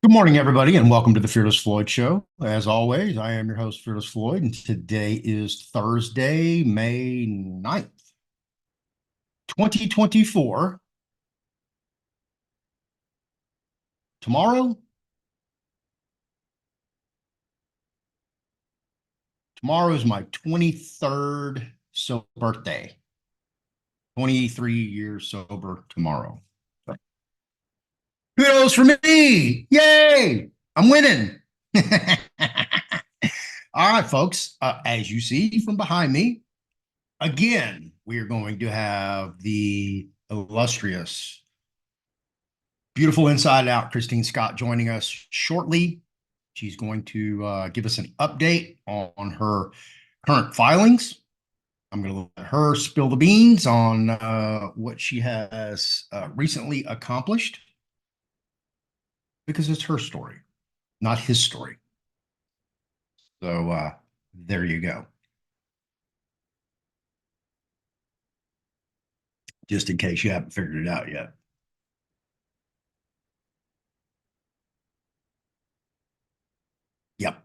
Good morning, everybody, and welcome to the Fearless Floyd Show. As always, I am your host, Fearless Floyd, and today is Thursday, May 9th, 2024. Tomorrow, tomorrow is my 23rd birthday. 23 years sober tomorrow. So, kudos for me! Yay! I'm winning. All right, folks, as you see from behind me, again, we are going to have the illustrious, beautiful inside out Christine Scott joining us shortly. She's going to give us an update on her current filings. I'm going to let her spill the beans on what she has recently accomplished because it's her story, not his story. So there you go. Just in case you haven't figured it out yet. Yep,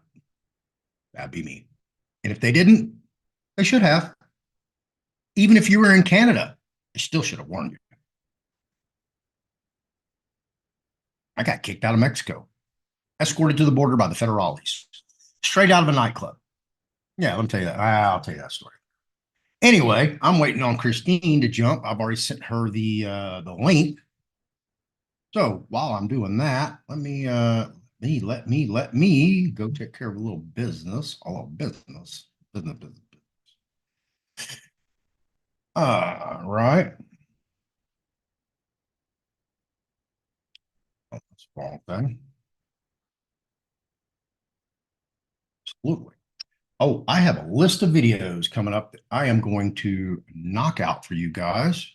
that'd be me. And if they didn't, they should have. Even if you were in Canada, I still should have warned you. I got kicked out of Mexico, escorted to the border by the federales, straight out of a nightclub. Yeah, let me tell you that. I'll tell you that story. Anyway, I'm waiting on Christine to jump. I've already sent her the link. So while I'm doing that, let me go take care of a little business. A little business. Right. Oh, that's the wrong thing. Absolutely. Oh, I have a list of videos coming up that I am going to knock out for you guys.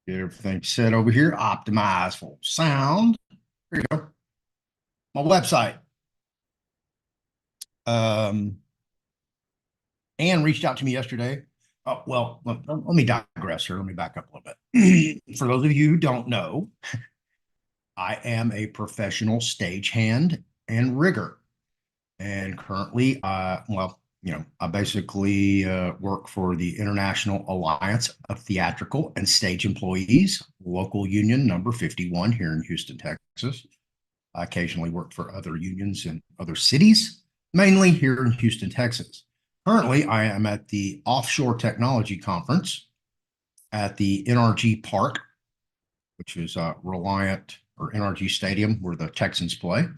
Get everything set over here, optimize for sound. Here you go. My website. Um, Anne reached out to me yesterday. Oh, well, let me digress here. Let me back up a little bit. For those of you who don't know, I am a professional stagehand and rigger. And currently, I basically work for the International Alliance of Theatrical and Stage Employees, local union number 51 here in Houston, Texas. I occasionally work for other unions in other cities, mainly here in Houston, Texas. Currently, I am at the Offshore Technology Conference at the NRG Park, which is Reliant or NRG Stadium where the Texans play.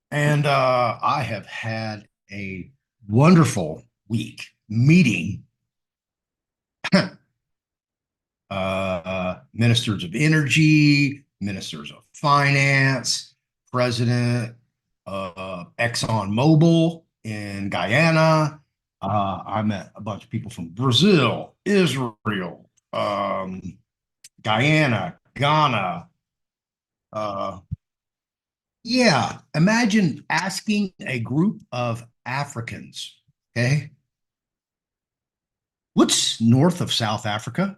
And I have had a wonderful week meeting ministers of energy, ministers of finance, president of ExxonMobil in Guyana. I met a bunch of people from Brazil, Israel, Guyana, Ghana. Uh, yeah, imagine asking a group of Africans, okay, what's north of South Africa?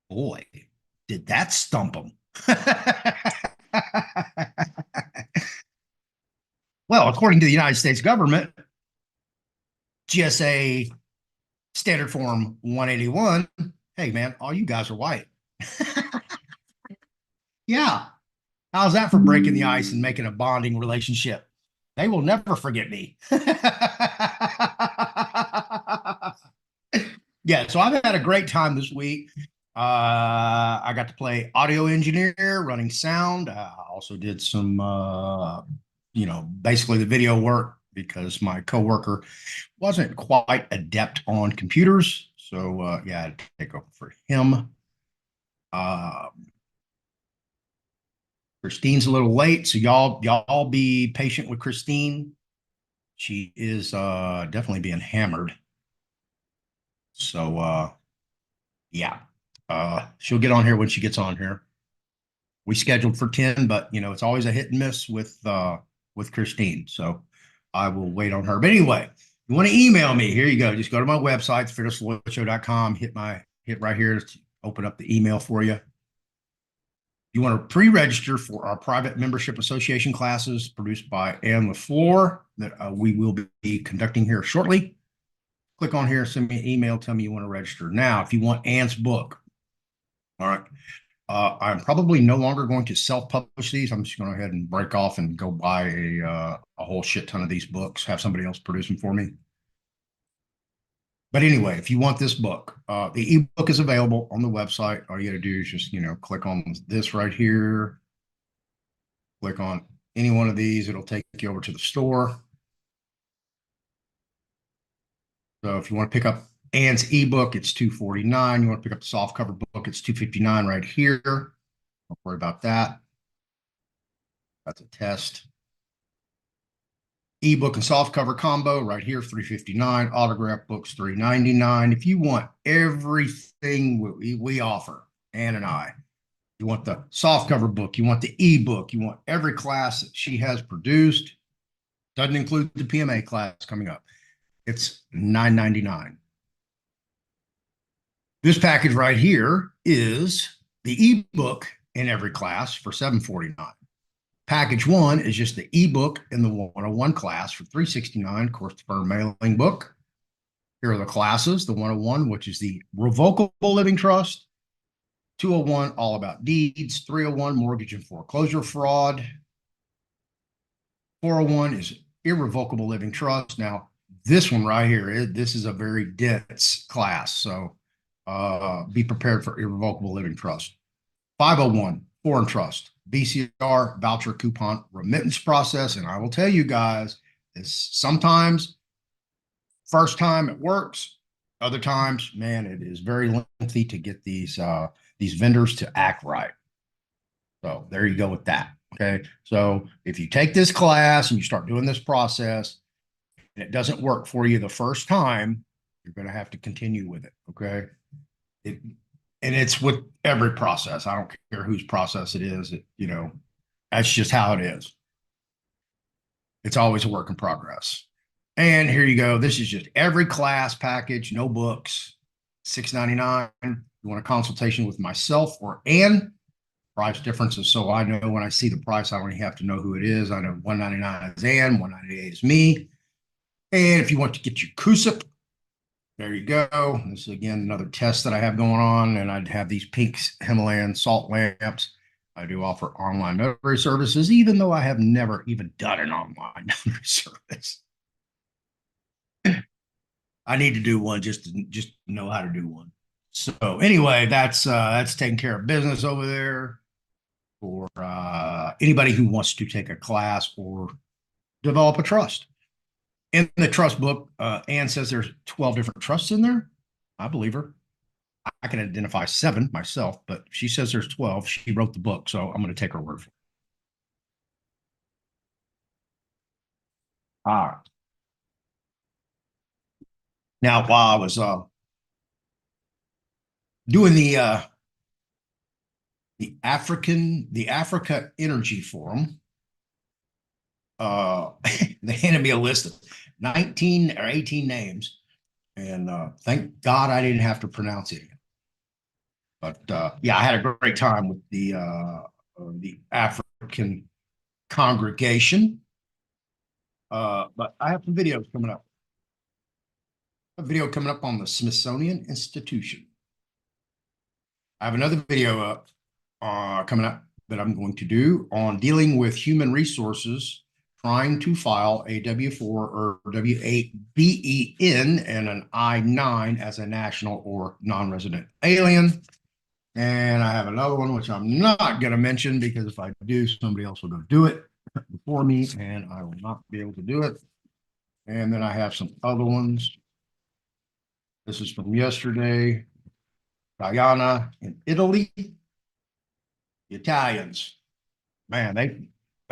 Boy, did that stump them. Well, according to the United States government, GSA Standard Form 181, hey man, all you guys are white. Yeah. How's that for breaking the ice and making a bonding relationship? They will never forget me. Yeah, so I've had a great time this week. I got to play audio engineer, running sound. I also did some, basically the video work because my coworker wasn't quite adept on computers. So, yeah, I had to take over for him. Uh, Christine's a little late, so y'all be patient with Christine. She is definitely being hammered. So, yeah, she'll get on here when she gets on here. We scheduled for 10, but it's always a hit and miss with Christine. So I will wait on her. But anyway, You want to email me? Here you go. Just go to my website, fearlessloyalshow.com. Hit right here to open up the email for you. You want to pre-register for our private membership association classes produced by Ann LaFleur that we will be conducting here shortly. Click on here, send me an email, tell me you want to register. Now, if you want Ann's book, all right, I'm probably no longer going to self-publish these. I'm just going to go ahead and break off and go buy a whole shit ton of these books, have somebody else produce them for me. But anyway, if you want this book, the ebook is available on the website. All you got to do is just, click on this right here, click on any one of these. It'll take you over to the store. So if you want to pick up Ann's ebook, it's $249. You want to pick up the softcover book, it's $259 right here. Don't worry about that. That's a test. Ebook and softcover combo right here, $359. Autograph books, $399. If you want everything we offer, Ann and I, you want the softcover book, you want the ebook, you want every class that she has produced, doesn't include the PMA class coming up. It's $999. This package right here is the ebook in every class for $749. Package one is just the ebook in the 101 class for $369. Of course, the firm mailing book. Here are the classes, the 101, which is the Revocable Living Trust, 201, All About Deeds, 301, Mortgage and Foreclosure Fraud, 401 is Irrevocable Living Trust. Now, this one right here, this is a very dense class, so be prepared for Irrevocable Living Trust. 501, Foreign Trust, VCR, Voucher Coupon Remittance Process, and I will tell you guys, this sometimes, first time it works, other times, man, it is very lengthy to get these vendors to act right. So there you go with that. Okay. So if you take this class and you start doing this process and it doesn't work for you the first time, you're going to have to continue with it. Okay. And it's with every process. I don't care whose process it is. That's just how it is. It's always a work in progress. And here you go. This is just every class package, no books, $699. You want a consultation with myself or Ann? Price differences, so I know when I see the price, I don't even have to know who it is. I know $199 is Ann, $198 is me. And if you want to get your CUSIP, there you go. This is again another test that I have going on, and I'd have these pink Himalayan salt lamps. I do offer online notary services, even though I have never even done an online notary service. I need to do one just to know how to do one. So anyway, that's taking care of business over there for anybody who wants to take a class or develop a trust. In the trust book, Ann says there's 12 different trusts in there. I believe her. I can identify 7 myself, but she says there's 12. She wrote the book, so I'm going to take her word for it. All right. Now, while I was doing the Africa Energy Forum, they handed me a list of 19 or 18 names, and thank God I didn't have to pronounce it. But yeah, I had a great time with the African congregation. But I have some videos coming up. A video coming up on the Smithsonian Institution. I have another video up coming up that I'm going to do on dealing with human resources trying to file a W-4 or W-8 BEN and an I-9 as a national or non-resident alien. And I have another one, which I'm not going to mention because if I do, somebody else will go do it before me and I will not be able to do it. And then I have some other ones. This is from yesterday. Guyana in Italy. The Italians, man, they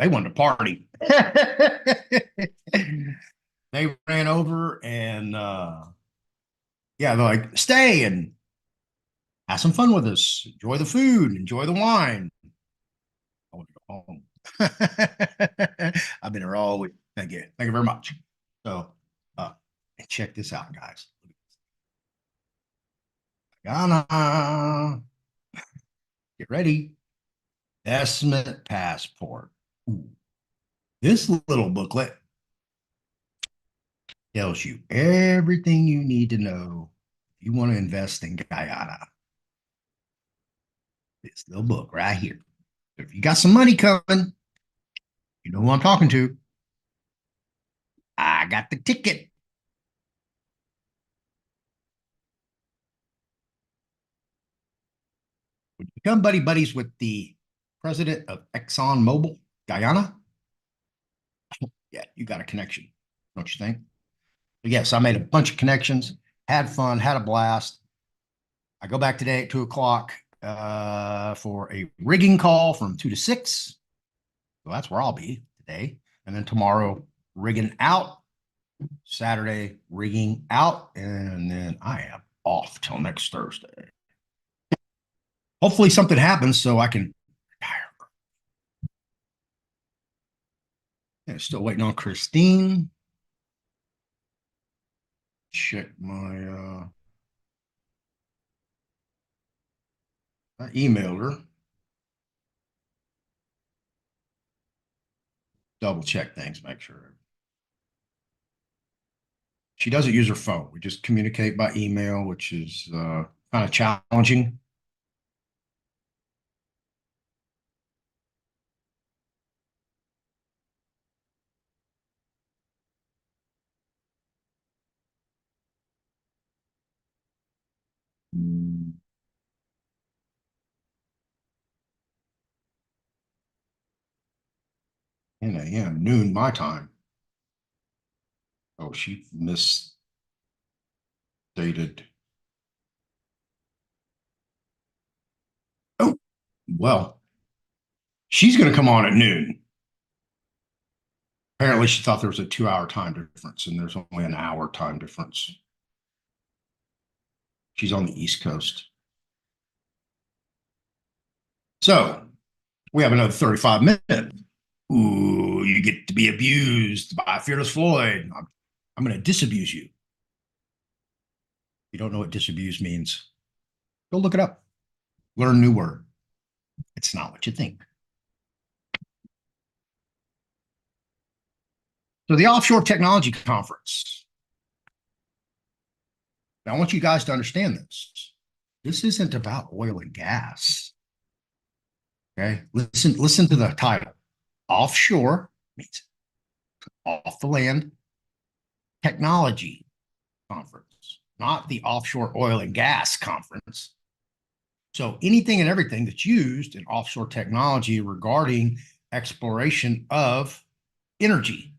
wanted to party. They ran over and yeah, they're like, stay and have some fun with us. Enjoy the food, enjoy the wine. I want to go home. I've been here all week. Thank you. Thank you very much. So And check this out, guys. Guyana. Get ready. Investment passport. Ooh. This little booklet tells you everything you need to know if you want to invest in Guyana. This little book right here. If you got some money coming, you know who I'm talking to. I got the ticket. Would you become buddies with the president of ExxonMobil, Guyana? Yeah, you got a connection, don't you think? But yes, I made a bunch of connections, had fun, had a blast. I go back today at 2 o'clock for a rigging call from 2 to 6. So that's where I'll be today. And then tomorrow, rigging out. Saturday, rigging out. And then I am off till next Thursday. Hopefully something happens so I can retire. Yeah, still waiting on Christine. Check my I emailed her. Double check things, make sure. She doesn't use her phone. We just communicate by email, which is kind of challenging. Mm. 10 a.m., noon my time. Oh, she misstated. Oh, well, she's going to come on at noon. Apparently, she thought there was a 2 hour time difference, and there's only an hour time difference. She's on the East Coast. So we have another 35 minutes. Ooh, you get to be abused by Fearless Floyd. I'm going to disabuse you. If you don't know what disabuse means, go look it up. Learn a new word. It's not what you think. So the Offshore Technology Conference. Now, I want you guys to understand this. This isn't about oil and gas. Okay, listen to the title. Offshore means off the land technology conference, not the offshore oil and gas conference. So anything and everything that's used in offshore technology regarding exploration of energy,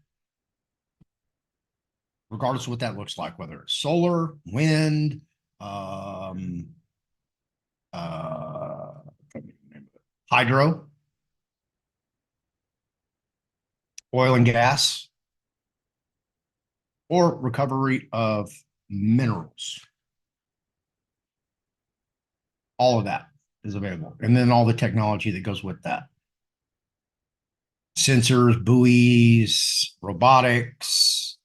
regardless of what that looks like, whether it's solar, wind, hydro, oil and gas, or recovery of minerals. All of that is available. And then all the technology that goes with that. Sensors, buoys, robotics,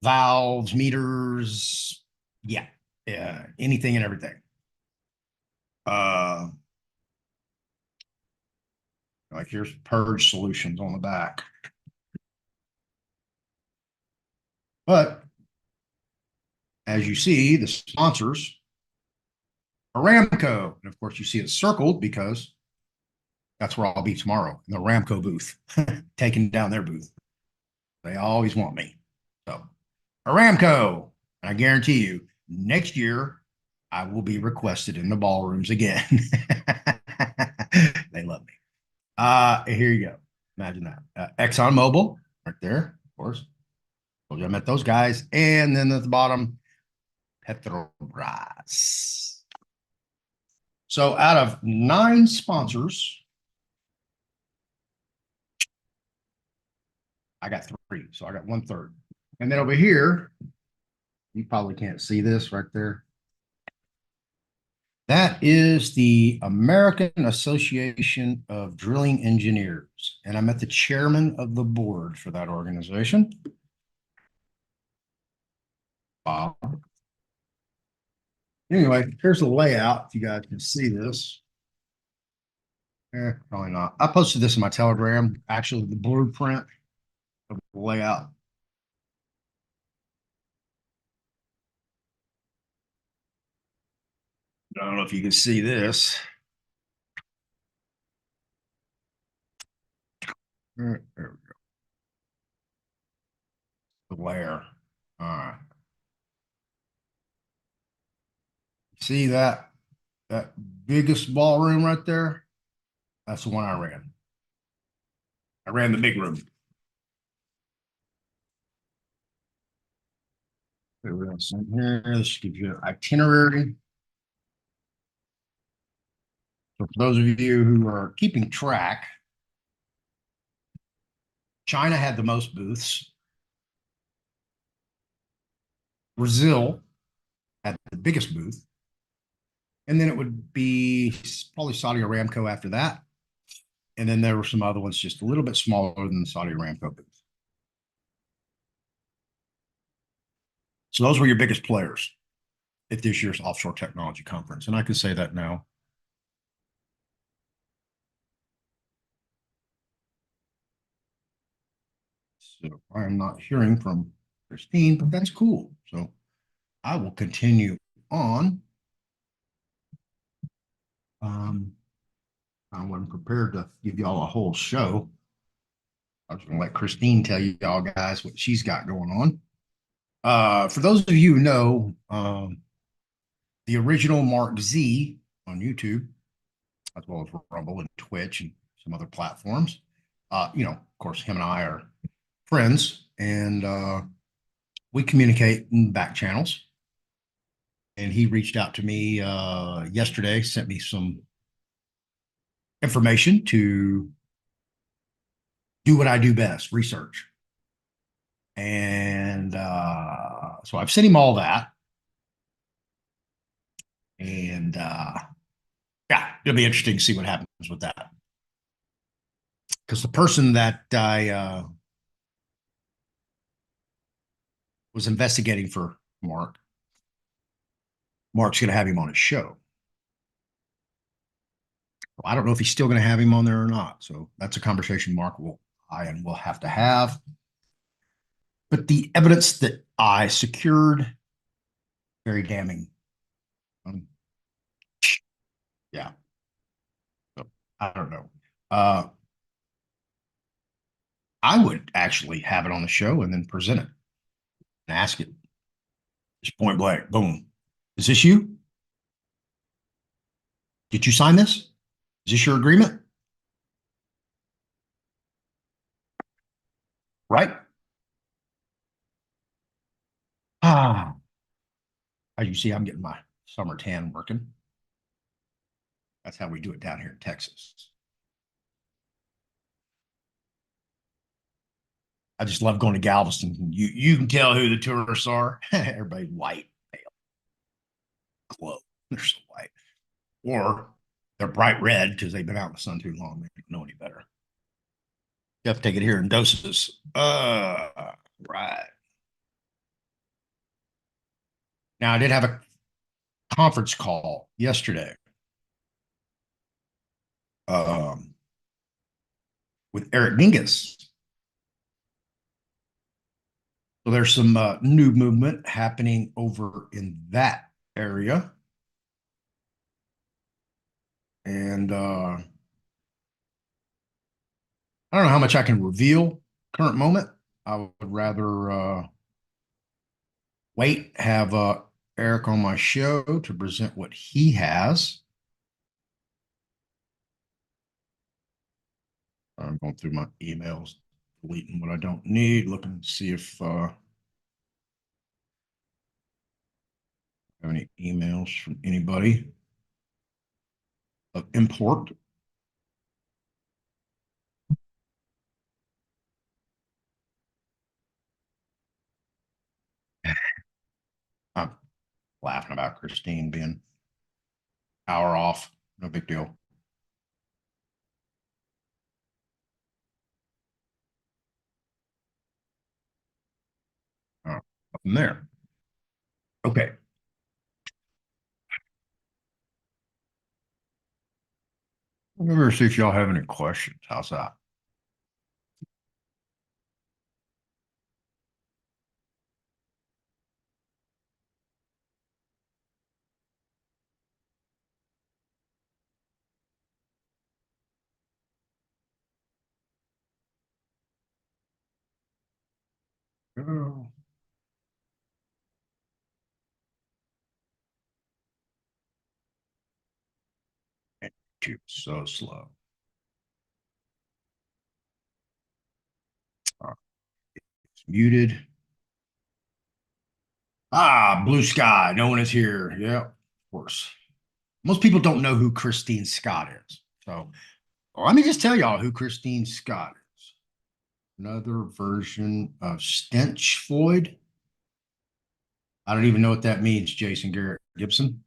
valves, meters, yeah, anything and everything. Like here's purge solutions on the back. But as you see, the sponsors, Aramco, and of course you see it circled because that's where I'll be tomorrow in the Aramco booth, taking down their booth. They always want me. So Aramco, and I guarantee you, next year I will be requested in the ballrooms again. They love me. Here you go. Imagine that. ExxonMobil, right there, of course. Told you I met those guys. And then at the bottom, Petrobras. So out of 9 sponsors, I got 3. So I got 1/3. And then over here, you probably can't see this right there. That is the American Association of Drilling Engineers. And I met the chairman of the board for that organization. Anyway, here's the layout. If you guys can see this. Probably not. I posted this in my Telegram. Actually, the blueprint of the layout. I don't know if you can see this. There we go. The layer. All right. See that biggest ballroom right there? That's the one I ran. I ran the big room. What else in here? This gives you an itinerary. So for those of you who are keeping track, China had the most booths. Brazil had the biggest booth. And then it would be probably Saudi Aramco after that. And then there were some other ones just a little bit smaller than the Saudi Aramco booth. So those were your biggest players at this year's offshore technology conference. And I can say that now. So I am not hearing from Christine, but that's cool. So I will continue on. I wasn't prepared to give y'all a whole show. I was going to let Christine tell y'all guys what she's got going on. For those of you who know, the original Mark Z on YouTube, as well as Rumble and Twitch and some other platforms, of course, him and I are friends, and we communicate in back channels. And he reached out to me yesterday, sent me some information to do what I do best, research. And so I've sent him all that. And yeah, it'll be interesting to see what happens with that. Because the person that I was investigating for Mark's going to have him on his show. I don't know if he's still going to have him on there or not. So that's a conversation Mark will have to have. But the evidence that I secured, very damning. Yeah. So I don't know. I would actually have it on the show and then present it and ask it. Just point blank, boom. Is this you? Did you sign this? Is this your agreement? Right? Ah, as you see, I'm getting my summer tan working. That's how we do it down here in Texas. I just love going to Galveston. You can tell who the tourists are. Everybody white, pale, glow. They're so white. Or they're bright red because they've been out in the sun too long. They don't know any better. You have to take it here in doses. Right. Now I did have a conference call yesterday with Eric Mingus. So there's some new movement happening over in that area. And I don't know how much I can reveal current moment. I would rather wait, have Eric on my show to present what he has. I'm going through my emails, deleting what I don't need, looking to see if I have any emails from anybody of import. I'm laughing about Christine being hour off. No big deal. Up from there. Okay. Let me see if y'all have any questions. How's that? Oh, too so slow. It's muted. Ah, blue sky. No one is here. Yeah, of course. Most people don't know who Christine Scott is. So let me just tell y'all who Christine Scott is. Another version of Stench Floyd. I don't even know what that means, Jason Garrett Gibson.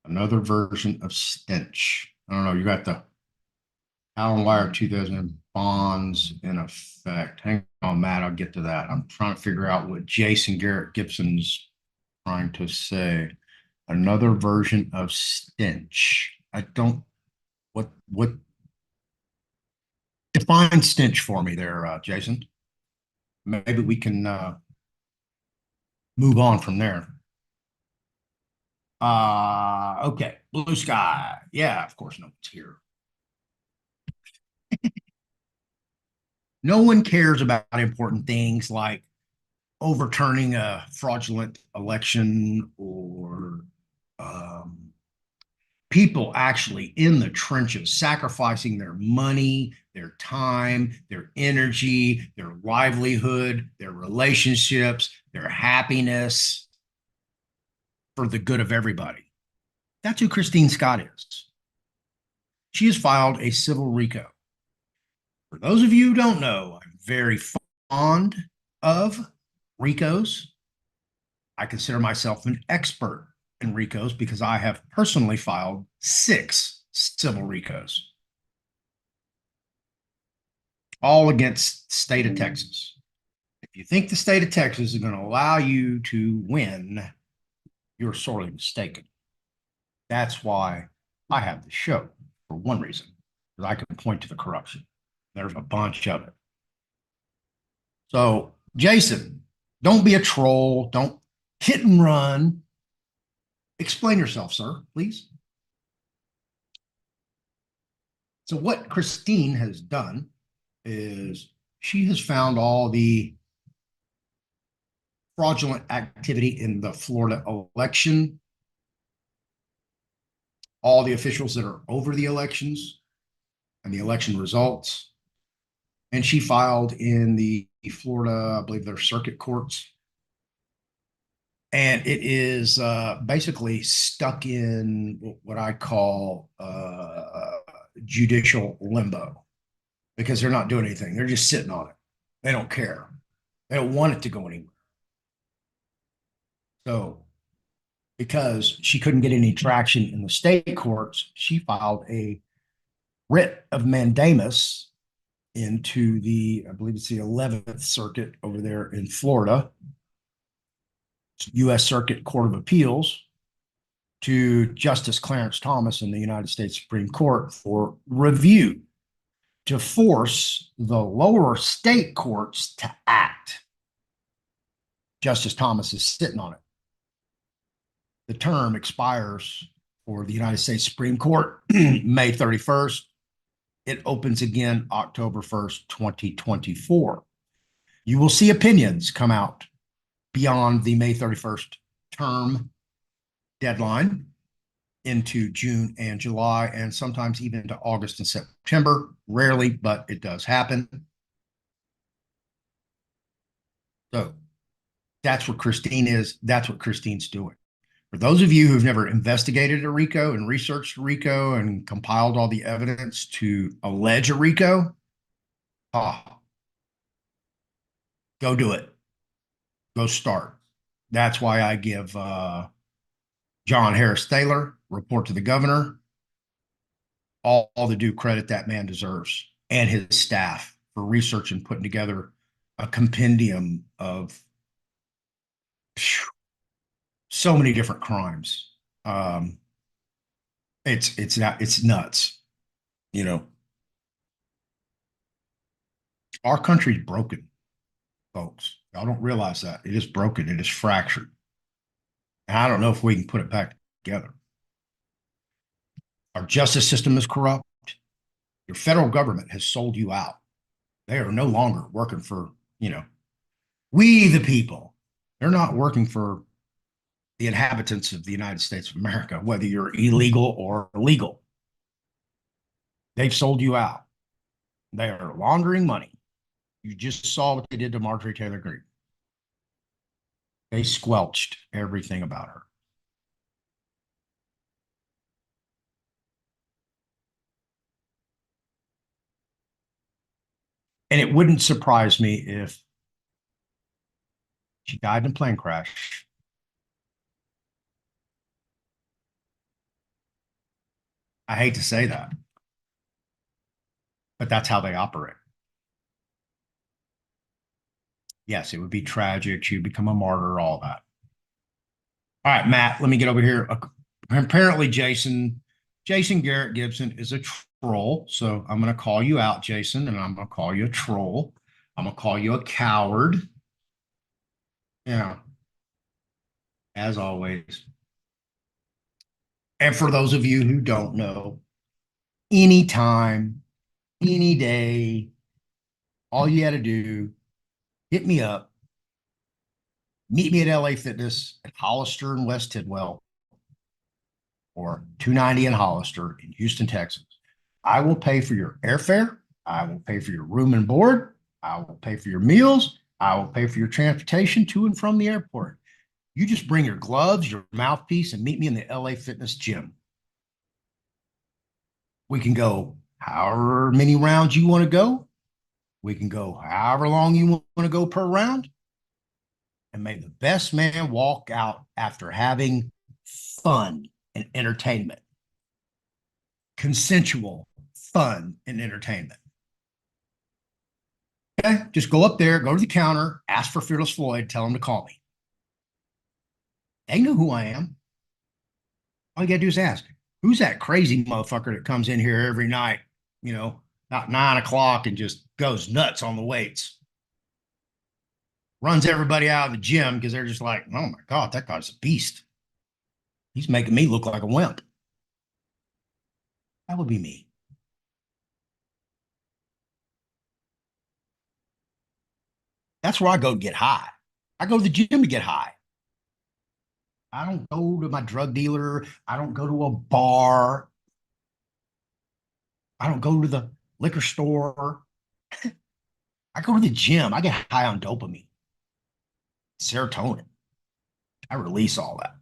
Another version of Stench. I don't know. You got the Allen Wire 2000 bonds in effect. Hang on, Matt. I'll get to that. I'm trying to figure out what Jason Garrett Gibson's trying to say. Another version of stench. I don't. What define stench for me there, Jason? Maybe we can move on from there. Okay. Blue sky. Yeah, of course, no one's here. No one cares about important things like overturning a fraudulent election or um, people actually in the trenches sacrificing their money, their time, their energy, their livelihood, their relationships, their happiness for the good of everybody. That's who Christine Scott is. She has filed a civil RICO. For those of you who don't know, I'm very fond of RICOs. I consider myself an expert in RICOs because I have personally filed 6 civil RICOs, all against the state of Texas. If you think the state of Texas is going to allow you to win, you're sorely mistaken. That's why I have the show, for one reason, because I can point to the corruption. There's a bunch of it. So, Jason, don't be a troll. Don't hit and run. Explain yourself, sir, please. So, what Christine has done is she has found all the fraudulent activity in the Florida election, all the officials that are over the elections and the election results. And she filed in the Florida, I believe they're circuit courts. And it is basically stuck in what I call judicial limbo because they're not doing anything. They're just sitting on it. They don't care. They don't want it to go anywhere. So, because she couldn't get any traction in the state courts, she filed a writ of mandamus into I believe it's the 11th Circuit over there in Florida, U.S. Circuit Court of Appeals, to Justice Clarence Thomas in the United States Supreme Court for review to force the lower state courts to act. Justice Thomas is sitting on it. The term expires for the United States Supreme Court May 31st. It opens again October 1st, 2024. You will see opinions come out beyond the May 31st term deadline into June and July, and sometimes even into August and September. Rarely, but it does happen. So that's what Christine is. That's what Christine's doing. For those of you who've never investigated a RICO and researched a RICO and compiled all the evidence to allege a RICO, go do it. Go start. That's why I give John Harris Thaler, report to the governor, all the due credit that man deserves, and his staff for research and putting together a compendium of so many different crimes. Um, it's nuts. You know, our country's broken, folks. Y'all don't realize that. It is broken. It is fractured. And I don't know if we can put it back together. Our justice system is corrupt. Your federal government has sold you out. They are no longer working for, you know, we the people. They're not working for the inhabitants of the United States of America, whether you're illegal or legal. They've sold you out. They are laundering money. You just saw what they did to Marjorie Taylor Greene. They squelched everything about her. And it wouldn't surprise me if she died in a plane crash. I hate to say that, but that's how they operate. Yes, it would be tragic. She'd become a martyr, all that. All right, Matt, let me get over here. Apparently, Jason Garrett Gibson is a troll. So I'm going to call you out, Jason, and I'm going to call you a troll. I'm going to call you a coward. Yeah, as always. And for those of you who don't know, anytime, any day, all you had to do, hit me up, meet me at LA Fitness at Hollister and West Tidwell, or 290 in Hollister in Houston, Texas. I will pay for your airfare. I will pay for your room and board. I will pay for your meals. I will pay for your transportation to and from the airport. You just bring your gloves, your mouthpiece, and meet me in the LA Fitness gym. We can go however many rounds you want to go. We can go however long you want to go per round. And may the best man walk out after having fun and entertainment, consensual fun and entertainment. Okay, just go up there, go to the counter, ask for Fearless Floyd, tell him to call me. They know who I am. All you gotta do is ask, who's that crazy motherfucker that comes in here every night, about 9 o'clock and just goes nuts on the weights? Runs everybody out of the gym because they're just like, oh my God, that guy's a beast. He's making me look like a wimp. That would be me. That's where I go to get high. I go to the gym to get high. I don't go to my drug dealer. I don't go to a bar. I don't go to the liquor store. I go to the gym. I get high on dopamine, serotonin. I release all that.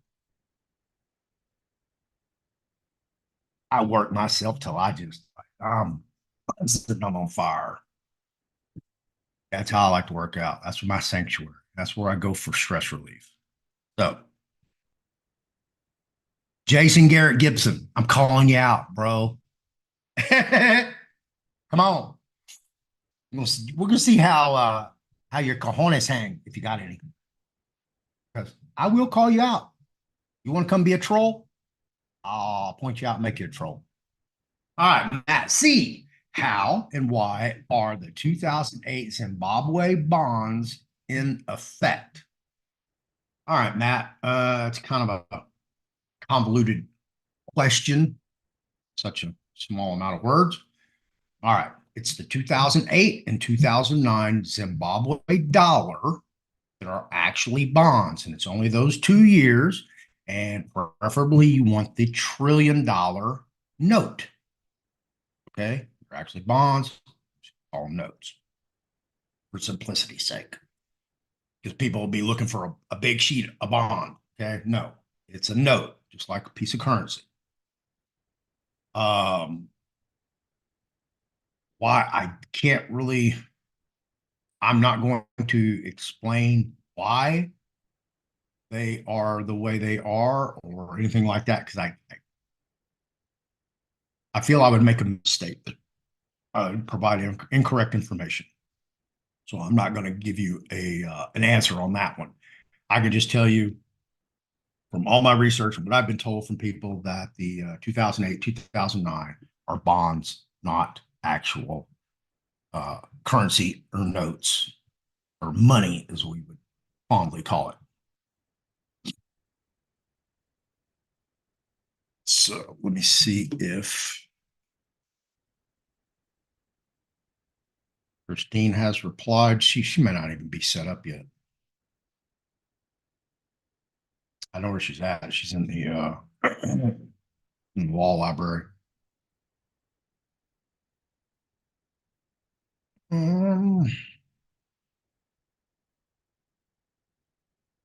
I work myself till I just, I'm sitting on fire. That's how I like to work out. That's my sanctuary. That's where I go for stress relief. So, Jason Garrett Gibson, I'm calling you out, bro. Come on. We're gonna see how your cojones hang if you got any. Because I will call you out. You want to come be a troll? I'll point you out and make you a troll. All right, Matt C. How and why are the 2008 Zimbabwe bonds in effect? All right, Matt. It's kind of a convoluted question, such a small amount of words. All right. It's the 2008 and 2009 Zimbabwe dollar that are actually bonds, and it's only those 2 years. And preferably, you want the $1 trillion note. Okay. They're actually bonds, all notes for simplicity's sake, because people will be looking for a big sheet, a bond. Okay. No, it's a note, just like a piece of currency. Um, why I can't really, I'm not going to explain why they are the way they are or anything like that, because I feel I would make a mistake that provide incorrect information. So I'm not going to give you an answer on that one. I can just tell you from all my research and what I've been told from people that the 2008, 2009 are bonds, not actual currency or notes or money, as we would fondly call it. So let me see if Christine has replied. She may not even be set up yet. I know where she's at. She's in the in the law library. Um,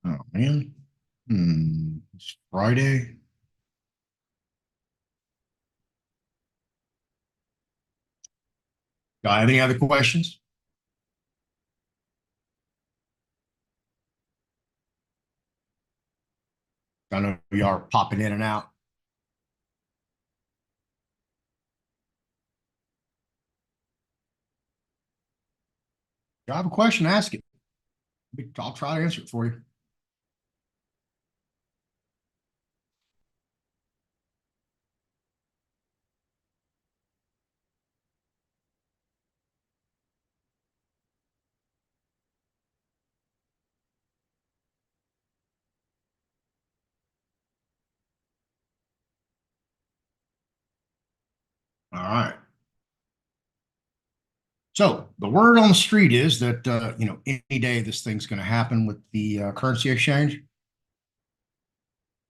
oh man. It's Friday. Got any other questions? I know we are popping in and out. If you have a question, ask it. I'll try to answer it for you. All right. So the word on the street is that any day this thing's going to happen with the currency exchange.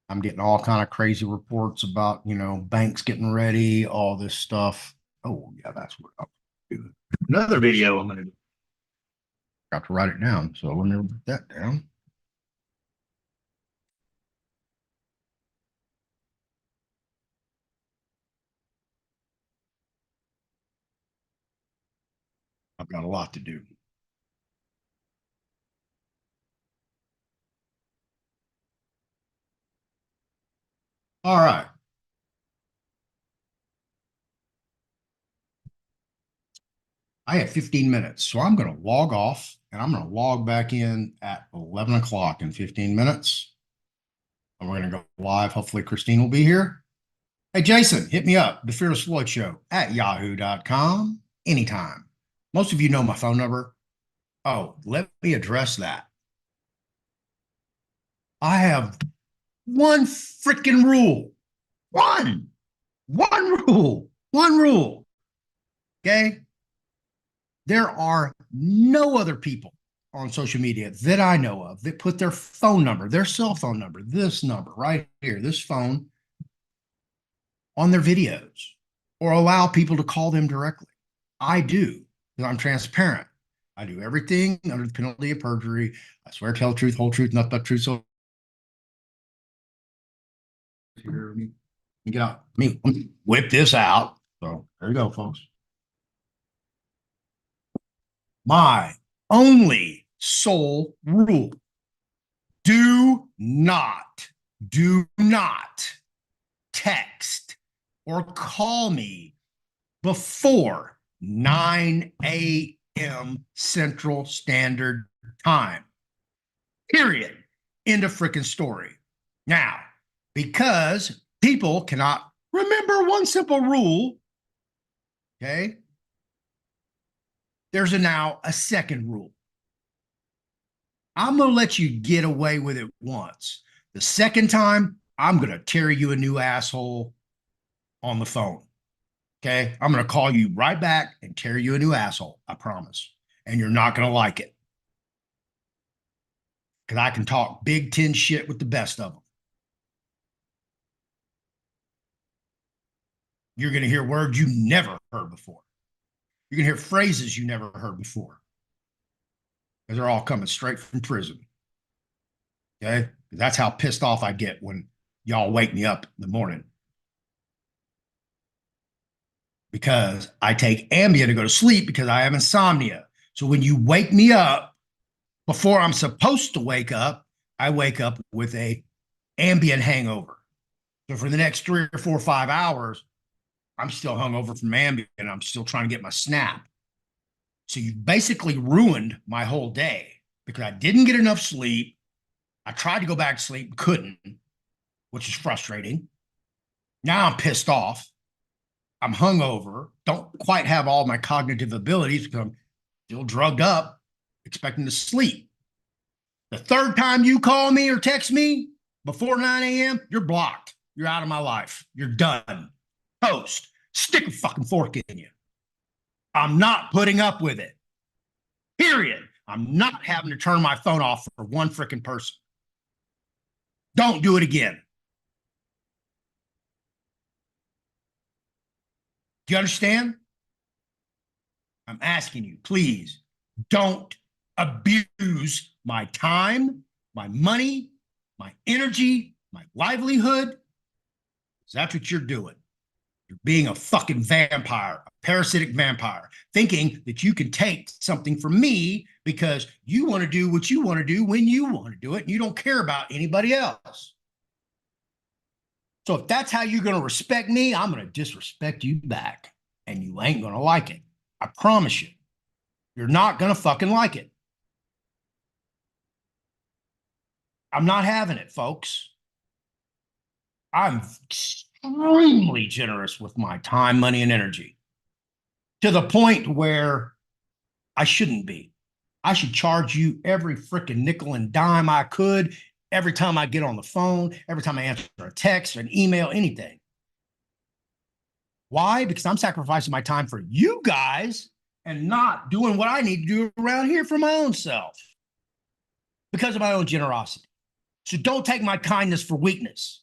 I'm getting all kind of crazy reports about banks getting ready, all this stuff. Oh yeah, that's what I'll do. Another video I'm going to do. Got to write it down, so let me write that down. I've got a lot to do. All right. I have 15 minutes, so I'm going to log off and I'm going to log back in at 11 o'clock in 15 minutes. And we're going to go live. Hopefully, Christine will be here. Hey, Jason, hit me up, the Fearless Floyd Show at yahoo.com anytime. Most of you know my phone number. Oh, let me address that. I have one freaking rule. One rule. One rule. Okay. There are no other people on social media that I know of that put their phone number, their cell phone number, this number right here, this phone on their videos or allow people to call them directly. I do because I'm transparent. I do everything under the penalty of perjury. I swear to tell the truth, whole truth, nothing but truth. So here, let me get out. Let me whip this out. So there you go, folks. My only sole rule: do not text or call me before 9 a.m. Central Standard Time. Period. End of freaking story. Now, because people cannot remember one simple rule, okay, there's now a second rule. I'm going to let you get away with it once. The second time, I'm going to tear you a new asshole on the phone. Okay. I'm going to call you right back and tear you a new asshole. I promise. And you're not going to like it. Because I can talk Big Ten shit with the best of them. You're going to hear words you never heard before. You're going to hear phrases you never heard before. Because they're all coming straight from prison. Okay. That's how pissed off I get when y'all wake me up in the morning. Because I take Ambien to go to sleep because I have insomnia. So when you wake me up before I'm supposed to wake up, I wake up with a Ambien hangover. So for the next 3 or 4 or 5 hours, I'm still hungover from Ambien and I'm still trying to get my snap. So you basically ruined my whole day because I didn't get enough sleep. I tried to go back to sleep, couldn't. which is frustrating. Now I'm pissed off. I'm hungover, don't quite have all my cognitive abilities because I'm still drugged up, expecting to sleep. The third time you call me or text me before 9 a.m., you're blocked. You're out of my life. You're done. Toast. Stick a fucking fork in you. I'm not putting up with it. Period. I'm not having to turn my phone off for one freaking person. Don't do it again. Do you understand? I'm asking you, please don't abuse my time, my money, my energy, my livelihood. That's what you're doing. You're being a fucking vampire, a parasitic vampire, thinking that you can take something from me because you want to do what you want to do when you want to do it, and you don't care about anybody else. So if that's how you're going to respect me, I'm going to disrespect you back, and you ain't going to like it. I promise you. You're not going to fucking like it. I'm not having it, folks. I'm extremely generous with my time, money, and energy to the point where I shouldn't be. I should charge you every freaking nickel and dime I could every time I get on the phone, every time I answer a text or an email, anything. Why? Because I'm sacrificing my time for you guys and not doing what I need to do around here for my own self because of my own generosity. So don't take my kindness for weakness.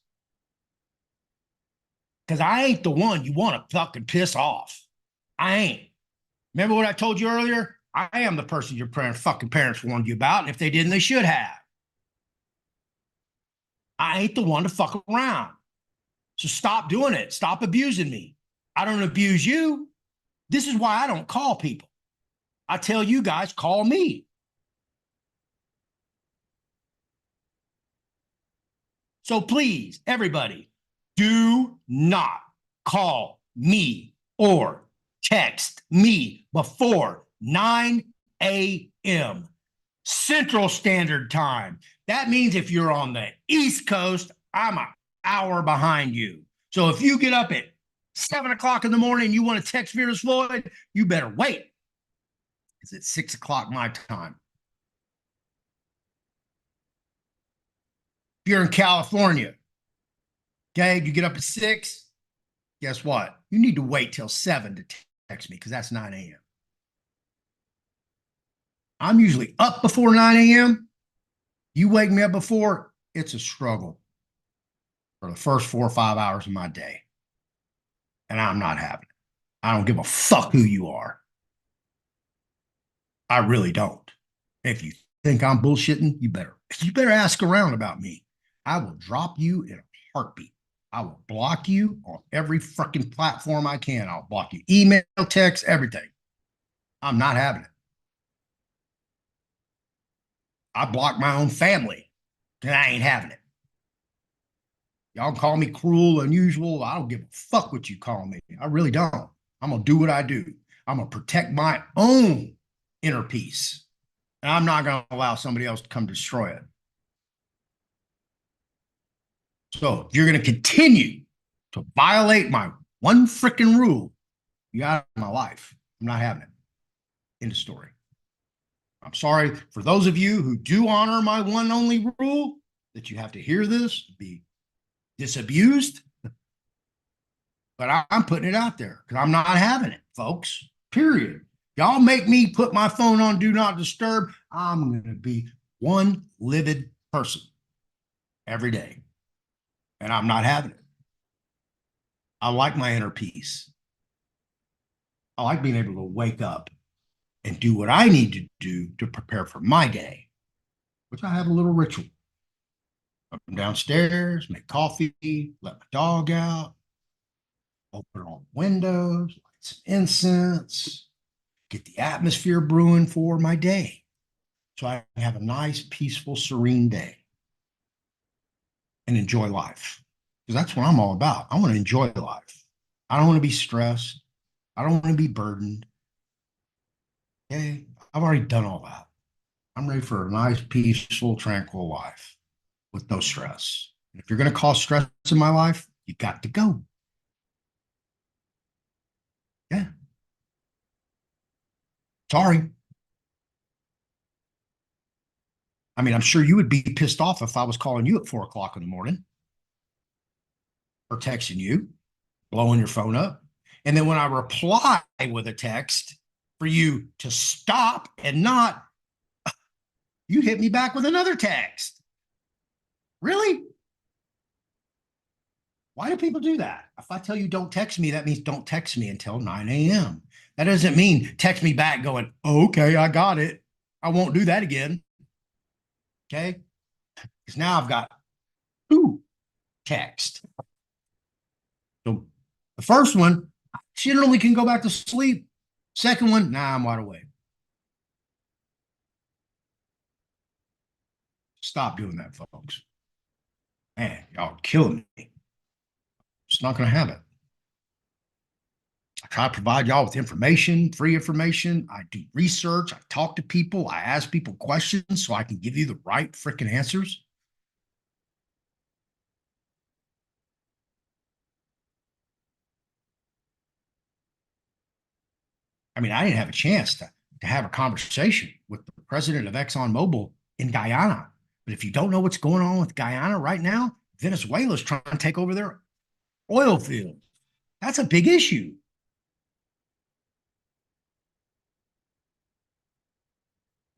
Because I ain't the one you want to fucking piss off. I ain't. Remember what I told you earlier? I am the person your fucking parents warned you about, and if they didn't, they should have. I ain't the one to fuck around. So stop doing it. Stop abusing me. I don't abuse you. This is why I don't call people. I tell you guys, call me. So please, everybody, do not call me or text me before 9 a.m. Central Standard Time. That means if you're on the East Coast, I'm an hour behind you. So if you get up at 7 o'clock in the morning and you want to text Fearless Floyd, you better wait. It's at 6 o'clock my time. If you're in California, okay, you get up at 6, guess what? You need to wait till 7 to text me because that's 9 a.m. I'm usually up before 9 a.m. You wake me up before, it's a struggle for the first 4 or 5 hours of my day. And I'm not having it. I don't give a fuck who you are. I really don't. If you think I'm bullshitting, you better ask around about me. I will drop you in a heartbeat. I will block you on every fucking platform I can. I'll block you, email, text, everything. I'm not having it. I block my own family and I ain't having it. Y'all call me cruel, unusual. I don't give a fuck what you call me. I really don't. I'm going to do what I do. I'm going to protect my own inner peace. And I'm not going to allow somebody else to come destroy it. So if you're going to continue to violate my one freaking rule, you out of my life. I'm not having it. End of story. I'm sorry for those of you who do honor my one only rule that you have to hear this, be disabused. But I'm putting it out there because I'm not having it, folks. Period. Y'all make me put my phone on do not disturb. I'm going to be one livid person every day. And I'm not having it. I like my inner peace. I like being able to wake up and do what I need to do to prepare for my day, which I have a little ritual. Come downstairs, make coffee, let my dog out, open all the windows, light some incense, get the atmosphere brewing for my day. So I can have a nice, peaceful, serene day and enjoy life. Because that's what I'm all about. I want to enjoy life. I don't want to be stressed. I don't want to be burdened. Okay, I've already done all that. I'm ready for a nice, peaceful, tranquil life with no stress. If you're going to cause stress in my life, you got to go. Yeah. Sorry. I mean, I'm sure you would be pissed off if I was calling you at 4 o'clock in the morning or texting you, blowing your phone up. And then when I reply with a text for you to stop and not, you hit me back with another text. Really? Why do people do that? If I tell you don't text me, that means don't text me until 9 a.m. That doesn't mean text me back going, oh, okay, I got it. I won't do that again. Okay. Because now I've got two text. So the first one, generally can go back to sleep. Second one, nah, I'm wide awake. Stop doing that, folks. Man, y'all killing me. It's not going to have it. I try to provide y'all with information, free information. I do research. I talk to people. I ask people questions so I can give you the right freaking answers. I mean, I didn't have a chance to have a conversation with the president of ExxonMobil in Guyana. But if you don't know what's going on with Guyana right now, Venezuela's trying to take over their oil field. That's a big issue.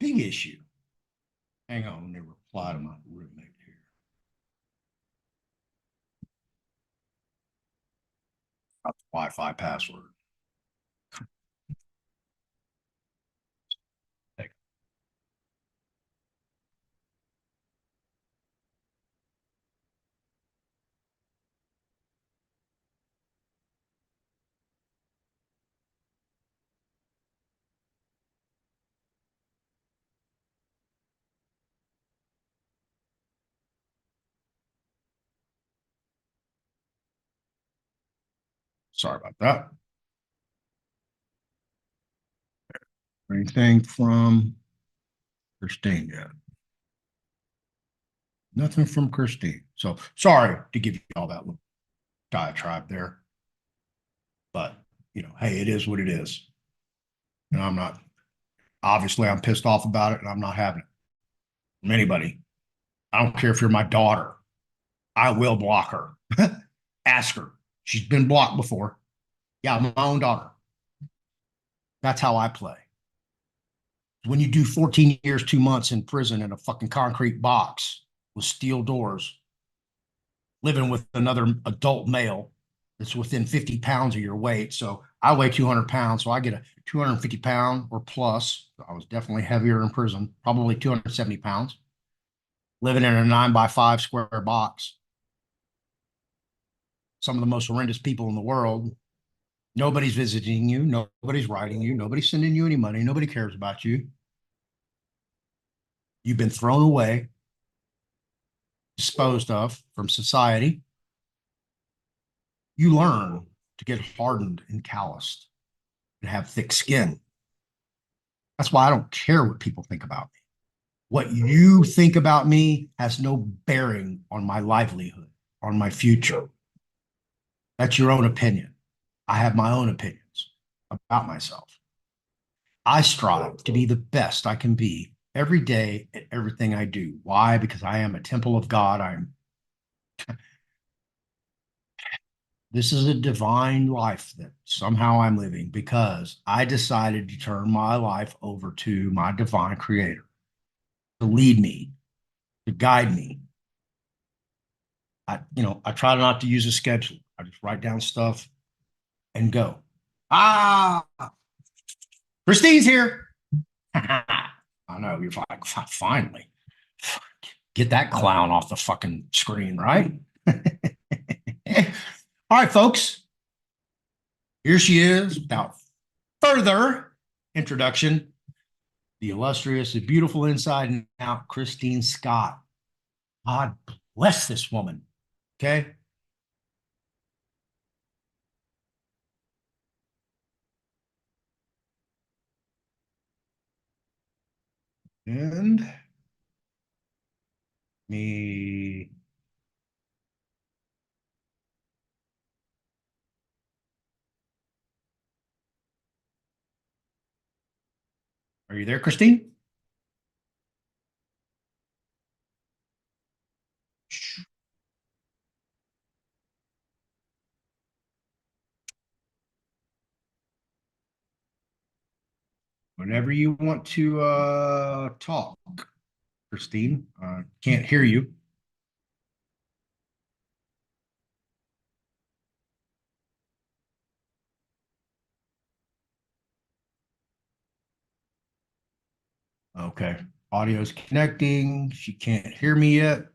Big issue. Hang on, let me reply to my roommate here. Got the Wi-Fi password. Sorry about that. Anything from Christine yet? Nothing from Christine. So sorry to give you all that little diatribe there, but hey, it is what it is. And I'm not, obviously, I'm pissed off about it and I'm not having it from anybody. I don't care if you're my daughter. I will block her. Ask her. She's been blocked before. Yeah, my own daughter. That's how I play. When you do 14 years, 2 months in prison in a fucking concrete box with steel doors, living with another adult male that's within 50 pounds of your weight. So I weigh 200 pounds. So I get a 250 pound or plus. I was definitely heavier in prison, probably 270 pounds, living in a 9x5 square box. Some of the most horrendous people in the world. Nobody's visiting you. Nobody's writing you. Nobody's sending you any money. Nobody cares about you. You've been thrown away, disposed of from society. You learn to get hardened and calloused and have thick skin. That's why I don't care what people think about me. What you think about me has no bearing on my livelihood, on my future. That's your own opinion. I have my own opinions about myself. I strive to be the best I can be every day at everything I do. Why? Because I am a temple of God. This is a divine life that somehow I'm living because I decided to turn my life over to my divine creator to lead me, to guide me. I try not to use a schedule. I just write down stuff and go. Ah, Christine's here. I know you're like, finally, get that clown off the fucking screen, right? All right, folks. Here she is. Without further introduction, the illustrious, the beautiful inside and out, Christine Scott. God bless this woman. Okay. And me Are you there, Christine? Whenever you want to talk, Christine. Can't hear you. Okay. Audio's connecting. She can't hear me yet.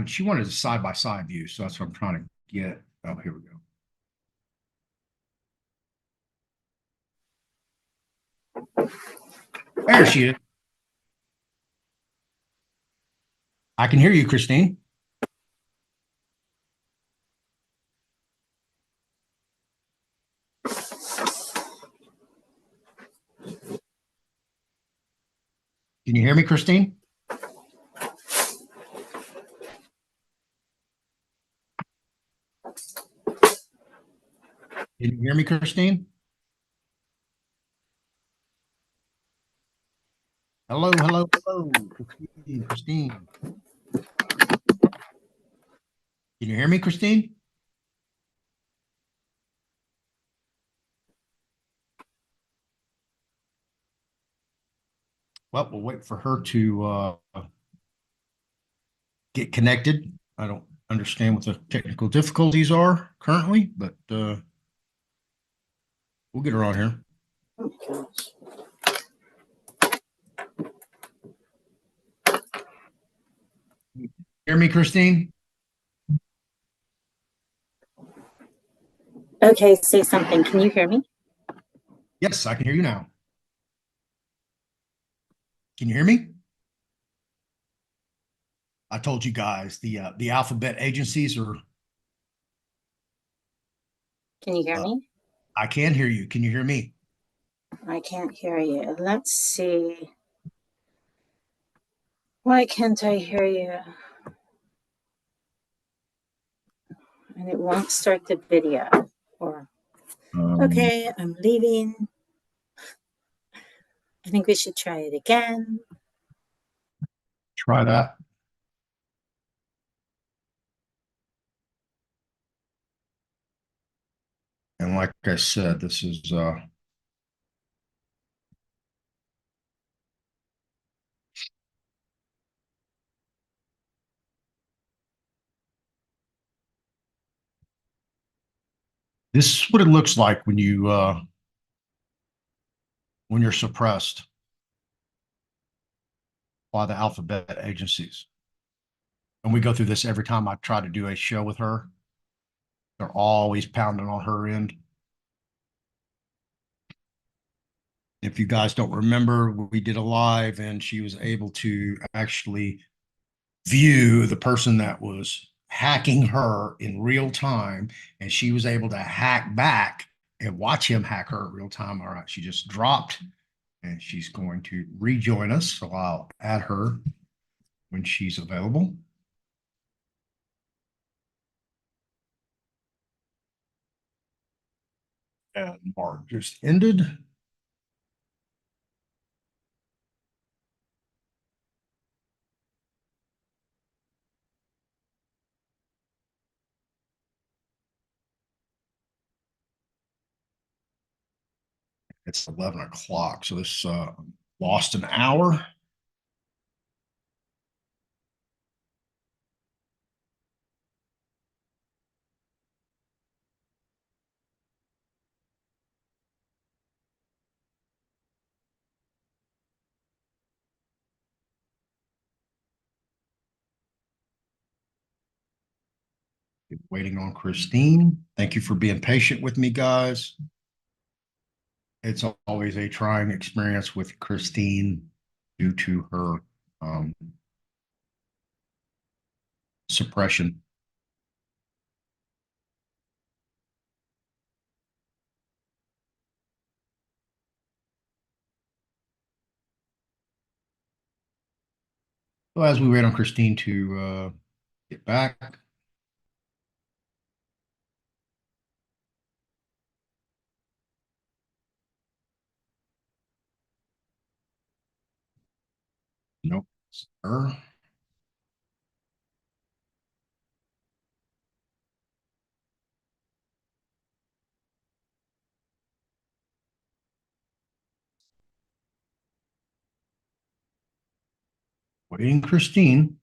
She wanted a side-by-side view, so that's what I'm trying to get. Oh, here we go. There she is. I can hear you, Christine. Can you hear me, Christine? Can you hear me, Christine? Hello, hello, hello, Christine, Christine. Can you hear me, Christine? Well, we'll wait for her to get connected. I don't understand what the technical difficulties are currently, but we'll get her on here. Hear me, Christine? Okay, say something. Can you hear me? Yes, I can hear you now. Can you hear me? I told you guys the alphabet agencies are. Can you hear me? I can hear you. Can you hear me? I can't hear you. Let's see. Why can't I hear you? And it won't start the video. Or okay, I'm leaving. I think we should try it again. Try that. And like I said, this is this is what it looks like when you're suppressed by the alphabet agencies. And we go through this every time I try to do a show with her. They're always pounding on her end. If you guys don't remember, we did a live and she was able to actually view the person that was hacking her in real time, and she was able to hack back and watch him hack her in real time. All right, she just dropped and she's going to rejoin us. So I'll add her when she's available. And Mark just ended. It's 11 o'clock. So this lost an hour. Waiting on Christine. Thank you for being patient with me, guys. It's always a trying experience with Christine due to her suppression. So as we wait on Christine to get back. Nope. Her. Waiting Christine.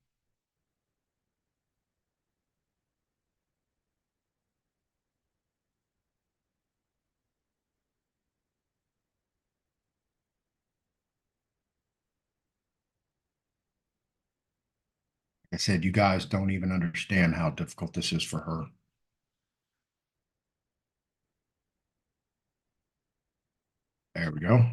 I said, you guys don't even understand how difficult this is for her. There we go.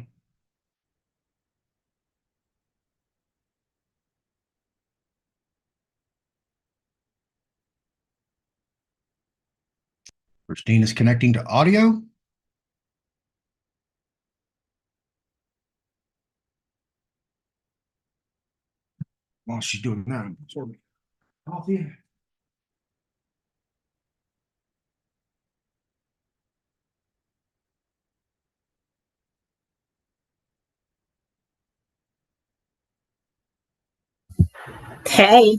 Christine is connecting to audio. While she's doing that, pour me coffee. Hey,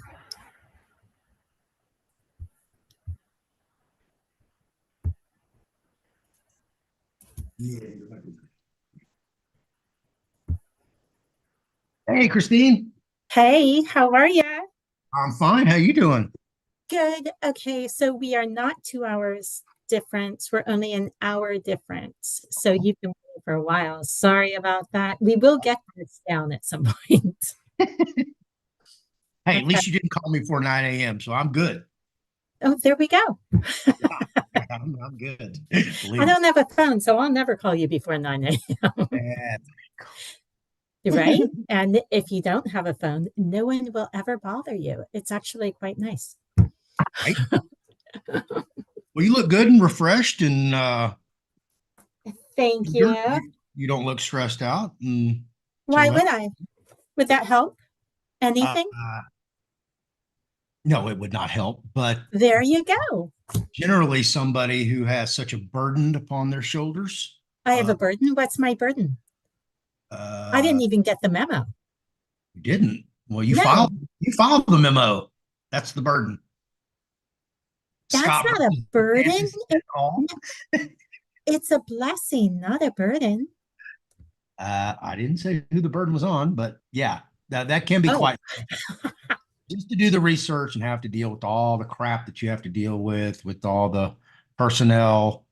Hey, Christine. hey, how are you? I'm fine. How you doing? Good. Okay, so we are not 2 hours difference. We're only an hour difference. So you've been waiting for a while. Sorry about that. We will get this down at some point. Hey, at Okay. least you didn't call me before 9 a.m., so I'm good. Oh, there we go. Yeah, I'm good. I Believe me. don't have a phone, so I'll never call you before 9 a.m. Yeah, Right? And if you don't have a phone, no one will ever bother you. It's actually quite nice. right. Well, you look good and refreshed, and Thank you're, you. you don't look stressed out. And Why so, would I? Would that help? uh, Anything? uh, no, it would not help. But There you go. generally, somebody who has such a burden upon their shoulders, I have uh, a burden. What's my burden? I uh, didn't even get the memo. you didn't. Well, No, you filed the memo. That's the burden. that's Scott not a versus burden. DeSantis et al. It's a blessing, not a burden. I didn't say who the burden was on, but yeah, that can be Oh, quite just to do the research and have to deal with all the crap that you have to deal with all the personnel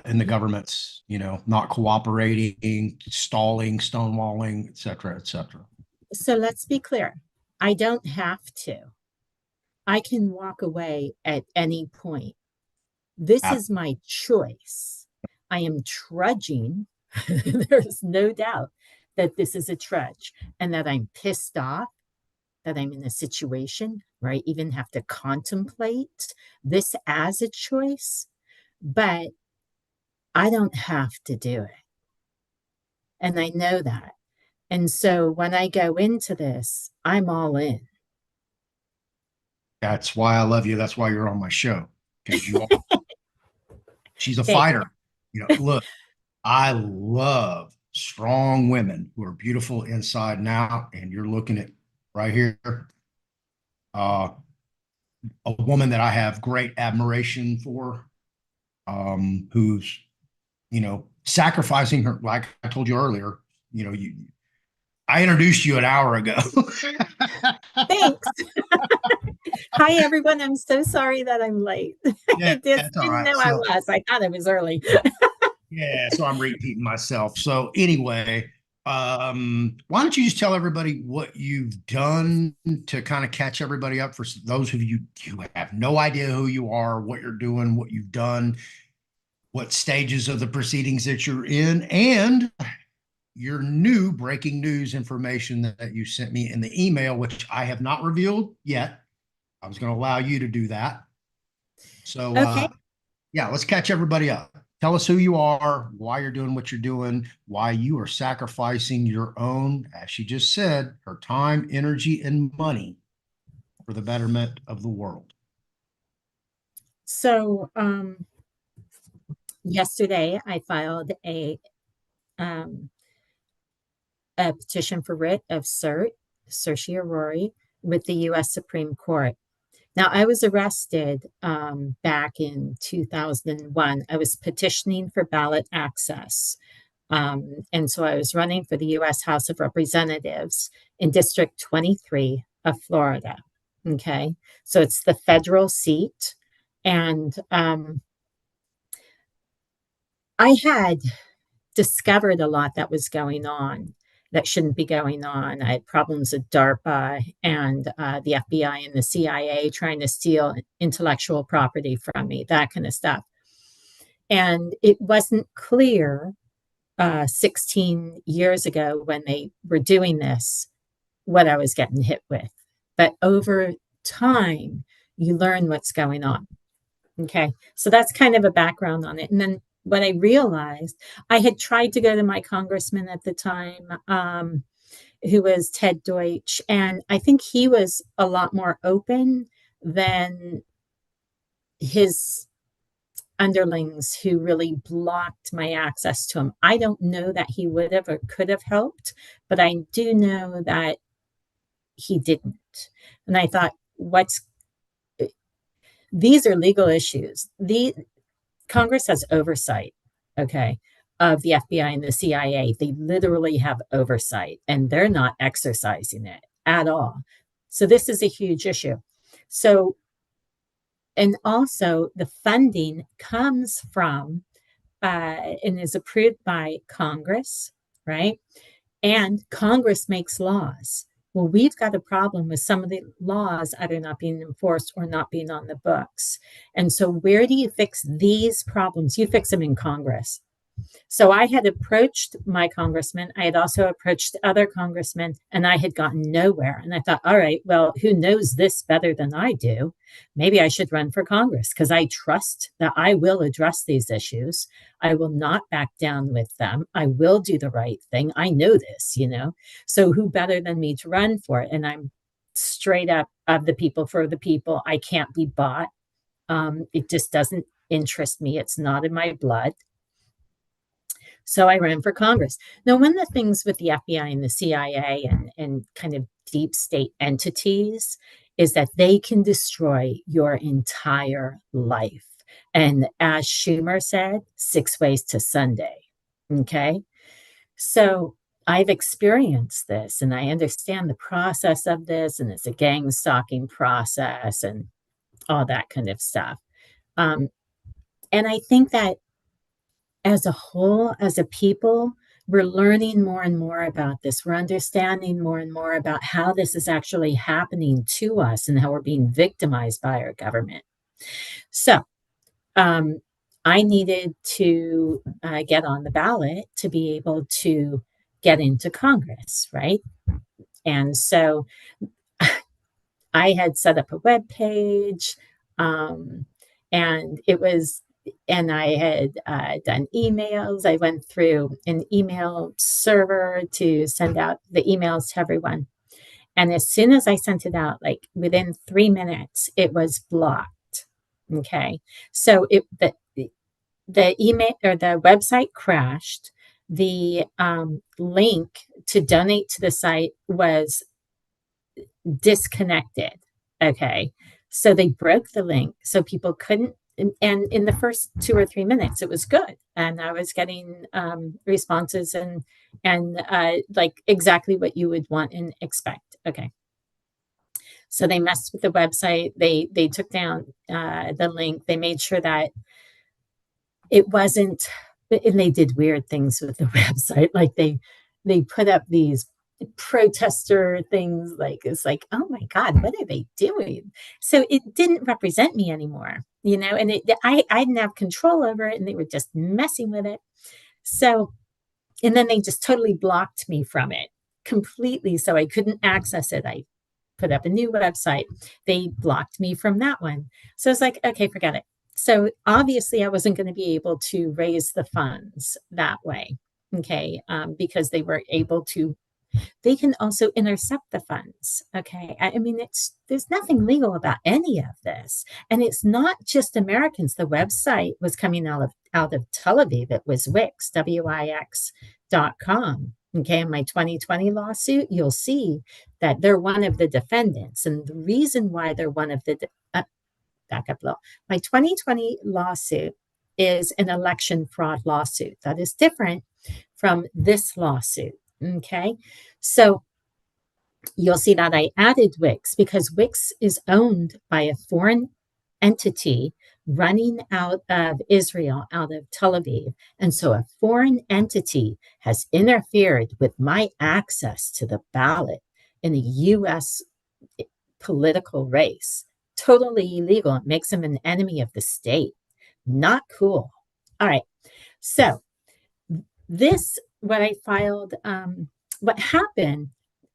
in the government's, not cooperating, stalling, stonewalling, et cetera, et cetera. so let's be clear. I don't have to. I can walk away at any point. This Ab- is my choice. I am trudging. There's no doubt that this is a trudge and that I'm pissed off that I'm in a situation where I even have to contemplate this as a choice, but I don't have to do it. And I know that. And so when I go into this, I'm all in. That's why I love you. That's why you're on my show because she's a Thank fighter. Look, I love strong women who are beautiful inside and out. And you're looking at right here, uh, a woman that I have great admiration for, who's, sacrificing her, like I told you earlier, I introduced you an hour ago. Thanks. Hi, everyone. I'm so sorry that I'm late. Yeah, I just that's all didn't right. know I So, was. I thought it was early. yeah, so I'm repeating myself. So anyway, why don't you just tell everybody what you've done to kind of catch everybody up for those of you who have no idea who you are, what you're doing, what you've done, what stages of the proceedings that you're in, and your new breaking news information that you sent me in the email, which I have not revealed yet. I was going to allow you to do that. So, Okay. yeah, let's catch everybody up. Tell us who you are, why you're doing what you're doing, why you are sacrificing your own, as she just said, her time, energy, and money for the betterment of the world. So, yesterday I filed um, a petition for writ of cert, certiorari, with the U.S. Supreme Court. Now, I was arrested back in 2001. I was petitioning for ballot access. And so I was running for the U.S. House of Representatives in District 23 of Florida. Okay. So it's the federal seat. And I had discovered a lot that was going on that shouldn't be going on. I had problems with DARPA and the FBI and the CIA trying to steal intellectual property from me, that kind of stuff. And it wasn't clear 16 years ago when they were doing this what I was getting hit with. But over time, you learn what's going on. Okay. So that's kind of a background on it. And then what I realized, I had tried to go to my congressman at the time, who was Ted Deutsch, and I think he was a lot more open than his underlings who really blocked my access to him. I don't know that he would have or could have helped, but I do know that he didn't. And I thought, these are legal issues. The Congress has oversight, okay, of the FBI and the CIA. They literally have oversight and they're not exercising it at all. So this is a huge issue. So, and also the funding comes from and is approved by Congress, right? And Congress makes laws. Well, we've got a problem with some of the laws either not being enforced or not being on the books. And so, where do you fix these problems? You fix them in Congress. So I had approached my congressman. I had also approached other congressmen, and I had gotten nowhere. And I thought, all right, well, who knows this better than I do? Maybe I should run for Congress because I trust that I will address these issues. I will not back down with them. I will do the right thing. I know this, you know. So who better than me to run for it? And I'm straight up of the people for the people. I can't be bought. It just doesn't interest me. It's not in my blood. So I ran for Congress. Now, one of the things with the FBI and the CIA and kind of deep state entities is that they can destroy your entire life. And as Schumer said, 6 ways to Sunday. Okay. So I've experienced this and I understand the process of this, and it's a gang stalking process and all that kind of stuff. And I think that as a whole, as a people, we're learning more and more about this. We're understanding more and more about how this is actually happening to us and how we're being victimized by our government. So I needed to get on the ballot to be able to get into Congress, right? And so I had set up a web page, and it was and I had done emails. I went through an email server to send out the emails to everyone. And as soon as I sent it out, like within 3 minutes, it was blocked. Okay. So the email or the website crashed. The link to donate to the site was disconnected. Okay. So they broke the link so people couldn't. And in the first 2 or 3 minutes, it was good, and I was getting responses and like exactly what you would want and expect. Okay, so they messed with the website. They took down the link. They made sure that it wasn't, and they did weird things with the website. Like they put up these protester things, like it's like, oh my god, what are they doing? So it didn't represent me anymore, you know, and I didn't have control over it, and they were just messing with it. So, and then they just totally blocked me from it completely, so I couldn't access it. I put up a new website. They blocked me from that one. So it's like, okay, forget it. So obviously, I wasn't going to be able to raise the funds that way. Okay. Because they were able to, they can also intercept the funds. Okay. I mean, there's nothing legal about any of this. And it's not just Americans. The website was coming out of Tel Aviv. It was Wix, Wix.com. Okay. In my 2020 lawsuit, you'll see that they're one of the defendants. And the reason why they're one of the back up low. My 2020 lawsuit is an election fraud lawsuit. That is different from this lawsuit. Okay. So you'll see that I added Wix because Wix is owned by a foreign entity running out of Israel, out of Tel Aviv. And so a foreign entity has interfered with my access to the ballot in a U.S. political race. Totally illegal. It makes him an enemy of the state. Not cool. All right. So this, what I filed, what happened,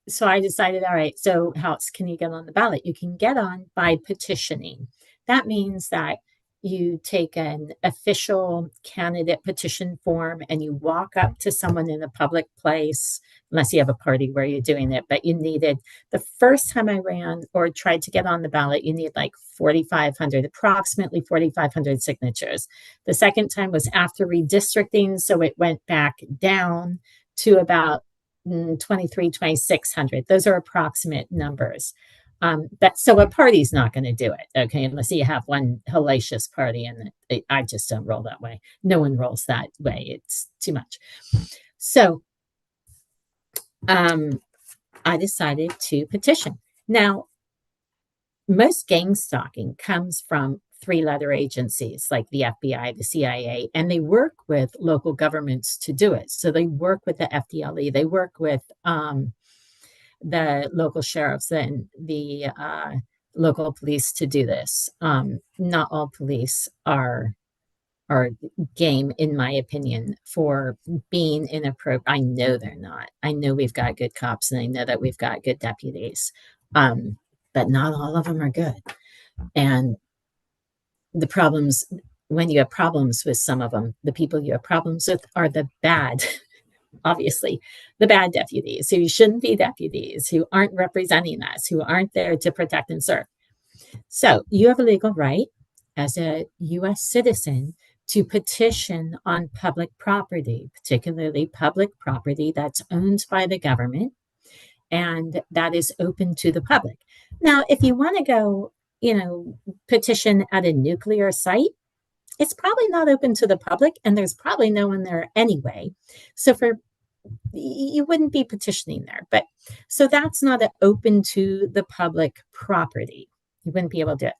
so I decided, all right, so how else can you get on the ballot? You can get on by petitioning. That means that you take an official candidate petition form and you walk up to someone in a public place, unless you have a party where you're doing it, but you needed, the first time I ran or tried to get on the ballot, you need like 4,500, approximately 4,500 signatures. The second time was after redistricting, so it went back down to about 2,600. Those are approximate numbers. But so a party's not going to do it, okay, unless you have one hellacious party, and I just don't roll that way. No one rolls that way. It's too much. So I decided to petition. Now, most gang stalking comes from three-letter agencies like the FBI, the CIA, and they work with local governments to do it. So they work with the FDLE, they work with the local sheriffs and the local police to do this. Not all police are game, in my opinion, for being inappropriate. I know they're not. I know we've got good cops, and I know that we've got good deputies, but not all of them are good. And the problems, when you have problems with some of them, the people you have problems with are the bad, obviously, the bad deputies who shouldn't be deputies, who aren't representing us, who aren't there to protect and serve. So you have a legal right as a U.S. citizen to petition on public property, particularly public property that's owned by the government and that is open to the public. Now, if you want to go, petition at a nuclear site, it's probably not open to the public, and there's probably no one there anyway. So you wouldn't be petitioning there. But so that's not open to the public property. You wouldn't be able to do it.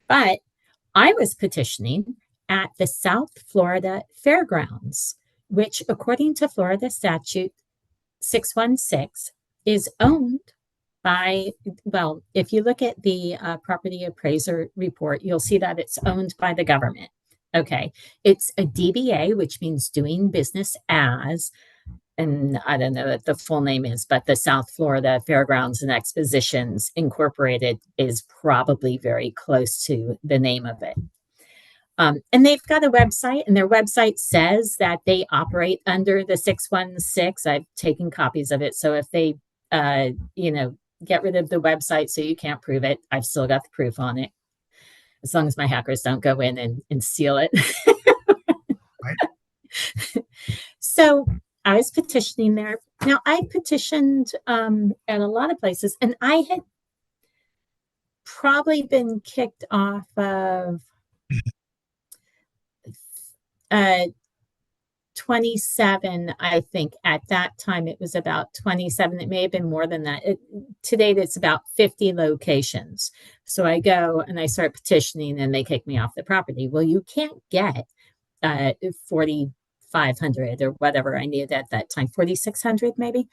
But I was petitioning at the South Florida Fairgrounds, which, according to Florida Statute 616, is owned by, well, if you look at the property appraiser report, you'll see that it's owned by the government. Okay. It's a DBA, which means doing business as, and I don't know what the full name is, but the South Florida Fairgrounds and Expositions Incorporated is probably very close to the name of it. And they've got a website, and their website says that they operate under the 616. I've taken copies of it. So if they, get rid of the website so you can't prove it, I've still got the proof on it, as long as my hackers don't go in and steal it. Right. So I was petitioning there. Now, I petitioned at a lot of places, and I had probably been kicked off of 27, I think. At that time, it was about 27. It may have been more than that. To date, it's about 50 locations. So I go and I start petitioning, and they kick me off the property. Well, you can't get 4,500 or whatever I needed at that time, 4,600 maybe,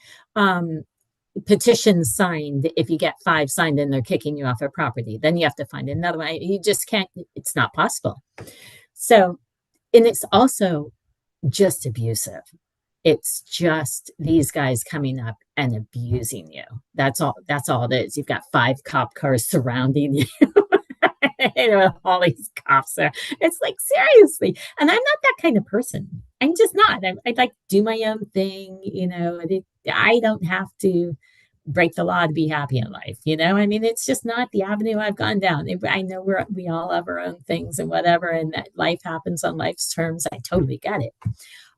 petitions signed. If you get 5 signed and they're kicking you off a property, then you have to find another one. You just can't, it's not possible. So, and it's also just abusive. It's just these guys coming up and abusing you. That's all it is. You've got 5 cop cars surrounding you. You know, all these cops are. It's like seriously, and I'm not that kind of person. I'm just not. I like do my own thing. You know, I don't have to break the law to be happy in life. You know, I mean, it's just not the avenue I've gone down. I know we all have our own things and whatever, and that life happens on life's terms. I totally get it.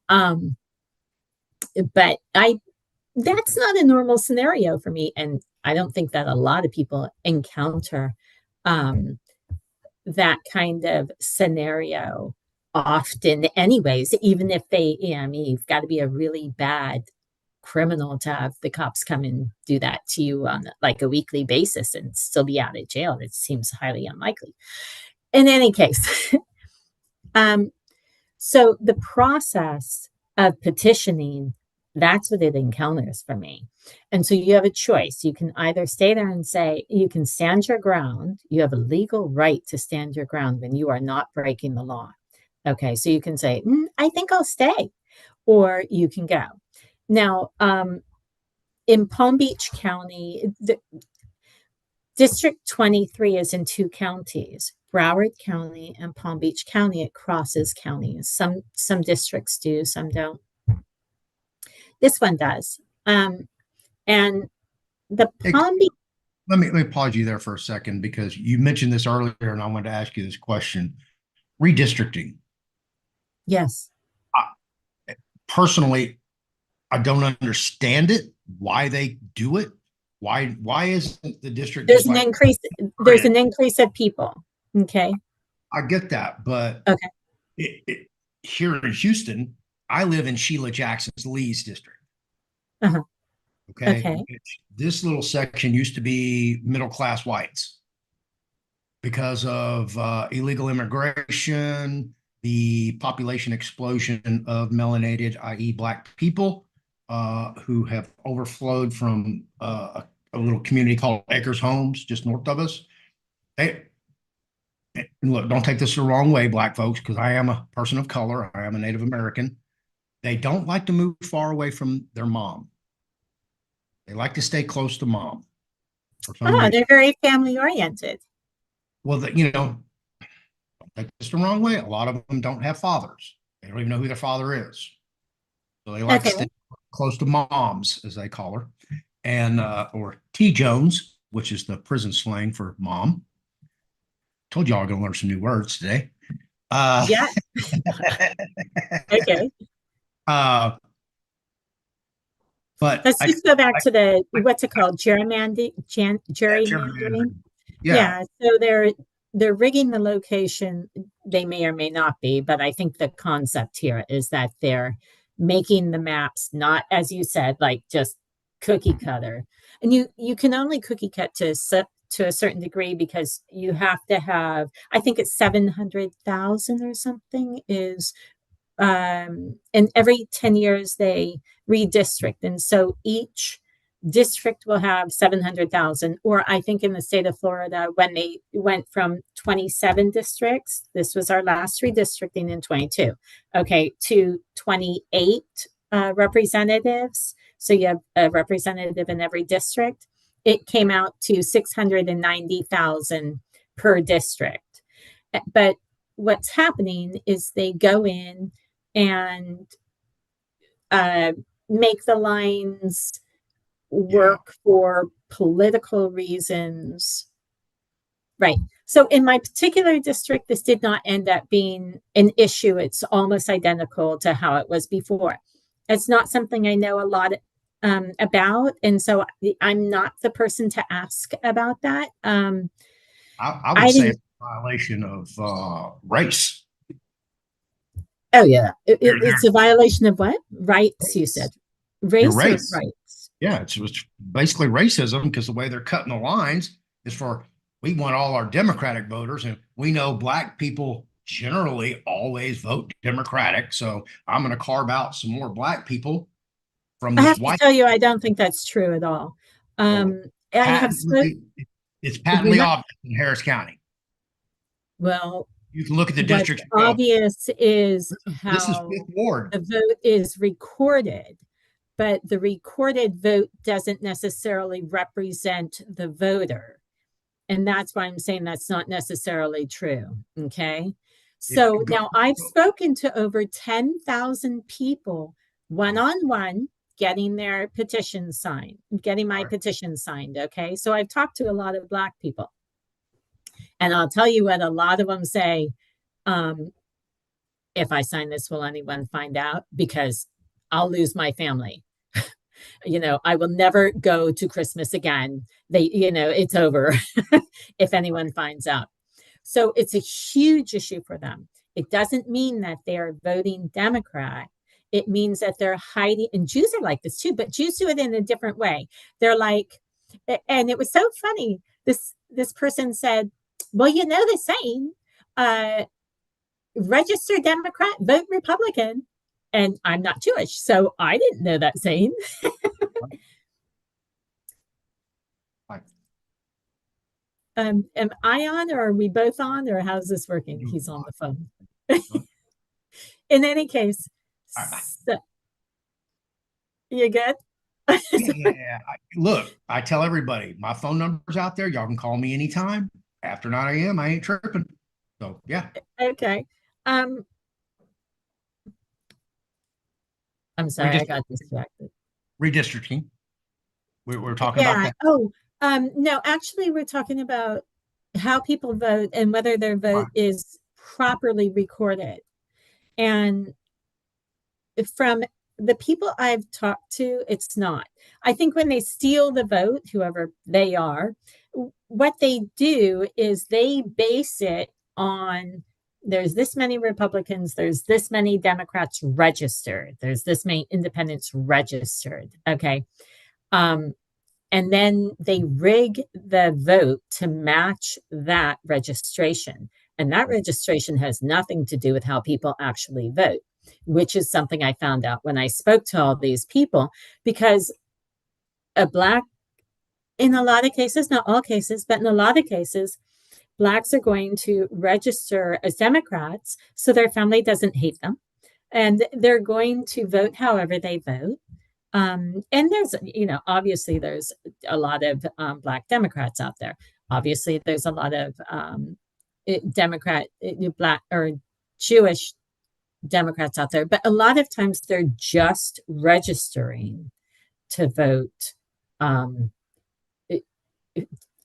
Um, but I that's not a normal scenario for me, and I don't think that a lot of people encounter um, that kind of scenario often anyways, even if they, I mean, you've got to be a really bad criminal to have the cops come and do that to you on like a weekly basis and still be out of jail. It seems highly unlikely. In any case, um, so the process of petitioning, that's what it encounters for me. And so you have a choice. You can either stay there and say, you can stand your ground. You have a legal right to stand your ground when you are not breaking the law. Okay, so you can say, I think I'll stay, or you can go. Now, in Palm Beach County, District 23 is in two counties, Broward County and Palm Beach County. It crosses counties. Some districts do, some don't. This one does. And the Palm Beach. Let me pause you there for a second because you mentioned this earlier and I wanted to ask you this question. Redistricting. Yes. Personally, I don't understand it, why they do it. Why isn't the district there's an increase there's an increase of people. Okay. I get that, but okay. Here in Houston, I live in Sheila Jackson's Lee's district. Uh-huh. Okay. This little section used to be middle class whites because of illegal immigration, the population explosion of melanated, i.e., Black people who have overflowed from a little community called Acres Homes, just north of us. Look, don't take this the wrong way, Black folks, because I am a person of color. I am a Native American. They don't like to move far away from their mom. They like to stay close to mom. They're very family oriented. Well, don't take this the wrong way. A lot of them don't have fathers. They don't even know who their father is. So they like to stay close to moms, as they call her, and or T Jones, which is the prison slang for mom. Told y'all I'm going to learn some new words today. Yeah. Okay. But let's just go back to the what's it called? Gerrymandering. Yeah. So they're rigging the location. They may or may not be, but I think the concept here is that they're making the maps not, as you said, like just cookie cutter. And you can only cookie cut to a certain degree because you have to have, I think it's 700,000 or something is, and every 10 years they redistrict. And so each district will have 700,000, or I think in the state of Florida, when they went from 27 districts, this was our last redistricting in 22, okay, to 28 representatives. So you have a representative in every district. It came out to 690,000 per district. But what's happening is they go in and make the lines work for political reasons. Right. So in my particular district, this did not end up being an issue. It's almost identical to how it was before. It's not something I know a lot about. And so I'm not the person to ask about that. I would say it's a violation of race. Oh, yeah. It's a violation of what? Rights, you said. Race. Or rights? Yeah, it's basically racism because the way they're cutting the lines is we want all our Democratic voters, and we know Black people generally always vote Democratic. So I'm going to carve out some more Black people from this white. I have to tell you, I don't think that's true at all. It's patently obvious in Harris County. Well, you can look at the district. Obvious is how this is Fifth Ward. The vote is recorded, but the recorded vote doesn't necessarily represent the voter. And that's why I'm saying that's not necessarily true. Okay. It, So now I've spoken to over 10,000 people one on one, getting their petition signed, getting my petition signed. Okay. So I've talked to a lot of Black people. And I'll tell you what a lot of them say. Um, if I sign this, will anyone find out? Because I'll lose my family. I will never go to Christmas again. It's over if anyone finds out. So it's a huge issue for them. It doesn't mean that they're voting Democrat. It means that they're hiding, and Jews are like this too, but Jews do it in a different way. They're like, and it was so funny. This person said, well, the saying, register Democrat, vote Republican. And I'm not Jewish, so I didn't know that saying. Am I on, or are we both on, or how's this working? He's on the phone. In any case, so, you good? Yeah. Look, I tell everybody, my phone number's out there. Y'all can call me anytime. After 9 a.m., I ain't tripping. So, yeah. Okay. I'm sorry, I got distracted. Redistricting. We're talking about that. Oh, no, actually, we're talking about how people vote and whether their vote is properly recorded. And from the people I've talked to, it's not. I think when they steal the vote, whoever they are, what they do is they base it on there's this many Republicans, there's this many Democrats registered, there's this many independents registered. Okay. And then they rig the vote to match that registration. And that registration has nothing to do with how people actually vote, which is something I found out when I spoke to all these people, because in a lot of cases, not all cases, but in a lot of cases, Blacks are going to register as Democrats so their family doesn't hate them. And they're going to vote however they vote. And there's, obviously there's a lot of Black Democrats out there. Obviously, there's a lot of Black or Jewish Democrats out there, but a lot of times they're just registering to vote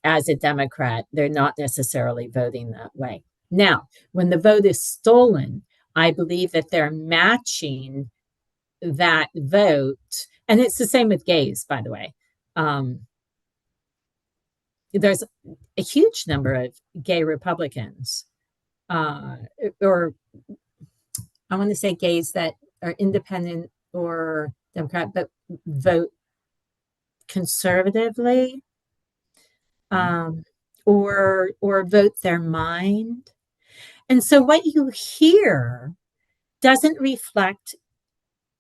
as a Democrat. They're not necessarily voting that way. Now, when the vote is stolen, I believe that they're matching that vote. And it's the same with gays, by the way. There's a huge number of gay Republicans, or I want to say gays that are independent or Democrat, but vote conservatively, or vote their mind. And so what you hear doesn't reflect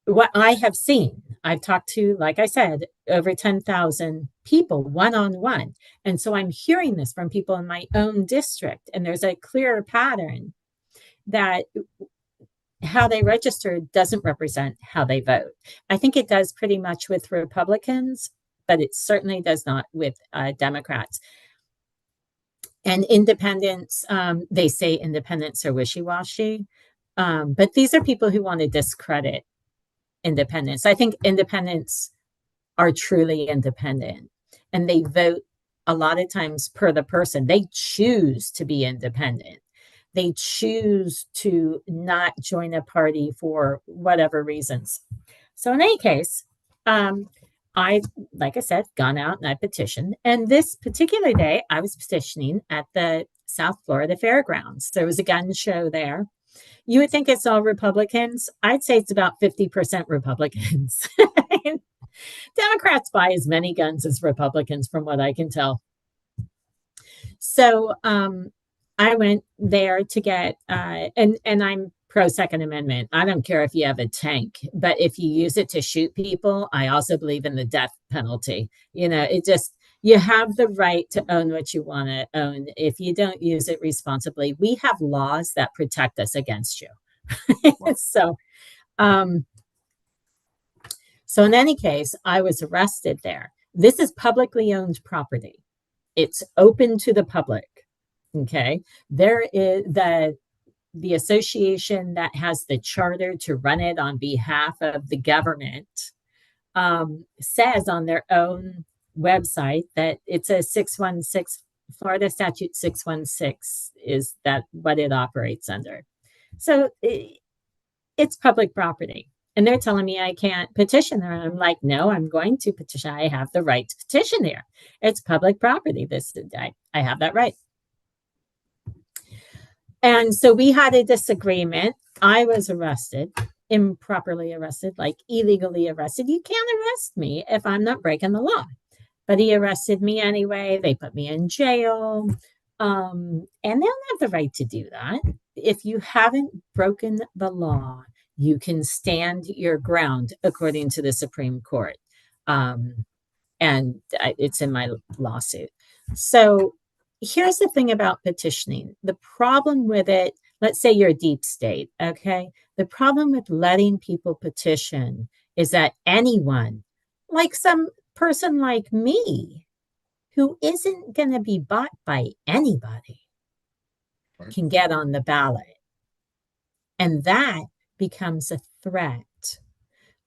what I have seen. I've talked to, like I said, over 10,000 people one-on-one. And so I'm hearing this from people in my own district. And there's a clear pattern that how they register doesn't represent how they vote. I think it does pretty much with Republicans, but it certainly does not with Democrats. And independents, they say independents are wishy-washy. But these are people who want to discredit independents. I think independents are truly independent, and they vote a lot of times per the person. They choose to be independent. They choose to not join a party for whatever reasons. So in any case, like I said, gone out and I petitioned. And this particular day, I was petitioning at the South Florida Fairgrounds. There was a gun show there. You would think it's all Republicans. I'd say it's about 50% Republicans. Democrats buy as many guns as Republicans, from what I can tell. So I went there to get, and I'm pro Second Amendment. I don't care if you have a tank, but if you use it to shoot people, I also believe in the death penalty. You have the right to own what you want to own. If you don't use it responsibly, we have laws that protect us against you. So in any case, I was arrested there. This is publicly owned property. It's open to the public. Okay. There is the association that has the charter to run it on behalf of the government says on their own website that it's a 616 Florida statute 616 is that what it operates under. So it's public property. And they're telling me I can't petition there. I'm like, no, I'm going to petition. I have the right to petition there. It's public property. I have that right. And so we had a disagreement. I was arrested, improperly arrested, like illegally arrested. You can't arrest me if I'm not breaking the law. But he arrested me anyway. They put me in jail. And they don't have the right to do that. If you haven't broken the law, you can stand your ground according to the Supreme Court. And it's in my lawsuit. So here's the thing about petitioning. The problem with it, let's say you're a deep state, okay? The problem with letting people petition is that anyone, like some person like me, who isn't going to be bought by anybody, can get on the ballot. And that becomes a threat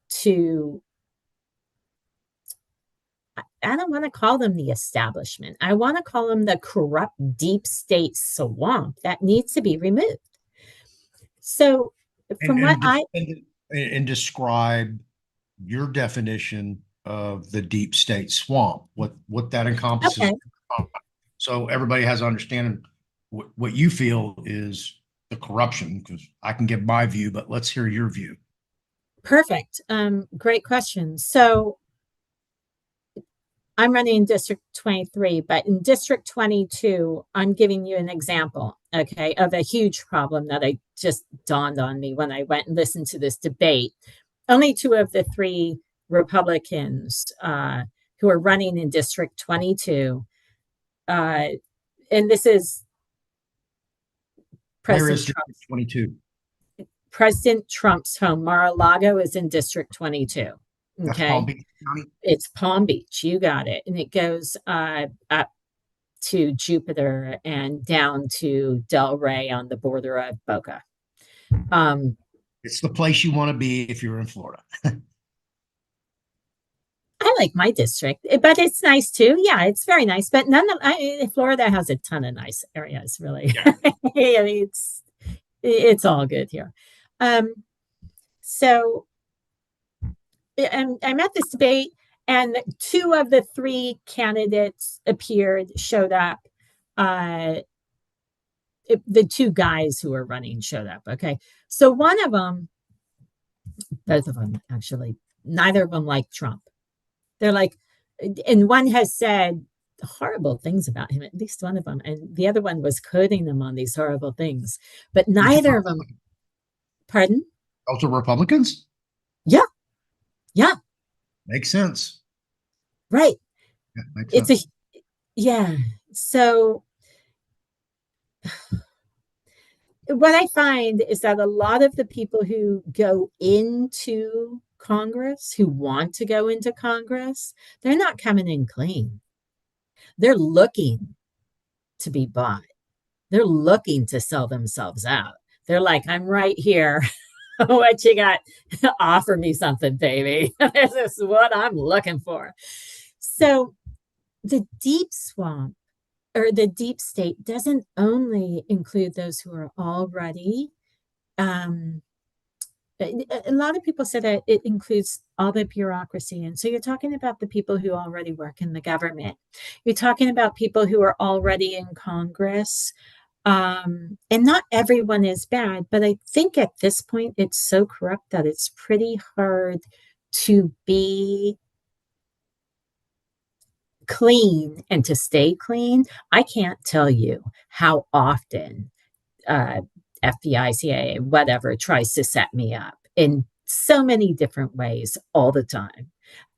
to, I don't want to call them the establishment. I want to call them the corrupt deep state swamp that needs to be removed. So from and describe your definition of the deep state swamp, what that encompasses. Okay. So everybody has understanding what you feel is the corruption, because I can give my view, but let's hear your view. Perfect. Great question. So I'm running in District 23, but in District 22, I'm giving you an example, okay, of a huge problem that I just dawned on me when I went and listened to this debate. Only two of the three Republicans who are running in District 22, and this is President Trump. 22. President Trump's home, Mar-a-Lago, is in District 22. Okay. Palm Beach County? It's Palm Beach. You got it. And it goes up to Jupiter and down to Delray on the border of Boca. It's the place you want to be if you're in Florida. I like my district, but it's nice too. Yeah, it's very nice. But Florida has a ton of nice areas, really. Yeah. I mean, it's all good here. So I'm at this debate, and two of the three candidates showed up. The two guys who were running showed up. Okay. So one of them, both of them actually, neither of them like Trump. They're like, and one has said horrible things about him, at least one of them. And the other one was quoting them on these horrible things. But neither of them, pardon? Also Republicans? Yeah. Yeah. Makes sense. Right. Yeah, makes sense. Yeah. So what I find is that a lot of the people who go into Congress, who want to go into Congress, they're not coming in clean. They're looking to be bought. They're looking to sell themselves out. They're like, I'm right here. What you got? Offer me something, baby. This is what I'm looking for. So the deep swamp or the deep state doesn't only include those who are already, a lot of people say that it includes all the bureaucracy. And so you're talking about the people who already work in the government. You're talking about people who are already in Congress. And not everyone is bad, but I think at this point it's so corrupt that it's pretty hard to be clean and to stay clean. I can't tell you how often FBI, CIA, whatever tries to set me up in so many different ways all the time.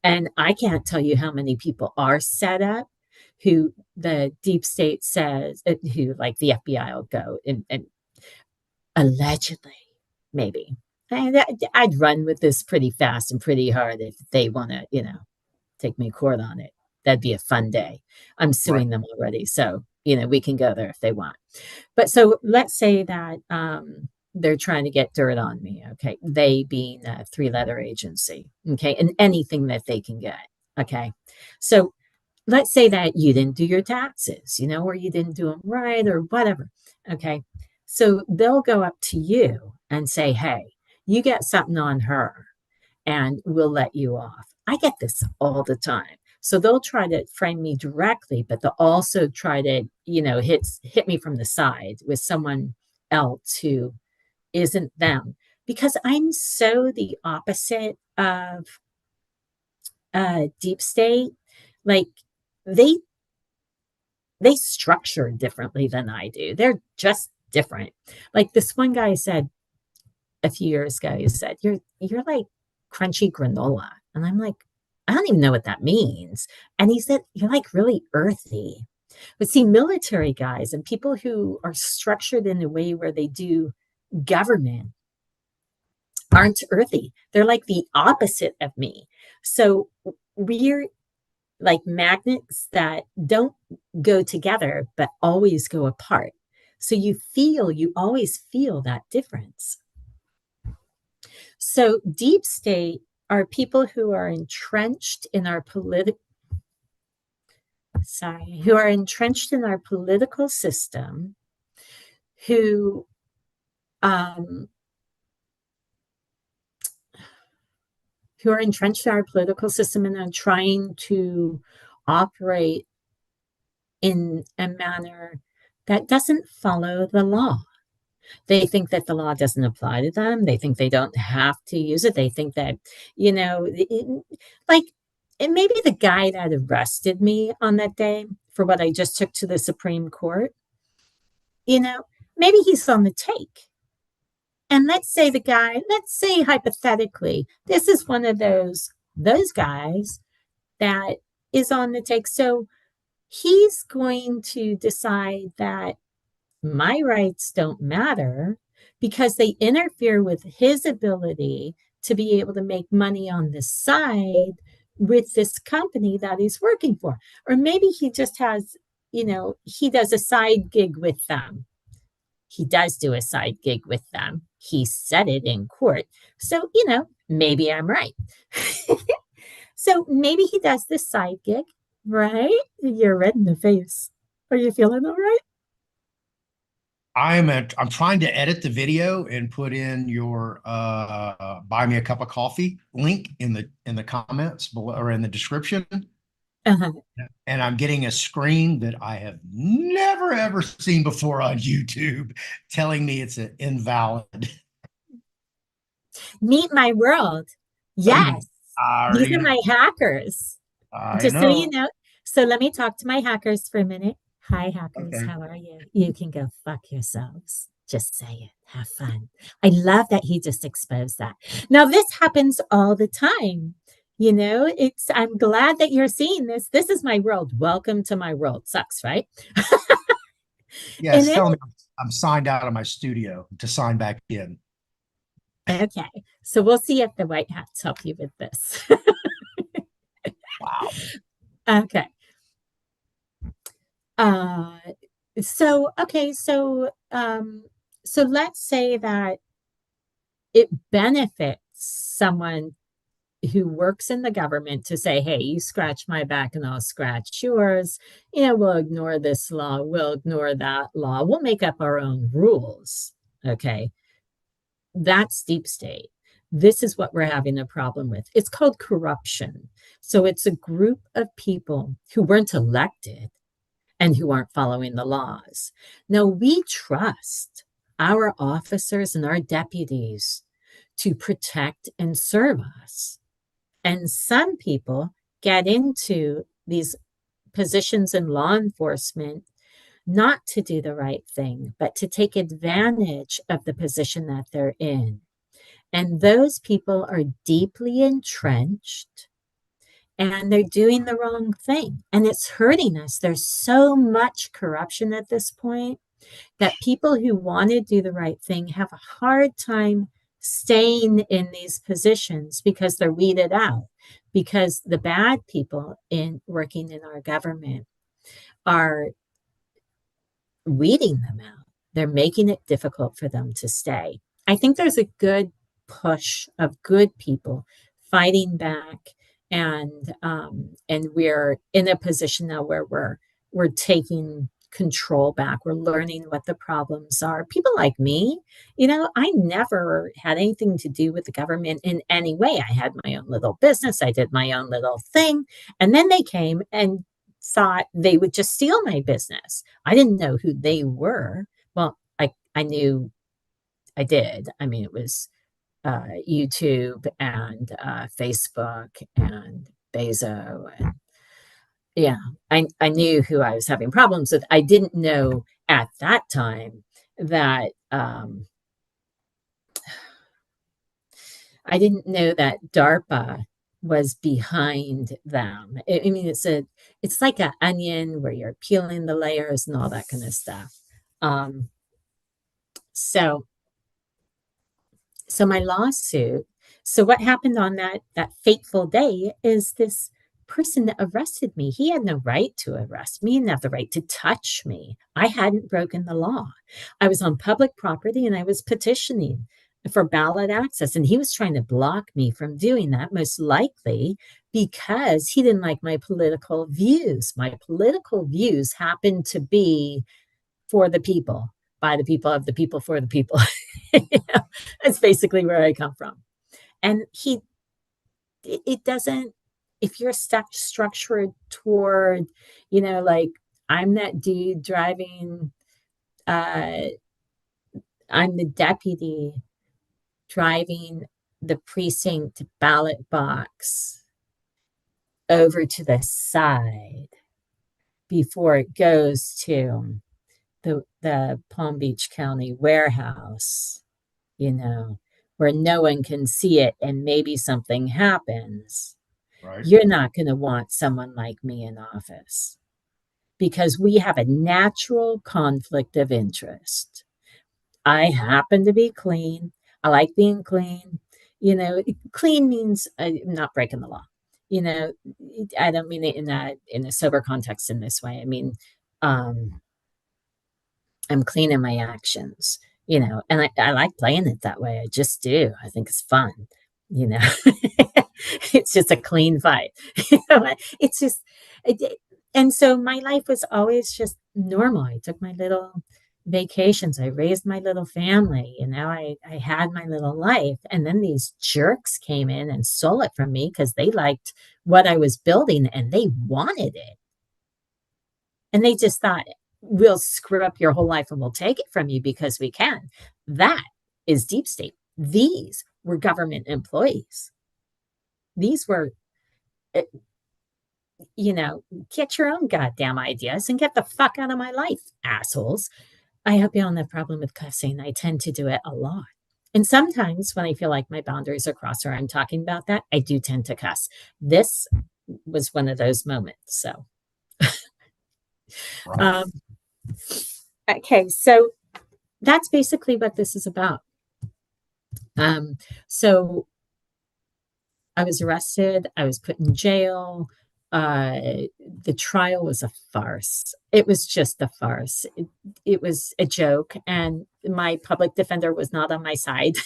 And I can't tell you how many people are set up who the deep state says, who like the FBI will go and allegedly, maybe. I'd run with this pretty fast and pretty hard if they want to, take me to court on it. that'd be a fun day. I'm Right. suing them already, so we can go there if they want. But so let's say that they're trying to get dirt on me. Okay, they being a three-letter agency. Okay, and anything that they can get. Okay, so let's say that you didn't do your taxes, or you didn't do them right or whatever. Okay. So they'll go up to you and say, hey, you get something on her and we'll let you off. I get this all the time. So they'll try to frame me directly, but they'll also try to, hit me from the side with someone else who isn't them because I'm so the opposite of deep state. Like they they structure differently than I do. They're just different. Like this one guy said a few years ago, he said, You're like crunchy granola. And I'm like, I don't even know what that means. And he said, You're like really earthy. But see, military guys and people who are structured in a way where they do government aren't earthy. They're like the opposite of me. So we're like magnets that don't go together, but always go apart. So you always feel that difference. So deep state are people who are entrenched in our political system, who um, who are entrenched in our political system and are trying to operate in a manner that doesn't follow the law. They think that the law doesn't apply to them. They think they don't have to use it. They think that, like, and maybe the guy that arrested me on that day for what I just took to the Supreme Court, maybe he's on the take. And let's say hypothetically, this is one of those guys that is on the take. So he's going to decide that my rights don't matter because they interfere with his ability to be able to make money on the side with this company that he's working for. Or maybe he just has, he does a side gig with them. He does do a side gig with them. He said it in court. So, maybe I'm right. So maybe he does this side gig, right? You're red in the face. Are you feeling all right? I'm trying to edit the video and put in your buy me a cup of coffee link in the comments below or in the description. Uh-huh. And I'm getting a screen that I have never ever seen before on YouTube telling me it's an invalid. Meet my world. Yes. I These already are know. my hackers. I Just so you know. know. So let me talk to my hackers for a minute. Hi, hackers. Okay. How are you? You can go fuck yourselves. Just say it. Have fun. I love that he just exposed that. Now, this happens all the time. I'm glad that you're seeing this. This is my world. Welcome to my world. Sucks, right? Yeah, And it's then, telling me I'm signed out of my studio to sign back in. okay. So we'll see if the white hats help you with this. Wow. Okay. Uh, so let's say that it benefits someone who works in the government to say, hey, you scratch my back and I'll scratch yours. We'll ignore this law, we'll ignore that law, we'll make up our own rules. Okay. That's deep state. This is what we're having a problem with. It's called corruption. So it's a group of people who weren't elected and who aren't following the laws. Now, we trust our officers and our deputies to protect and serve us. And some people get into these positions in law enforcement not to do the right thing, but to take advantage of the position that they're in. And those people are deeply entrenched and they're doing the wrong thing. And it's hurting us. There's so much corruption at this point that people who want to do the right thing have a hard time staying in these positions because they're weeded out. because the bad people in working in our government are weeding them out. They're making it difficult for them to stay. I think there's a good push of good people fighting back, and we're in a position now where we're taking control back. We're learning what the problems are. People like me, I never had anything to do with the government in any way. I had my own little business. I did my own little thing. And then they came and thought they would just steal my business. I didn't know who they were. Well, I knew I did. I mean, it was YouTube and Facebook and Bezos. And yeah, I knew who I was having problems with. I didn't know at that time that I didn't know that DARPA was behind them. I mean, it's like an onion where you're peeling the layers and all that kind of stuff. Um, so so my lawsuit. So what happened on that fateful day is this person that arrested me. He had no right to arrest me, he didn't have the right to touch me. I hadn't broken the law. I was on public property and I was petitioning for ballot access, and he was trying to block me from doing that, most likely because he didn't like my political views. My political views happen to be for the people, by the people, of the people, for the people. That's basically where I come from. And it doesn't, if you're structured toward, like I'm that dude driving, uh, I'm the deputy driving the precinct ballot box over to the side before it goes to the Palm Beach County warehouse, where no one can see it and maybe something happens. Right. You're not going to want someone like me in office because we have a natural conflict of interest. I happen to be clean. I like being clean. Clean means I'm not breaking the law. I don't mean it in a sober context in this way. I mean, I'm clean in my actions, and I like playing it that way. I just do. I think it's fun, you know. It's just a clean fight. It's just, and so my life was always just normal. I took my little vacations. I raised my little family. I had my little life. And then these jerks came in and stole it from me because they liked what I was building and they wanted it. And they just thought, we'll screw up your whole life and we'll take it from you because we can. That is deep state. These were government employees. These were, get your own goddamn ideas and get the fuck out of my life, assholes. I hope you don't have a problem with cussing. I tend to do it a lot. And sometimes when I feel like my boundaries are crossed or I'm talking about that, I do tend to cuss. This was one of those moments. So, Right. okay, so that's basically what this is about. So I was arrested. I was put in jail. The trial was a farce. It was just a farce. It was a joke, and my public defender was not on my side.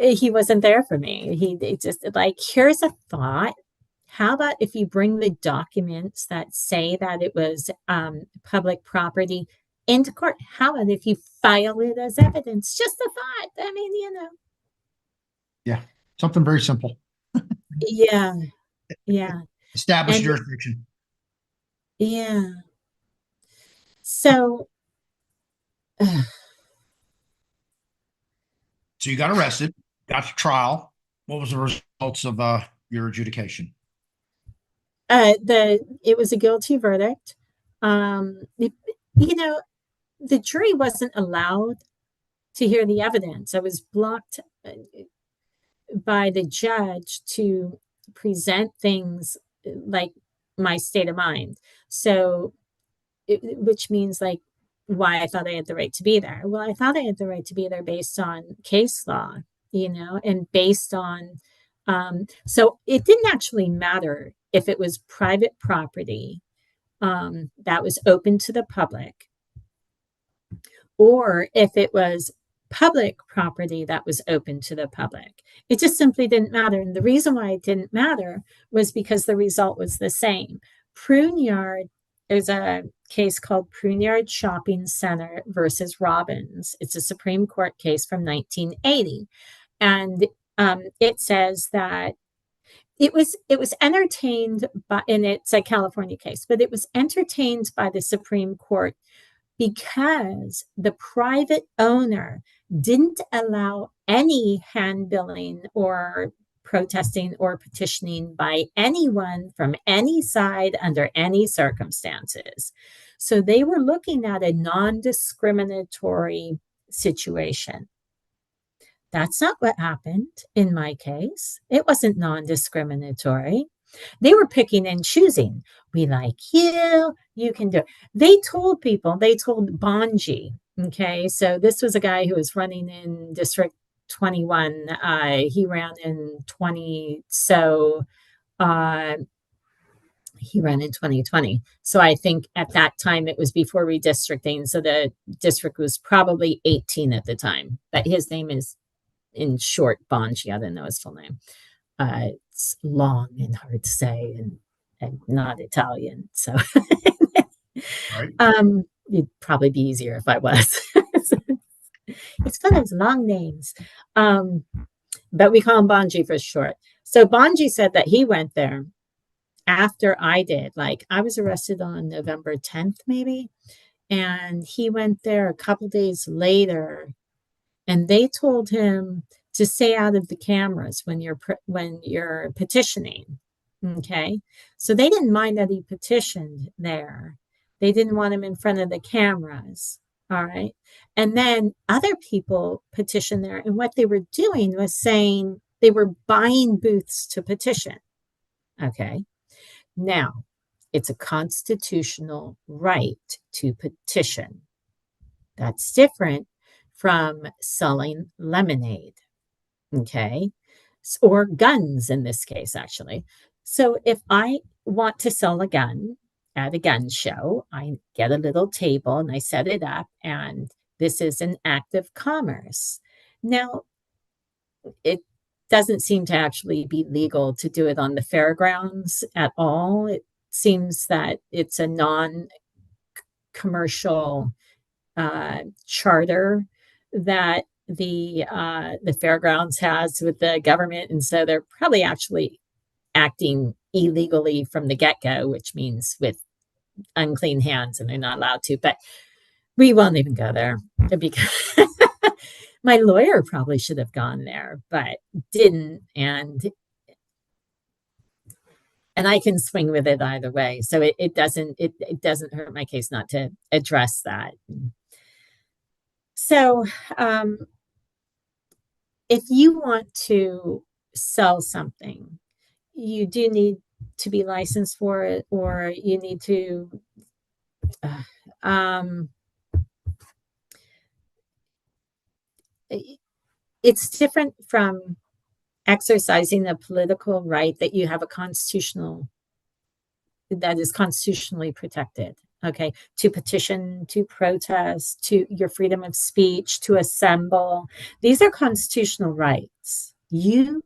He wasn't there for me. He just like, here's a thought. How about if you bring the documents that say that it was public property into court? How about if you file it as evidence? Just a thought. I mean, Yeah. Something very simple. Yeah, yeah. Establish And jurisdiction. yeah. So So you got arrested, got to trial. What was the results of your adjudication? it was a guilty verdict. You know, the jury wasn't allowed to hear the evidence. I was blocked by the judge to present things like my state of mind. So, which means like why I thought I had the right to be there. Well, I thought I had the right to be there based on case law, and based on So it didn't actually matter if it was private property that was open to the public, or if it was public property that was open to the public. It just simply didn't matter. And the reason why it didn't matter was because the result was the same. Prune Yard, there's a case called Prune Yard Shopping Center versus Robbins. It's a Supreme Court case from 1980. And it says that it was entertained by, and it's a California case, but it was entertained by the Supreme Court because the private owner didn't allow any handbilling or protesting or petitioning by anyone from any side under any circumstances. So they were looking at a non-discriminatory situation. That's not what happened in my case. It wasn't non-discriminatory. They were picking and choosing. We like you, you can do it. They told Bonji, okay, so this was a guy who was running in District 21. He ran in 20, so he ran in 2020. So I think at that time it was before redistricting. So the district was probably 18 at the time. But his name is, in short, Bonji. I don't know his full name. It's long and hard to say, and I'm not Italian, so Right. it'd probably be easier if I was. It's one of those long names, but we call him Bonji for short. So Bonji said that he went there after I did. Like, I was arrested on November 10th, maybe, and he went there a couple days later, and they told him to stay out of the cameras when you're petitioning. Okay, so they didn't mind that he petitioned there. They didn't want him in front of the cameras. All right, and then other people petitioned there, and what they were doing was saying they were buying booths to petition. Okay, now it's a constitutional right to petition. That's different from selling lemonade, okay, or guns in this case, actually. So if I want to sell a gun at a gun show, I get a little table and I set it up, and this is an act of commerce. Now, it doesn't seem to actually be legal to do it on the fairgrounds at all. It seems that it's a non-commercial charter that the fairgrounds has with the government, and so they're probably actually acting illegally from the get-go, which means with unclean hands, and they're not allowed to. But we won't even go there because my lawyer probably should have gone there, but didn't, and I can swing with it either way. So it doesn't hurt my case not to address that. So if you want to sell something, you do need to be licensed for it, or you need to it's different from exercising a political right that you have that is constitutionally protected. Okay, to petition, to protest, to your freedom of speech, to assemble. These are constitutional rights. You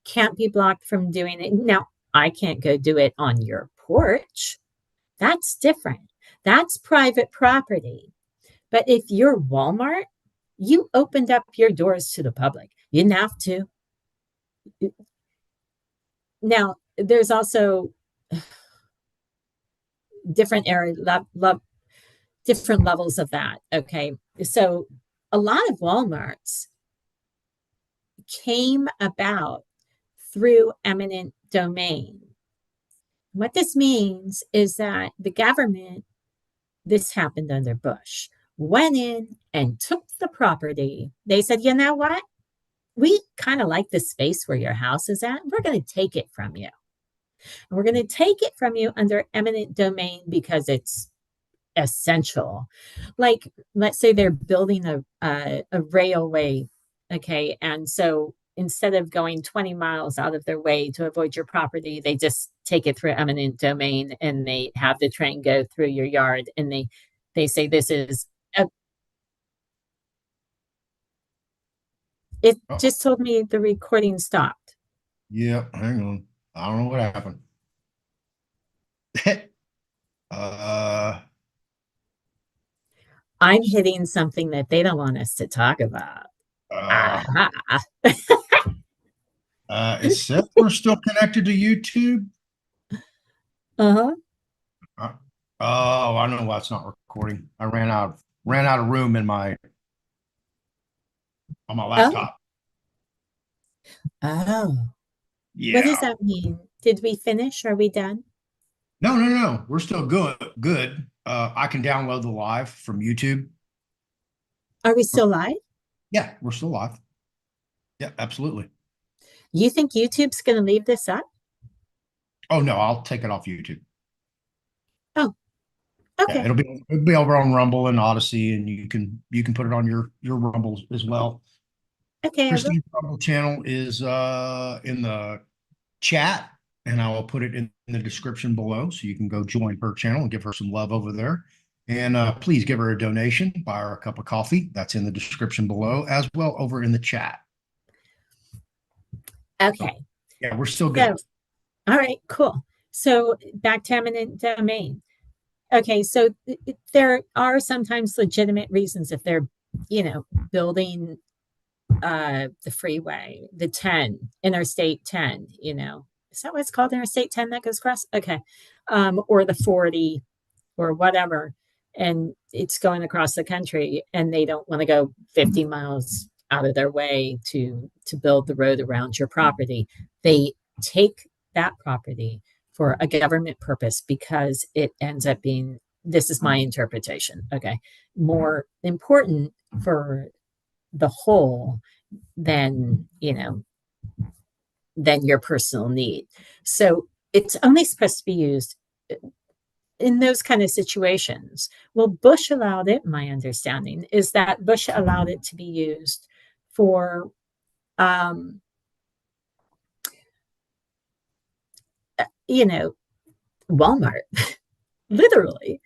can't be blocked from doing it. Now, I can't go do it on your porch. That's different. That's private property. But if you're Walmart, you opened up your doors to the public. You didn't have to. Now, there's also different different levels of that. Okay, so a lot of Walmarts came about through eminent domain. What this means is that the government, this happened under Bush, went in and took the property. They said, you know what? We kind of like the space where your house is at. We're going to take it from you. And we're going to take it from you under eminent domain because it's essential. Like, let's say they're building a railway, okay, and so instead of going 20 miles out of their way to avoid your property, they just take it through eminent domain and they have the train go through your yard and they say this is a, it Oh, just told me the recording stopped. yeah, hang on. I don't know what happened. uh, I'm hitting something that they don't want us to talk about. uh, Aha. it says we're still connected to YouTube. Uh-huh. Uh, oh, I know why it's not recording. I ran out of room in my on my Oh, laptop. oh. What does Yeah. that mean? Did we finish? Are we done? No, no, no. We're still good. Good. I can download the live from YouTube. Are we still live? Yeah, we're still live. Yeah, absolutely. You think YouTube's going to leave this up? Oh no, I'll take it off YouTube. Oh, Yeah, okay. it'll be over on Rumble and Odyssey, and you can put it on your Rumble as well. Okay, I will. Christine's Rumble channel is in the chat, and I will put it in the description below, so you can go join her channel and give her some love over there. And please give her a donation, buy her a cup of coffee. That's in the description below, as well over in the chat. So, Okay. yeah, we're still So, good. all right, cool. So back to eminent domain. Okay, so there are sometimes legitimate reasons if they're, building the freeway, the 10, Interstate 10, Is that what it's called? Interstate 10 that goes across? Okay. Or the 40 or whatever. And it's going across the country and they don't want to go 50 miles out of their way to build the road around your property. They take that property for a government purpose because it ends up being, this is my interpretation, okay, more important for the whole than, than your personal need. So it's only supposed to be used in those kind of situations. Well, Bush allowed it. My understanding is that Bush allowed it to be used for, um, you know, Walmart, literally.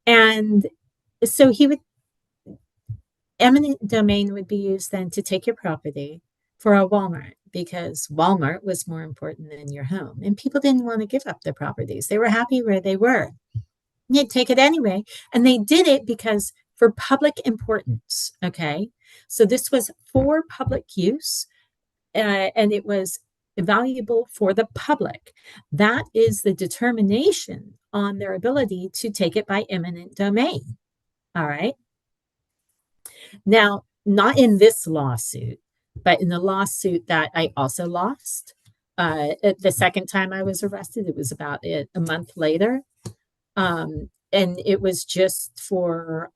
And so he would, eminent domain would be used then to take your property for a Walmart because Walmart was more important than your home. And people didn't want to give up their properties. They were happy where they were. They'd take it anyway. And they did it because for public importance. Okay. So this was for public use and it was valuable for the public. That is the determination on their ability to take it by eminent domain. All right. Now, not in this lawsuit, but in the lawsuit that I also lost. The second time I was arrested, it was about a month later. And it was just for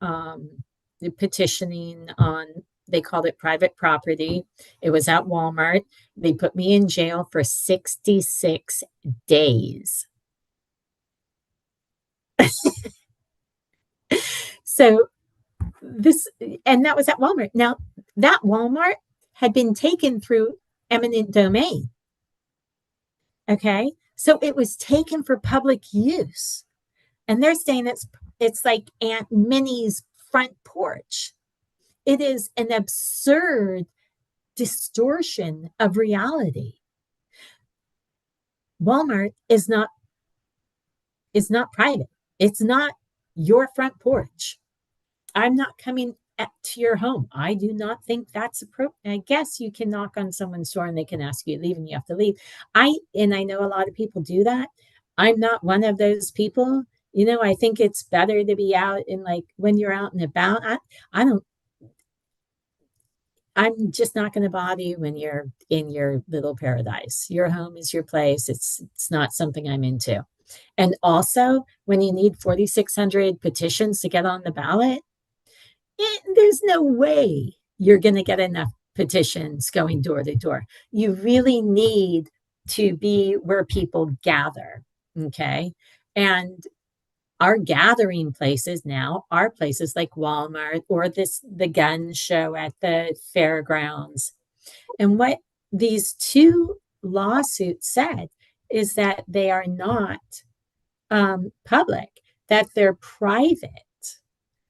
the petitioning on, they called it private property. It was at Walmart. They put me in jail for 66 days. So this, and that was at Walmart. Now, that Walmart had been taken through eminent domain. Okay. So it was taken for public use. And they're saying it's like Aunt Minnie's front porch. It is an absurd distortion of reality. Walmart is not private. It's not your front porch. I'm not coming to your home. I do not think that's appropriate. I guess you can knock on someone's door and they can ask you to leave and you have to leave. I know a lot of people do that. I'm not one of those people. I think it's better to be out in, like, when you're out and about. I don't, I'm just not going to bother you when you're in your little paradise. Your home is your place. It's not something I'm into. And also, when you need 4,600 petitions to get on the ballot, there's no way you're going to get enough petitions going door to door. You really need to be where people gather. Okay. And our gathering places now are places like Walmart or the gun show at the fairgrounds. And what these two lawsuits said is that they are not public, that they're private,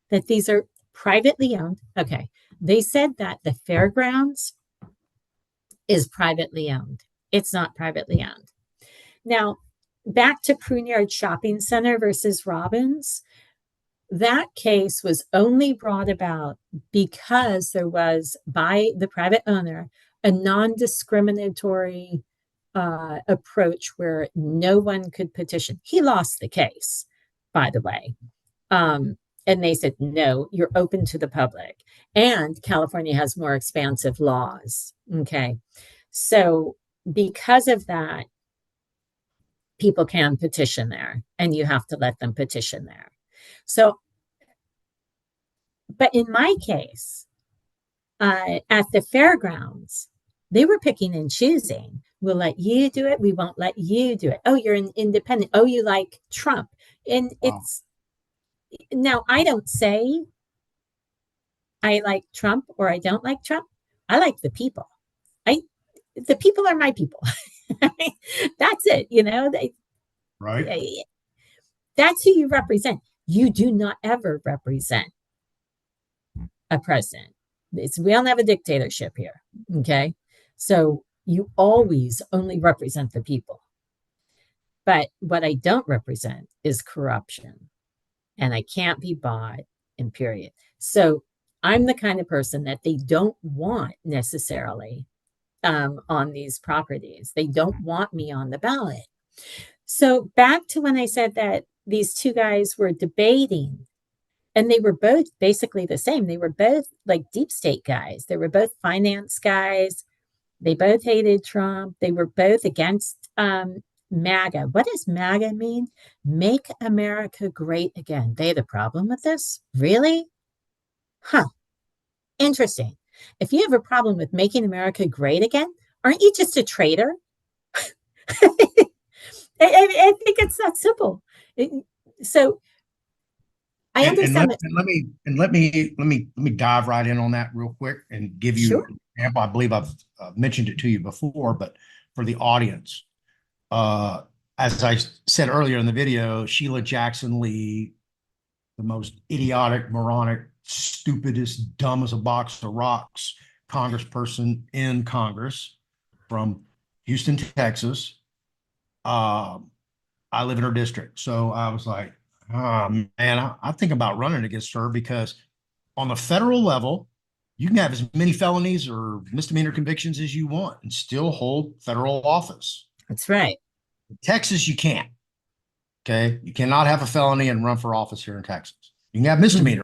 that these are privately owned. Okay. They said that the fairgrounds is privately owned. It's not privately owned. Now, back to Pruneyard Shopping Center versus Robbins, that case was only brought about because there was, by the private owner, a non-discriminatory approach where no one could petition. He lost the case, by the way. And they said, no, you're open to the public. And California has more expansive laws. Okay. So because of that, people can petition there and you have to let them petition there. So, but in my case, at the fairgrounds, they were picking and choosing. We'll let you do it. We won't let you do it. Oh, you're an independent. Oh, you like Trump. And it's now, I don't say I like Trump or I don't like Trump. I like the people. The people are my people. That's it. Right. That's who you represent. You do not ever represent a president. We don't have a dictatorship here. Okay. So you always only represent the people. But what I don't represent is corruption. And I can't be bought, and period. So I'm the kind of person that they don't want necessarily on these properties. They don't want me on the ballot. So back to when I said that these two guys were debating, and they were both basically the same. They were both like deep state guys. They were both finance guys. They both hated Trump. They were both against MAGA. What does MAGA mean? Make America Great Again. They had a problem with this? Really? Huh. Interesting. If you have a problem with making America great again, aren't you just a traitor? I think it's that simple. So I understand let me dive right in on that real quick and give you sure. an example. I believe I've mentioned it to you before, but for the audience, as I said earlier in the video, Sheila Jackson Lee, the most idiotic, moronic, stupidest, dumb as a box of rocks congressperson in Congress from Houston, Texas. I live in her district. So I was like, oh, man, I think about running against her because on the federal level, you can have as many felonies or misdemeanor convictions as you want and still hold federal office. That's right. In Texas, you can't. Okay. You cannot have a felony and run for office here in Texas. You can have misdemeanor.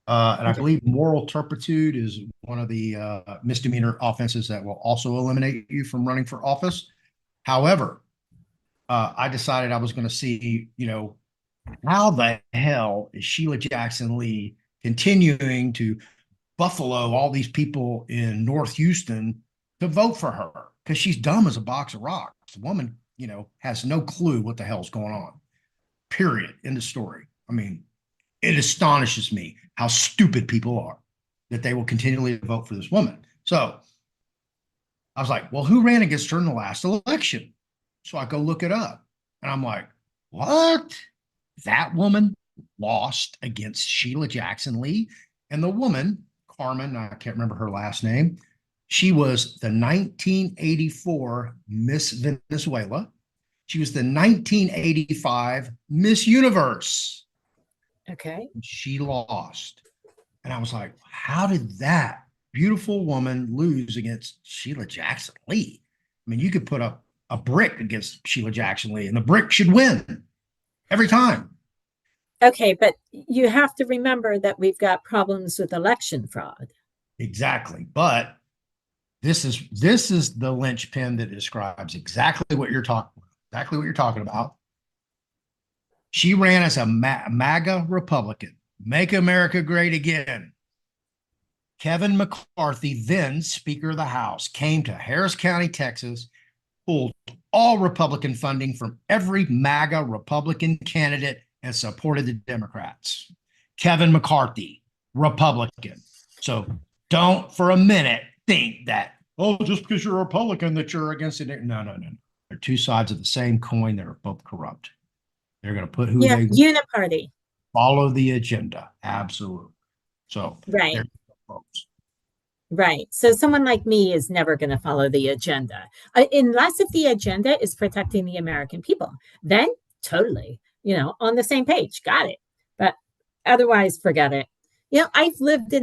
And I believe moral turpitude is one of the misdemeanor offenses that will also eliminate you from running for office. However, I decided I was going to see, how the hell is Sheila Jackson Lee continuing to buffalo all these people in North Houston to vote for her? Because she's dumb as a box of rocks. The woman, has no clue what the hell's going on. Period. End of story. I mean, it astonishes me how stupid people are that they will continually vote for this woman. So I was like, well, who ran against her in the last election? So I go look it up and I'm like, what? That woman lost against Sheila Jackson Lee. And the woman, Carmen, I can't remember her last name, she was the 1984 Miss Venezuela. She was the 1985 Miss Universe. Okay. She lost. And I was like, how did that beautiful woman lose against Sheila Jackson Lee? I mean, you could put up a brick against Sheila Jackson Lee and the brick should win every time. Okay, but you have to remember that we've got problems with election fraud. Exactly. But this is the linchpin that describes exactly what you're talking about. She ran as a MAGA Republican, Make America Great Again. Kevin McCarthy, then Speaker of the House, came to Harris County, Texas, pulled all Republican funding from every MAGA Republican candidate and supported the Democrats. Kevin McCarthy, Republican. So don't for a minute think that oh, just because you're a Republican that you're against it. No, no, no. They're two sides of the same coin that are both corrupt. They're going to put who Yeah, they uniparty. follow the agenda. Absolutely. So Right. they're folks. Right. So someone like me is never going to follow the agenda, unless if the agenda is protecting the American people. Then totally, on the same page. Got it. But otherwise, forget it. I have lived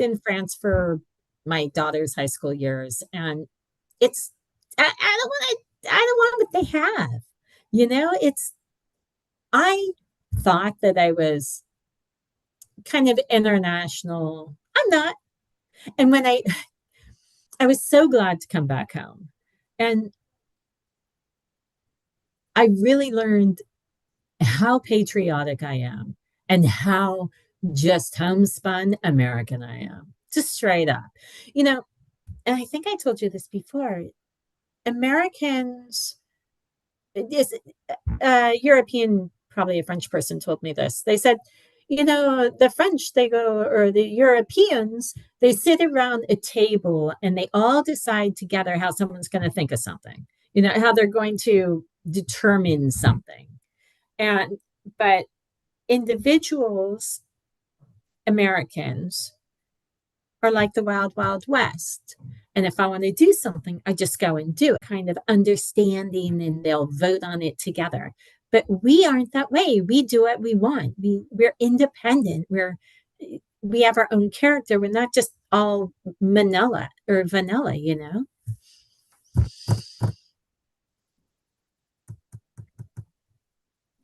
in France for my daughter's high school years, and it's I don't want I don't want what they have. It's I thought that I was kind of international. I'm not. And when I was so glad to come back home. And I really learned how patriotic I am and how just homespun American I am. Just straight up. You know, and I think I told you this before. Americans, this European, probably a French person told me this. They said, the French, they go, or the Europeans, they sit around a table and they all decide together how someone's going to think of something, how they're going to determine something. And, but individuals, Americans, are like the wild, wild west. And if I want to do something, I just go and do it, kind of understanding, and they'll vote on it together. But we aren't that way. We do what we want. We're independent. We have our own character. We're not just all manila or vanilla.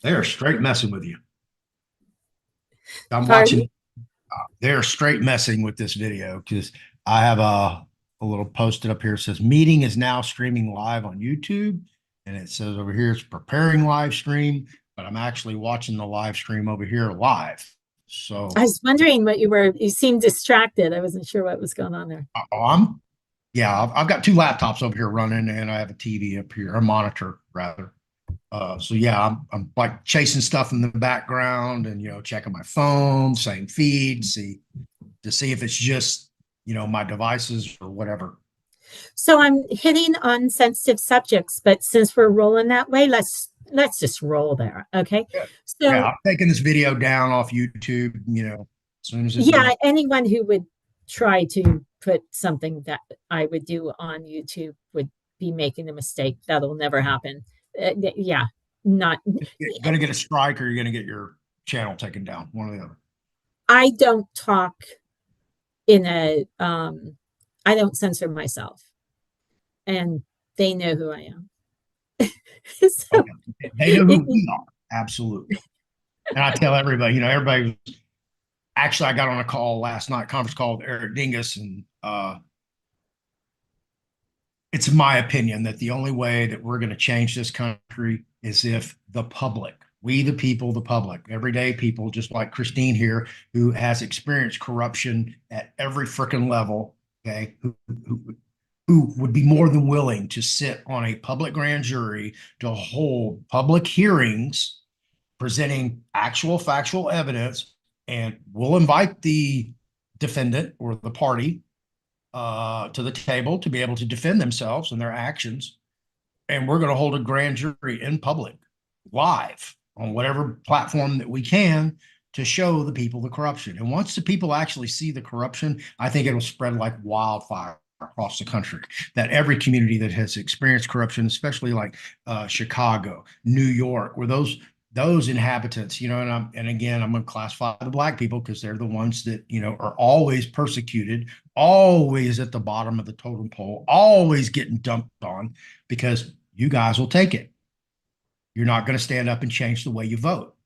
They are straight messing with you. I'm Pardon? watching. They're straight messing with this video because I have a little posted up here. It says meeting is now streaming live on YouTube. And it says over here it's preparing live stream, but I'm actually watching the live stream over here live. So I was wondering what you seemed distracted. I wasn't sure what was going on there. yeah, I've got two laptops over here running and I have a TV up here, a monitor rather. So yeah, I'm like chasing stuff in the background and checking my phone, same feed, to see if it's just my devices or whatever. So I'm hitting on sensitive subjects, but since we're rolling that way, let's just roll there. Okay. Yeah, yeah, So I'm taking this video down off YouTube. As soon as it's yeah, done. anyone who would try to put something that I would do on YouTube would be making a mistake. That'll never happen. Yeah, not. You're gonna get a strike or you're gonna get your channel taken down, one or the other. I don't talk in a. I don't censor myself, and they know who I am. So Okay. They know who we are. Absolutely. And I tell everybody, everybody actually I got on a call last night, conference call with Eric Dingus, and it's my opinion that the only way that we're going to change this country is if the public, we the people, the public, everyday people, just like Christine here, who has experienced corruption at every freaking level, okay, who would be more than willing to sit on a public grand jury to hold public hearings presenting actual factual evidence, and we'll invite the defendant or the party to the table to be able to defend themselves and their actions. And we're going to hold a grand jury in public, live, on whatever platform that we can to show the people the corruption. And once the people actually see the corruption, I think it'll spread like wildfire across the country, that every community that has experienced corruption, especially like Chicago, New York, where those inhabitants, and again, I'm going to classify the black people because they're the ones that, are always persecuted, always at the bottom of the totem pole, always getting dumped on because you guys will take it. You're not going to stand up and change the way you vote.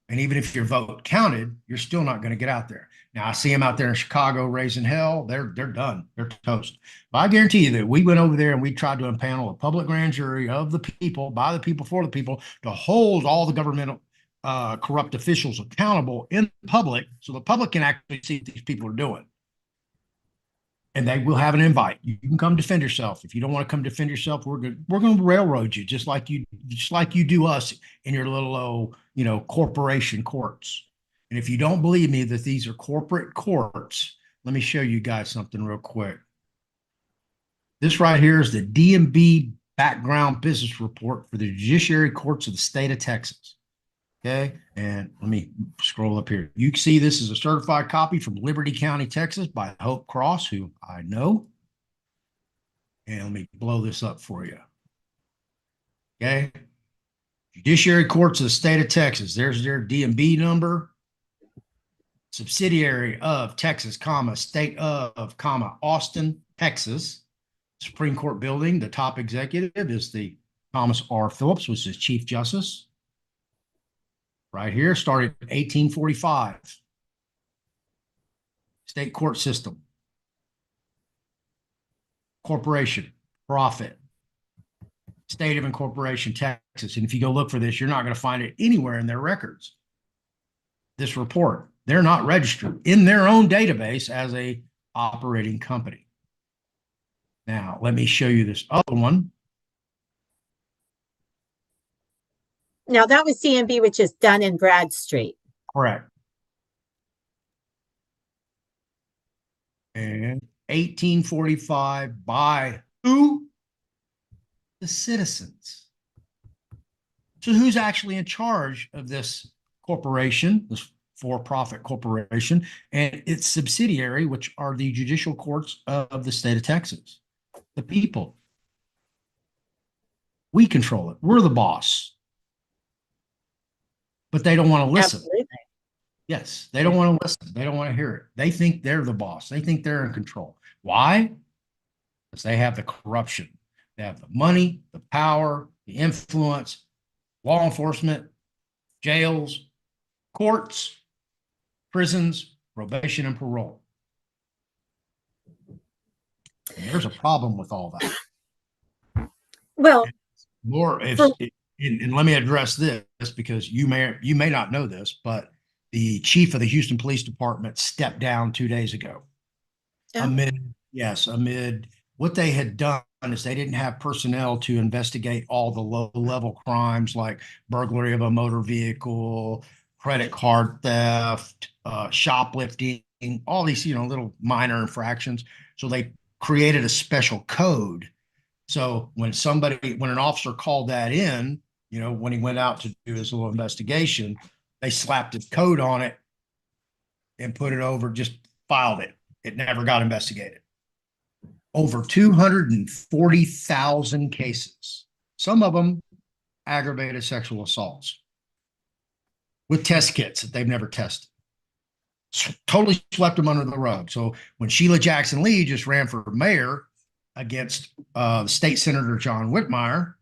And even if your vote counted, you're still not going to get out there. Now, I see them out there in Chicago raising hell. They're done. They're toast. But I guarantee you that we went over there and we tried to impanel a public grand jury of the people, by the people, for the people, to hold all the governmental corrupt officials accountable in public so the public can actually see what these people are doing. And they will have an invite. You can come defend yourself. If you don't want to come defend yourself, we're going to railroad you just like you do us in your little corporation courts. And if you don't believe me that these are corporate courts, let me show you guys something real quick. This right here is the DMB background business report for the judiciary courts of the state of Texas. Okay, and let me scroll up here. You can see this is a certified copy from Liberty County, Texas by Hope Cross, who I know. And let me blow this up for you. Okay. Judiciary courts of the state of Texas. There's their DMB number. Subsidiary of Texas, comma, state of, comma, Austin, Texas. Supreme Court building. The top executive is the Thomas R. Phillips, which is Chief Justice. Right here, started 1845. State court system. Corporation, profit. State of incorporation, Texas. And if you go look for this, you're not going to find it anywhere in their records. This report, they're not registered in their own database as a operating company. Now, let me show you this other one. Now that was DMB, which is Dun and Bradstreet. Correct. And 1845 by who? The citizens. So who's actually in charge of this corporation, this for-profit corporation, and its subsidiary, which are the judicial courts of the state of Texas? The people. We control it. We're the boss. But they don't want to listen. Absolutely. Yes, they don't want to listen. They don't want to hear it. They think they're the boss. They think they're in control. Why? Because they have the corruption. They have the money, the power, the influence, law enforcement, jails, courts, prisons, probation, and parole. And there's a problem with all that. Well, More, and let me address this because you may not know this, but the chief of the Houston Police Department stepped down 2 days ago. Oh. Amid what they had done is they didn't have personnel to investigate all the low-level crimes like burglary of a motor vehicle, credit card theft, shoplifting, all these little minor infractions. So they created a special code. So when an officer called that in, when he went out to do his little investigation, they slapped his code on it and put it over, just filed it. It never got investigated. Over 240,000 cases, some of them aggravated sexual assaults with test kits that they've never tested. Totally swept them under the rug. So when Sheila Jackson Lee just ran for mayor against State Senator John Whitmire,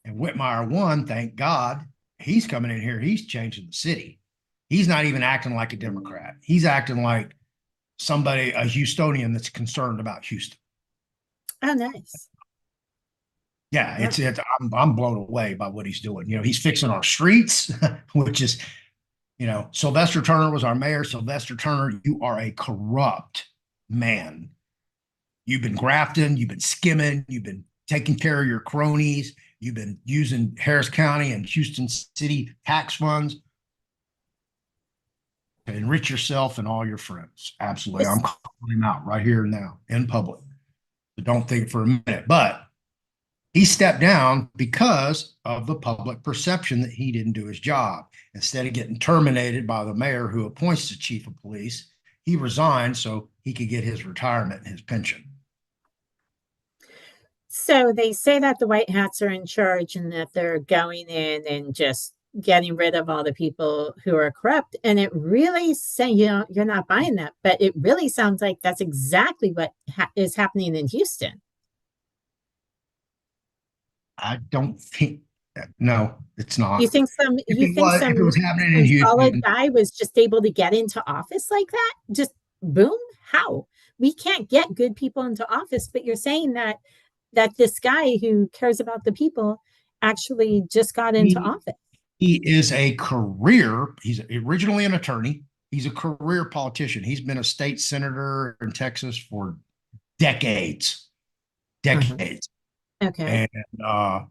and Whitmire won, thank God, he's coming in here. He's changing the city. He's not even acting like a Democrat. He's acting like somebody, a Houstonian that's concerned about Houston. Oh, nice. Yeah, I'm blown away by what he's doing. He's fixing our streets, which is, Sylvester Turner was our mayor. Sylvester Turner, you are a corrupt man. You've been grafting, you've been skimming, you've been taking care of your cronies, you've been using Harris County and Houston City tax funds to enrich yourself and all your friends. Absolutely. I'm calling him out right here and now in public. So don't think for a minute. But he stepped down because of the public perception that he didn't do his job. Instead of getting terminated by the mayor who appoints the chief of police, he resigned so he could get his retirement and his pension. So they say that the white hats are in charge and that they're going in and just getting rid of all the people who are corrupt. And it really you're not buying that, but it really sounds like that's exactly what is happening in Houston. I don't think no, it's not. You think some solid guy was just able to get into office like that? Just boom? How? We can't get good people into office, but you're saying that this guy who cares about the people actually just got into office. He is he's originally an attorney. He's a career politician. He's been a state senator in Texas for decades. Okay. And,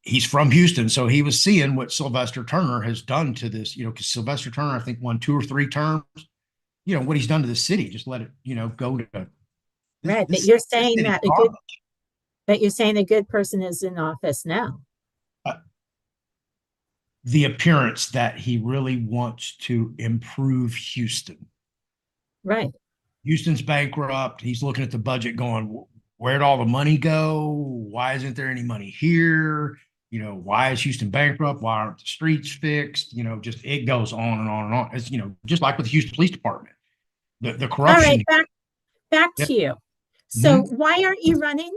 he's from Houston. So he was seeing what Sylvester Turner has done to this, because Sylvester Turner, I think, won 2 or 3 terms. What he's done to the city, just let it, go to Right. But This you're this saying city's that a good, garbage. but you're saying a good person is in office now. Uh, the appearance that he really wants to improve Houston. Right. Houston's bankrupt. He's looking at the budget going, where'd all the money go? Why isn't there any money here? Why is Houston bankrupt? Why aren't the streets fixed? Just it goes on and on and on. It's, just like with the Houston Police Department, the All right. corruption. Back Yep. to you. So Mhm. why aren't you running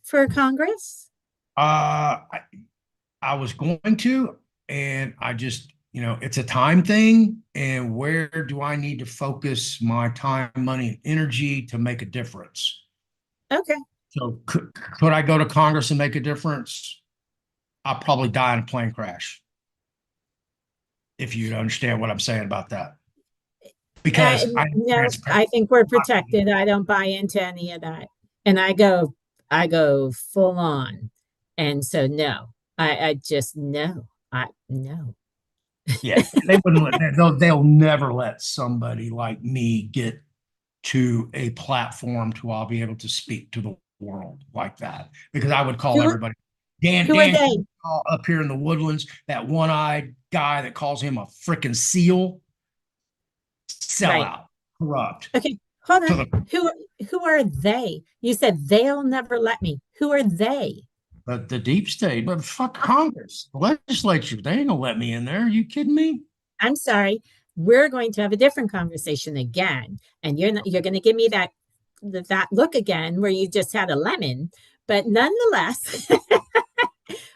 for Congress? I, I was going to, and I just, it's a time thing. And where do I need to focus my time, money, and energy to make a difference? Okay. So could I go to Congress and make a difference? I'll probably die in a plane crash, if you understand what I'm saying about that. Because I'm No, transparent. I think we're protected. I don't buy into any of that. And I go full on. And so no, I just no, I no. Yeah, they wouldn't they'll never let somebody like me get to a platform to I'll be able to speak to the world like that, because I would call Who everybody Dan who are Dan they? up here in the woodlands, that one-eyed guy that calls him a freaking seal, Right. sellout, corrupt. Okay, hold To on. Who are they? You said they'll never let me. Who are they? the deep state, but fuck Congress, the legislature, they ain't gonna let me in there. Are you kidding me? I'm sorry. We're going to have a different conversation again, and you're going to give me that look again where you just had a lemon, but nonetheless,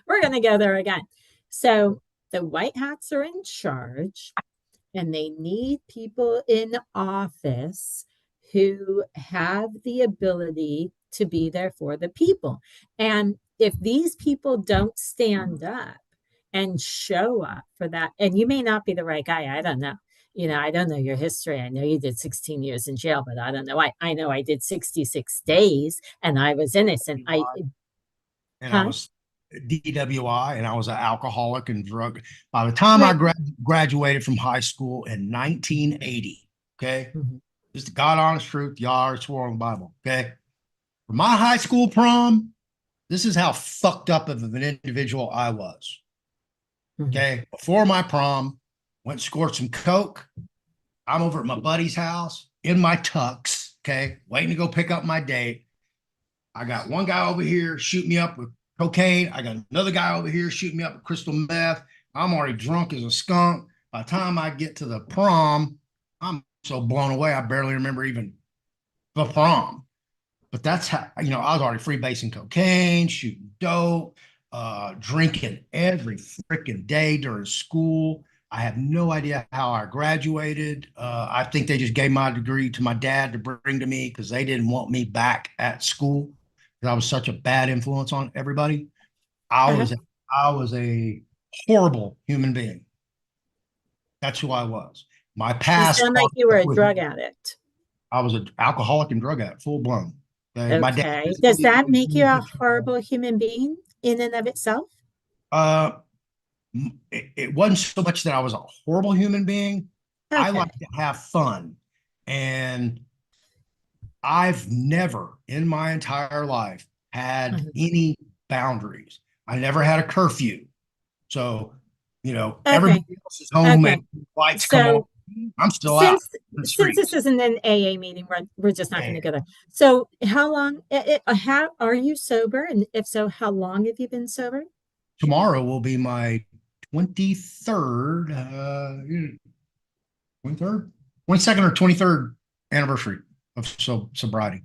we're going to go there again. So the white hats are in charge, and they need people in office who have the ability to be there for the people. And if these people don't stand up and show up for that, and you may not be the right guy, I don't know. I don't know your history. I know you did 16 years in jail, but I don't know. I know I did 66 days and I was innocent. And I Huh? was DWI, and I was an alcoholic and drug. By the time I Right. graduated from high school in 1980, okay, Mhm. just the God honest truth, y'all are swore on the Bible, okay. For my high school prom, this is how fucked up of an individual I was. Mhm. Okay, before my prom, went and scored some coke. I'm over at my buddy's house in my tux, okay, waiting to go pick up my date. I got one guy over here shooting me up with cocaine. I got another guy over here shooting me up with crystal meth. I'm already drunk as a skunk. By the time I get to the prom, I'm so blown away. I barely remember even the prom. But that's how, I was already freebasing cocaine, shooting dope, drinking every freaking day during school. I have no idea how I graduated. I think they just gave my degree to my dad to bring to me because they didn't want me back at school because I was such a bad influence on everybody. I Uh-huh. was I was a horrible human being. That's who I was. My You past sound like fucked you were up a with drug me. addict. I was an alcoholic and drug addict, full blown. Okay? My dad Okay. Does physically that abused make you me a sexually. horrible human being in and of itself? Uh, it wasn't so much that I was a horrible human being. I Okay. like to have fun. And I've never in my entire life had Mhm. any boundaries. I never had a curfew. So, Okay. everybody else is home Okay. and lights come on. So I'm still out since in the since this streets. isn't an AA meeting, we're just not going Yeah. to go there. So how long how are you sober? And if so, how long have you been sober? Tomorrow will be my 23rd, 23rd, 22nd or 23rd anniversary of sobriety.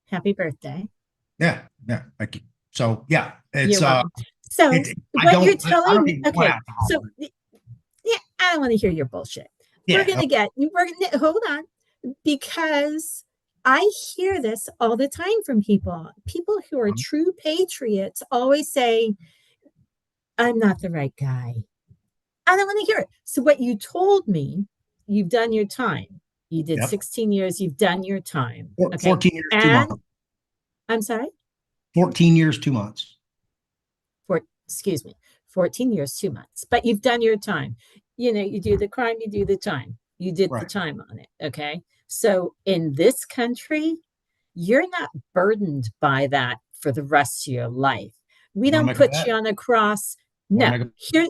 Happy birthday. Yeah, yeah, thank you. So yeah, You're welcome. So I what you're don't telling me, even want okay, alcohol. so yeah, I don't want to hear your bullshit. Yeah, We're gonna hold on because I hear this all the time from people. People who are true patriots always say, I'm not the right guy. I don't want to hear it. So, what you told me, you've done your time. You did yep. 16 years, you've done your time. Okay. 14 years, two And months. I'm sorry, 14 years, 2 months. excuse me, 14 years, 2 months, but you've done your time. You do the crime, you do the time. You did the Right. time on it. Okay. So, in this country, you're not burdened by that for the rest of your life. We You want don't to make a put you bet? on a cross. Want No. to make a Here,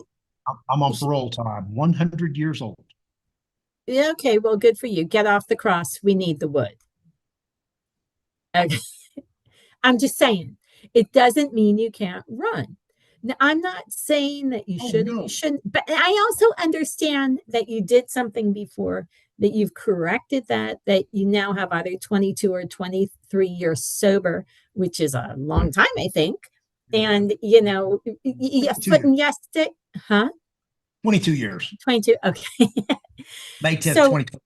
I'm on parole time, 100 years old. yeah, okay, well, good for you. Get off the cross. We need the wood. Okay. I'm just saying, it doesn't mean you can't run. Now, I'm not saying that you Oh, should or you no. shouldn't, but I also understand that you did something before, that you've corrected that, that you now have either 22 or 23 years sober, which is a long time, I think. Yeah. And, a 22 foot years. and yesterday, huh? 22 years. 22. Okay. May 10th, So 2020.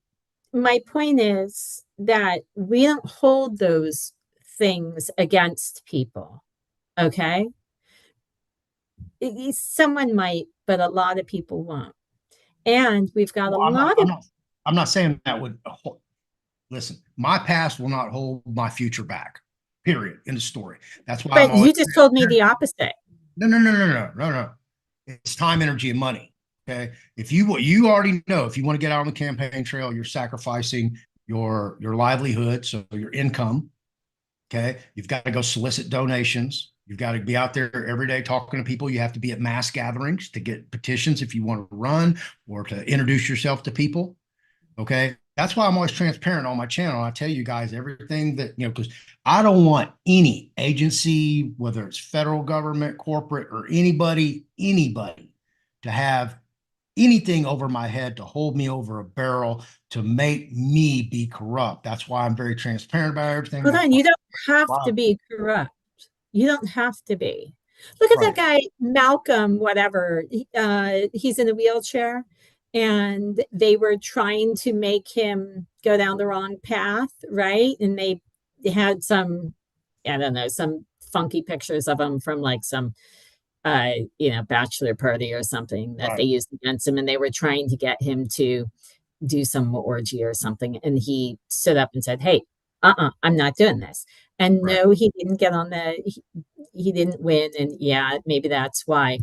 my point is that we don't hold those things against people. Okay. Someone might, but a lot of people won't. And we've got a Well, lot of, I'm not saying that would listen. My past will not hold my future back. Period. In the story. That's why I'm but always you just told me the opposite. no, no, no, no, no, no, no. It's time, energy, and money. Okay. If you already know, if you want to get out on the campaign trail, you're sacrificing your livelihood, so your income. Okay. You've got to go solicit donations. You've got to be out there every day talking to people. You have to be at mass gatherings to get petitions if you want to run or to introduce yourself to people. Okay. That's why I'm always transparent on my channel. I tell you guys everything that, because I don't want any agency, whether it's federal government, corporate, or anybody to have anything over my head to hold me over a barrel to make me be corrupt. That's why I'm very transparent about everything. Hold That's on. You don't have why, to be corrupt. You don't have to be. Look at that right, guy, Malcolm, whatever. He's in a wheelchair, and they were trying to make him go down the wrong path, right? And they had some, I don't know, some funky pictures of him from like some bachelor party or something that they right, used against him, and they were trying to get him to do some orgy or something. And he stood up and said, "Hey, I'm not doing this." And right. no, he didn't get on he didn't win. And yeah, maybe that's why.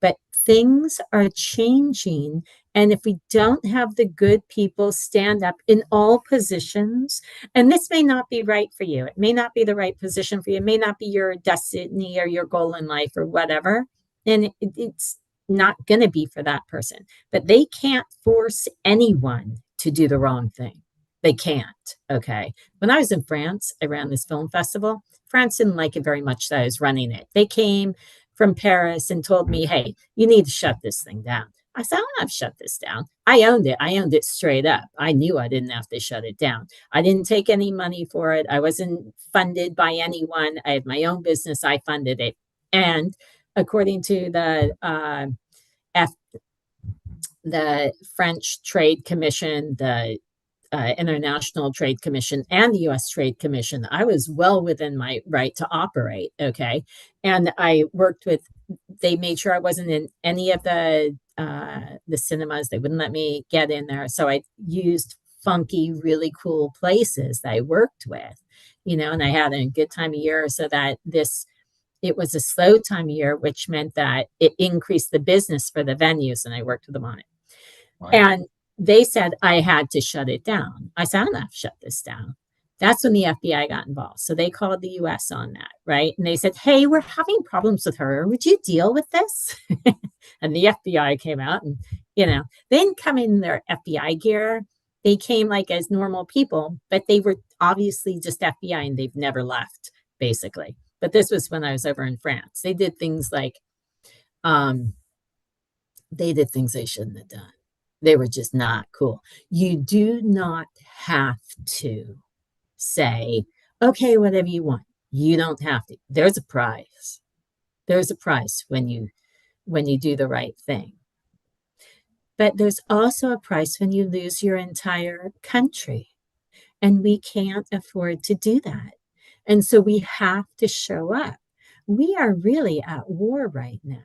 But things are changing. And if we don't have the good people stand up in all positions, and this may not be right for you, it may not be the right position for you, it may not be your destiny or your goal in life or whatever. And it's not going to be for that person, but they can't force anyone to do the wrong thing. They can't. Okay. When I was in France, I ran this film festival. France didn't like it very much that I was running it. They came from Paris and told me, "Hey, you need to shut this thing down." I said, "I don't have to shut this down." I owned it. I owned it straight up. I knew I didn't have to shut it down. I didn't take any money for it. I wasn't funded by anyone. I had my own business. I funded it. And according to F, the French Trade Commission, the International Trade Commission, and the U.S. Trade Commission, I was well within my right to operate. Okay. And I worked with, they made sure I wasn't in any of the cinemas. They wouldn't let me get in there. So I used funky, really cool places that I worked with, and I had a good time of year, so that it was a slow time of year, which meant that it increased the business for the venues, and I worked with them on it. Right. And they said I had to shut it down. I said, "I don't have to shut this down." That's when the FBI got involved. So they called the US on that, right? And they said, "Hey, we're having problems with her. Would you deal with this?" And the FBI came out, and, they didn't come in their FBI gear. They came like as normal people, but they were obviously just FBI, and they've never left, basically. But this was when I was over in France. They did things like, um, they did things they shouldn't have done. They were just not cool. You do not have to say, "Okay, whatever you want." You don't have to. There's a price. There's a price when you do the right thing. But there's also a price when you lose your entire country. And we can't afford to do that. And so we have to show up. We are really at war right now.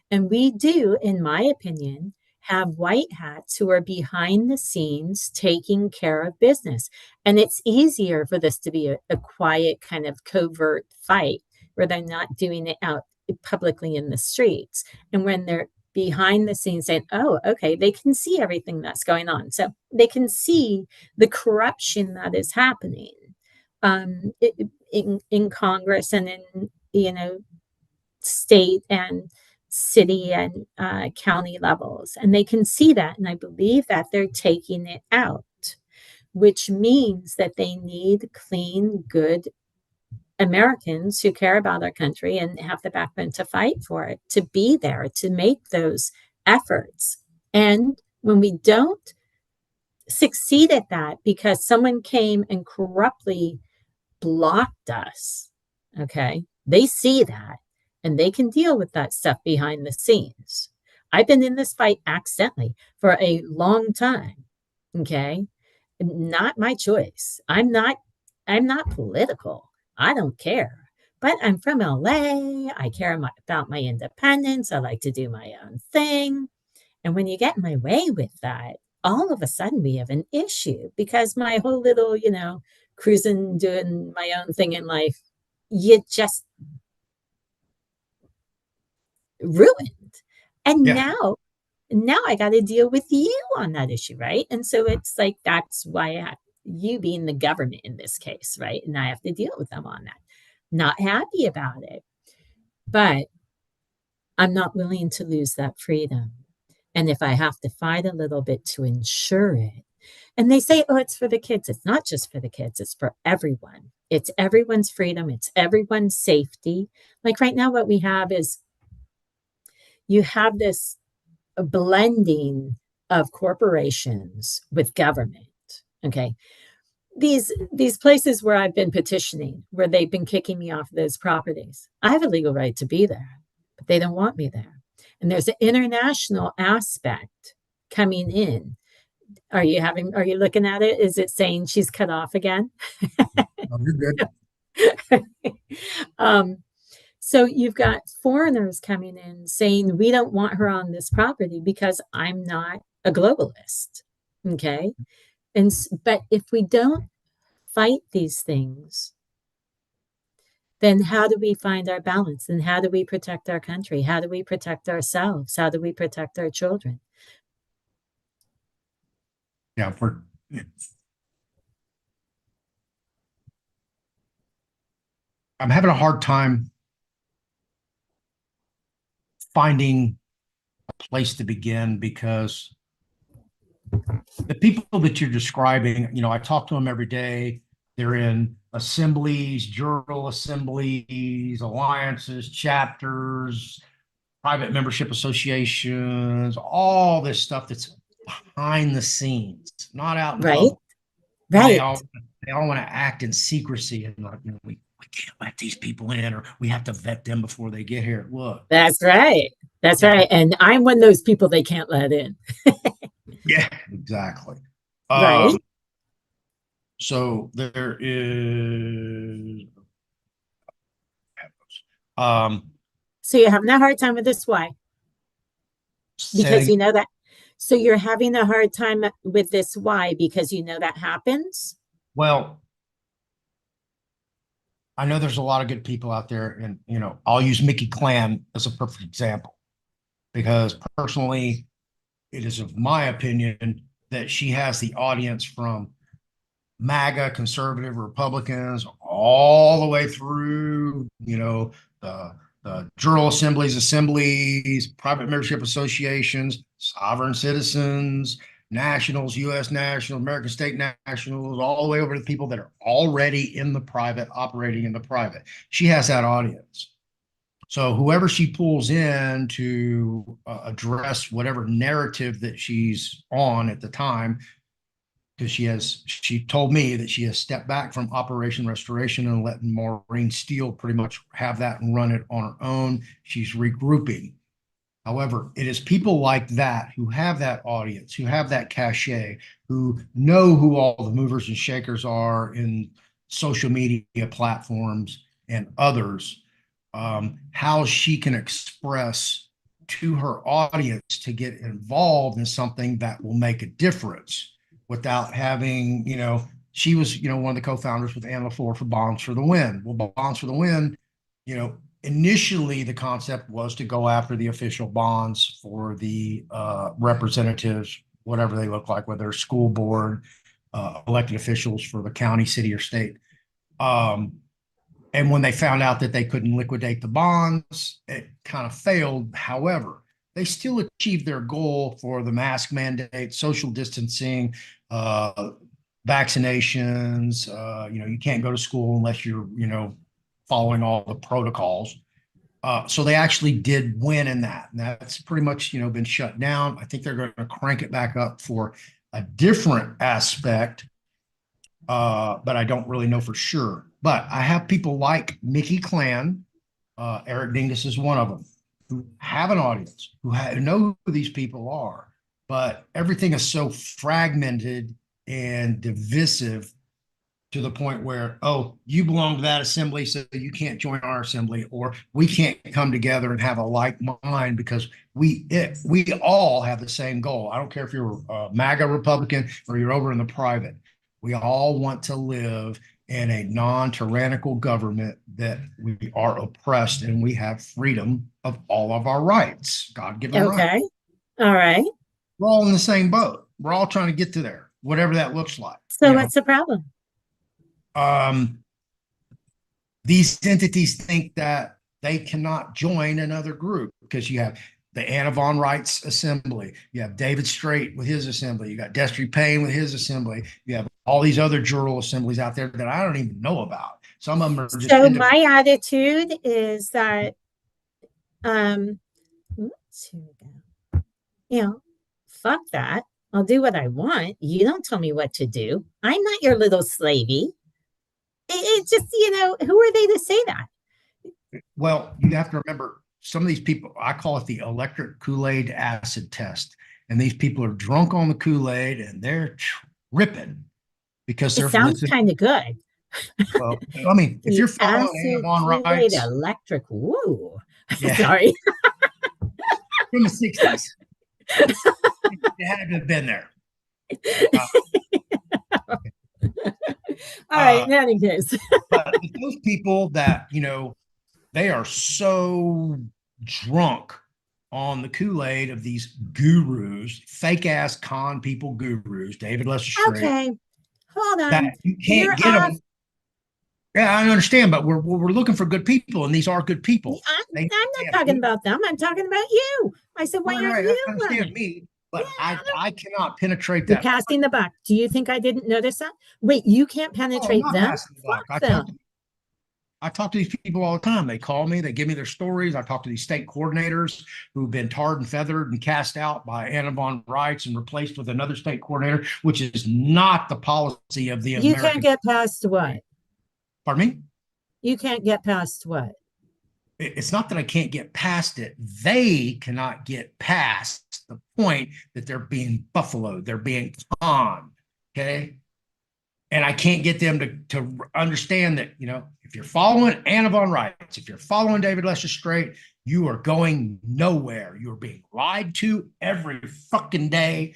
And we do, in my opinion, have white hats who are behind the scenes taking care of business. And it's easier for this to be a quiet, kind of covert fight where they're not doing it out publicly in the streets. And when they're behind the scenes saying, "Oh, okay," they can see everything that's going on. So they can see the corruption that is happening. in Congress and in, state and city and county levels. And they can see that. And I believe that they're taking it out, which means that they need clean, good Americans who care about our country and have the backbone to fight for it, to be there, to make those efforts. And when we don't succeed at that because someone came and corruptly blocked us, okay, they see that and they can deal with that stuff behind the scenes. I've been in this fight accidentally for a long time, okay? Not my choice. I'm not political. I don't care. But I'm from LA. I care about my independence. I like to do my own thing. And when you get in my way with that, all of a sudden we have an issue because my whole little, cruising, doing my own thing in life, you just ruined. And Yeah. now I got to deal with you on that issue, right? And so it's like that's why you being the government in this case, right? And I have to deal with them on that. Not happy about it, but I'm not willing to lose that freedom. And if I have to fight a little bit to ensure it, and they say, oh, it's for the kids. It's not just for the kids, it's for everyone. It's everyone's freedom, it's everyone's safety. Like right now, what we have is you have this blending of corporations with government. Okay. These places where I've been petitioning, where they've been kicking me off those properties, I have a legal right to be there, but they don't want me there. And there's an international aspect coming in. Are you looking at it? Is it saying she's cut off again? Oh, you're good. um, so you've got foreigners coming in saying we don't want her on this property because I'm not a globalist. Okay. But if we don't fight these things, then how do we find our balance? And how do we protect our country? How do we protect ourselves? How do we protect our children? Yeah. I'm having a hard time finding a place to begin because the people that you're describing, I talk to them every day. They're in assemblies, journal assemblies, alliances, chapters, private membership associations, all this stuff that's behind the scenes, not out in Right. public. And they Right. all they all want to act in secrecy and like, we can't let these people in, or we have to vet them before they get here. Look, That's right. That's yeah, right. And I'm one of those people they can't let in. yeah, exactly. Right. So there is um So you're having a hard time with this. Why? Because setting you know that. So you're having a hard time with this. Why? Because you know that happens. well, I know there's a lot of good people out there, and I'll use Mickey Clan as a perfect example because personally, it is of my opinion that she has the audience from MAGA, conservative Republicans, all the way through, the journal assemblies, private membership associations, sovereign citizens, nationals, U.S. nationals, American state nationals, all the way over to people that are already in the private, operating in the private. She has that audience. So whoever she pulls in to address whatever narrative that she's on at the time, because she told me that she has stepped back from Operation Restoration and letting Maureen Steele pretty much have that and run it on her own. She's regrouping. However, it is people like that who have that audience, who have that cachet, who know who all the movers and shakers are in social media platforms and others, how she can express to her audience to get involved in something that will make a difference without having, she was, one of the co-founders with Anna LaFleur for Bonds for the Win. Well, Bonds for the Win, initially the concept was to go after the official bonds for the representatives, whatever they look like, whether school board, elected officials for the county, city, or state. And when they found out that they couldn't liquidate the bonds, it kind of failed. However, they still achieved their goal for the mask mandate, social distancing, vaccinations. You can't go to school unless you're, following all the protocols. So they actually did win in that. And that's pretty much, been shut down. I think they're going to crank it back up for a different aspect, but I don't really know for sure. But I have people like Mickey Clan, Eric Dingus is one of them, who have an audience, who know who these people are. But everything is so fragmented and divisive to the point where, oh, you belong to that assembly, so you can't join our assembly, or we can't come together and have a like mind because we all have the same goal. I don't care if you're a MAGA Republican or you're over in the private. We all want to live in a non-tyrannical government that we are oppressed and we have freedom of all of our rights, God-given rights. Okay. All right. We're all in the same boat. We're all trying to get to there, whatever that looks like. So what's the problem? These entities think that they cannot join another group because you have the Anna Von Reitz assembly, you have David Straight with his assembly, you got Destry Payne with his assembly, you have all these other journal assemblies out there that I don't even know about. Some of them are just. So my attitude is that, fuck that. I'll do what I want. You don't tell me what to do. I'm not your little slavey. It's just, who are they to say that? Well, you have to remember, some of these people, I call it the electric Kool-Aid acid test. And these people are drunk on the Kool-Aid and they're tripping because they're. It sounds kind of good. Well, I mean, if you're following Anna Von Reitz, electric, woo. Yeah. Sorry. From the 60s. You had to have been there. All right, in any case. But those people that, they are so drunk on the Kool-Aid of these gurus, fake ass con people gurus, David Lester Straight. Okay, hold on. That you can't get them. Yeah, I understand, but we're looking for good people, and these are good people. I'm not talking about them. I'm talking about you. I said, why aren't you? I understand me, but I cannot penetrate You're that. passing the buck. Do you think I didn't notice that? Wait, you can't penetrate them? I talk to these people all the time. They call me, they give me their stories. I talk to these state coordinators who've been tarred and feathered and cast out by Anna Von Reitz and replaced with another state coordinator, which is not the policy of the American. You can't get past what? Pardon me? You can't get past what? It's not that I can't get past it. They cannot get past the point that they're being buffaloed. They're being conned. Okay. And I can't get them to understand that, if you're following Anna Von Reitz, if you're following David Lester Straight, you are going nowhere. You're being lied to every fucking day.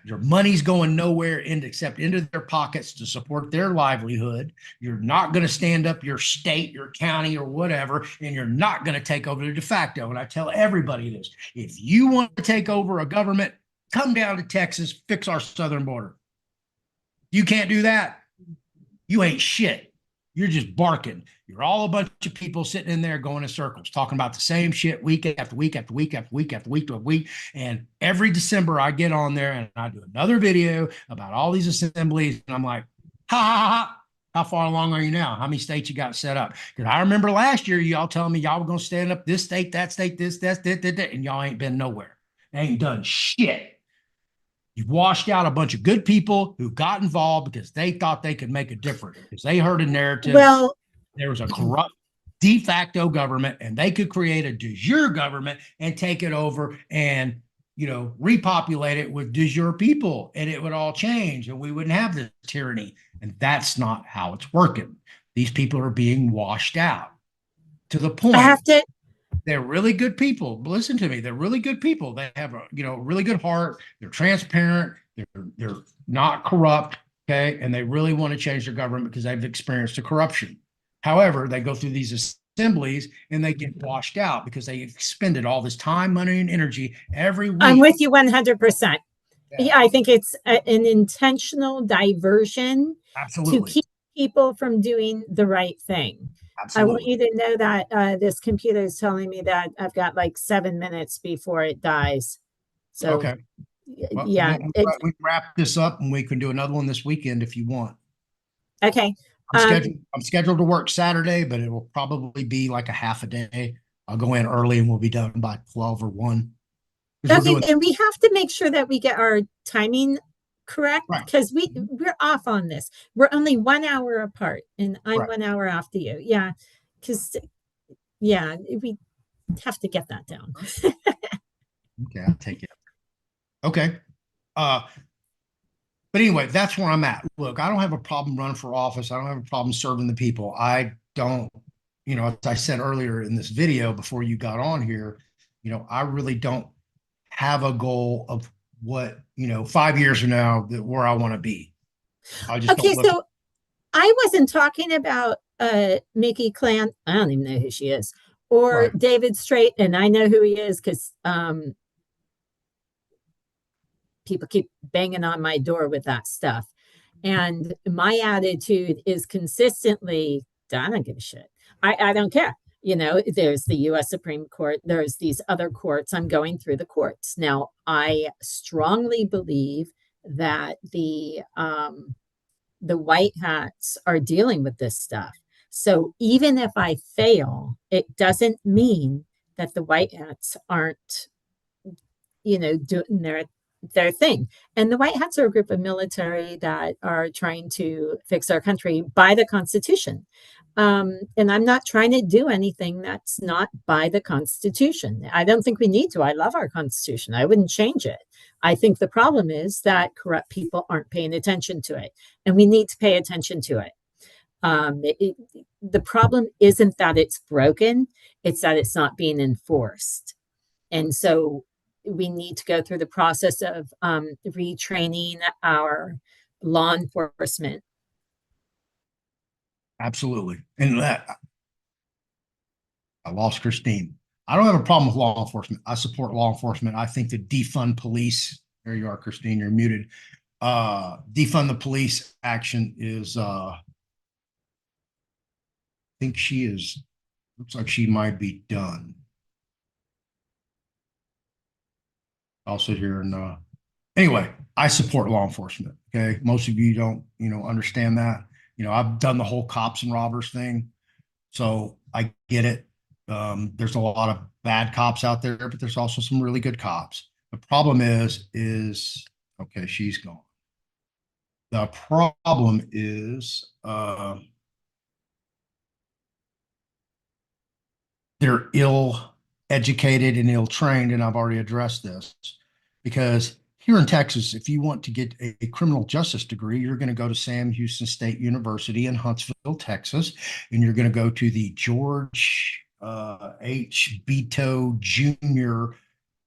Your money's going nowhere except into their pockets to support their livelihood. You're not going to stand up your state, your county, or whatever, and you're not going to take over the de facto. And I tell everybody this: if you want to take over a government, come down to Texas, fix our southern border. You can't do that. You ain't shit. You're just barking. You're all a bunch of people sitting in there going in circles, talking about the same shit week after week after week after week after week to a week. And every December I get on there and I do another video about all these assemblies. And I'm like, ha, ha, ha. How far along are you now? How many states you got set up? Because I remember last year, y'all telling me y'all were going to stand up this state, that, that, and y'all ain't been nowhere. They ain't done shit. You've washed out a bunch of good people who got involved because they thought they could make a difference, because they heard a narrative. Well, there was a corrupt de facto government and they could create a de jure government and take it over and, repopulate it with de jure people, and it would all change and we wouldn't have this tyranny. And that's not how it's working. These people are being washed out to the point. They're really good people. Listen to me. They're really good people. They have a, really good heart. They're transparent. They're not corrupt. Okay. And they really want to change their government because they've experienced the corruption. However, they go through these assemblies and they get washed out because they expended all this time, money, and energy every week. I'm with you 100%. Yeah, I think it's an intentional diversion. Absolutely. To keep people from doing the right thing. I want Absolutely. you to know that this computer is telling me that I've got like 7 minutes before it dies. So Okay. Well, yeah, it we can wrap this up and we can do another one this weekend if you want. okay. I'm scheduled. I'm scheduled to work Saturday, but it will probably be like a half a day. I'll go in early and we'll be done by 12 or 1 because we're Okay, doing and we have to make sure that we get our timing correct right. because we're off on this. We're only 1 hour apart, and I'm Right. 1 hour after you. Yeah, because yeah, we have to get that down. Okay, I'll take it. Okay. Uh, but anyway, that's where I'm at. Look, I don't have a problem running for office. I don't have a problem serving the people. I don't, as I said earlier in this video before you got on here, I really don't have a goal of what, 5 years from now that where I want to be. I just don't Okay, look so I wasn't talking about Mickey Clan. I don't even know who she is, or right. David Straight, and I know who he is because people keep banging on my door with that stuff. And my attitude is consistently, I don't give a shit. I don't care. There's the US Supreme Court, there's these other courts. I'm going through the courts. Now, I strongly believe that the white hats are dealing with this stuff. So even if I fail, it doesn't mean that the white hats aren't, doing their thing. And the white hats are a group of military that are trying to fix our country by the Constitution. And I'm not trying to do anything that's not by the Constitution. I don't think we need to. I love our Constitution. I wouldn't change it. I think the problem is that corrupt people aren't paying attention to it, and we need to pay attention to it. The problem isn't that it's broken, it's that it's not being enforced. And so we need to go through the process of retraining our law enforcement. Absolutely. And that I lost Christine. I don't have a problem with law enforcement. I support law enforcement. I think to defund police. There you are, Christine. You're muted. Defund the police action is I think she is looks like she might be done. I'll sit here and anyway, I support law enforcement. Okay. Most of you don't, understand that. I've done the whole cops and robbers thing. So I get it. There's a lot of bad cops out there, but there's also some really good cops. The problem is okay, she's gone. The problem is they're ill educated and ill trained, and I've already addressed this because here in Texas, if you want to get a criminal justice degree, you're going to go to Sam Houston State University in Huntsville, Texas, and you're going to go to the George H. Beto Jr.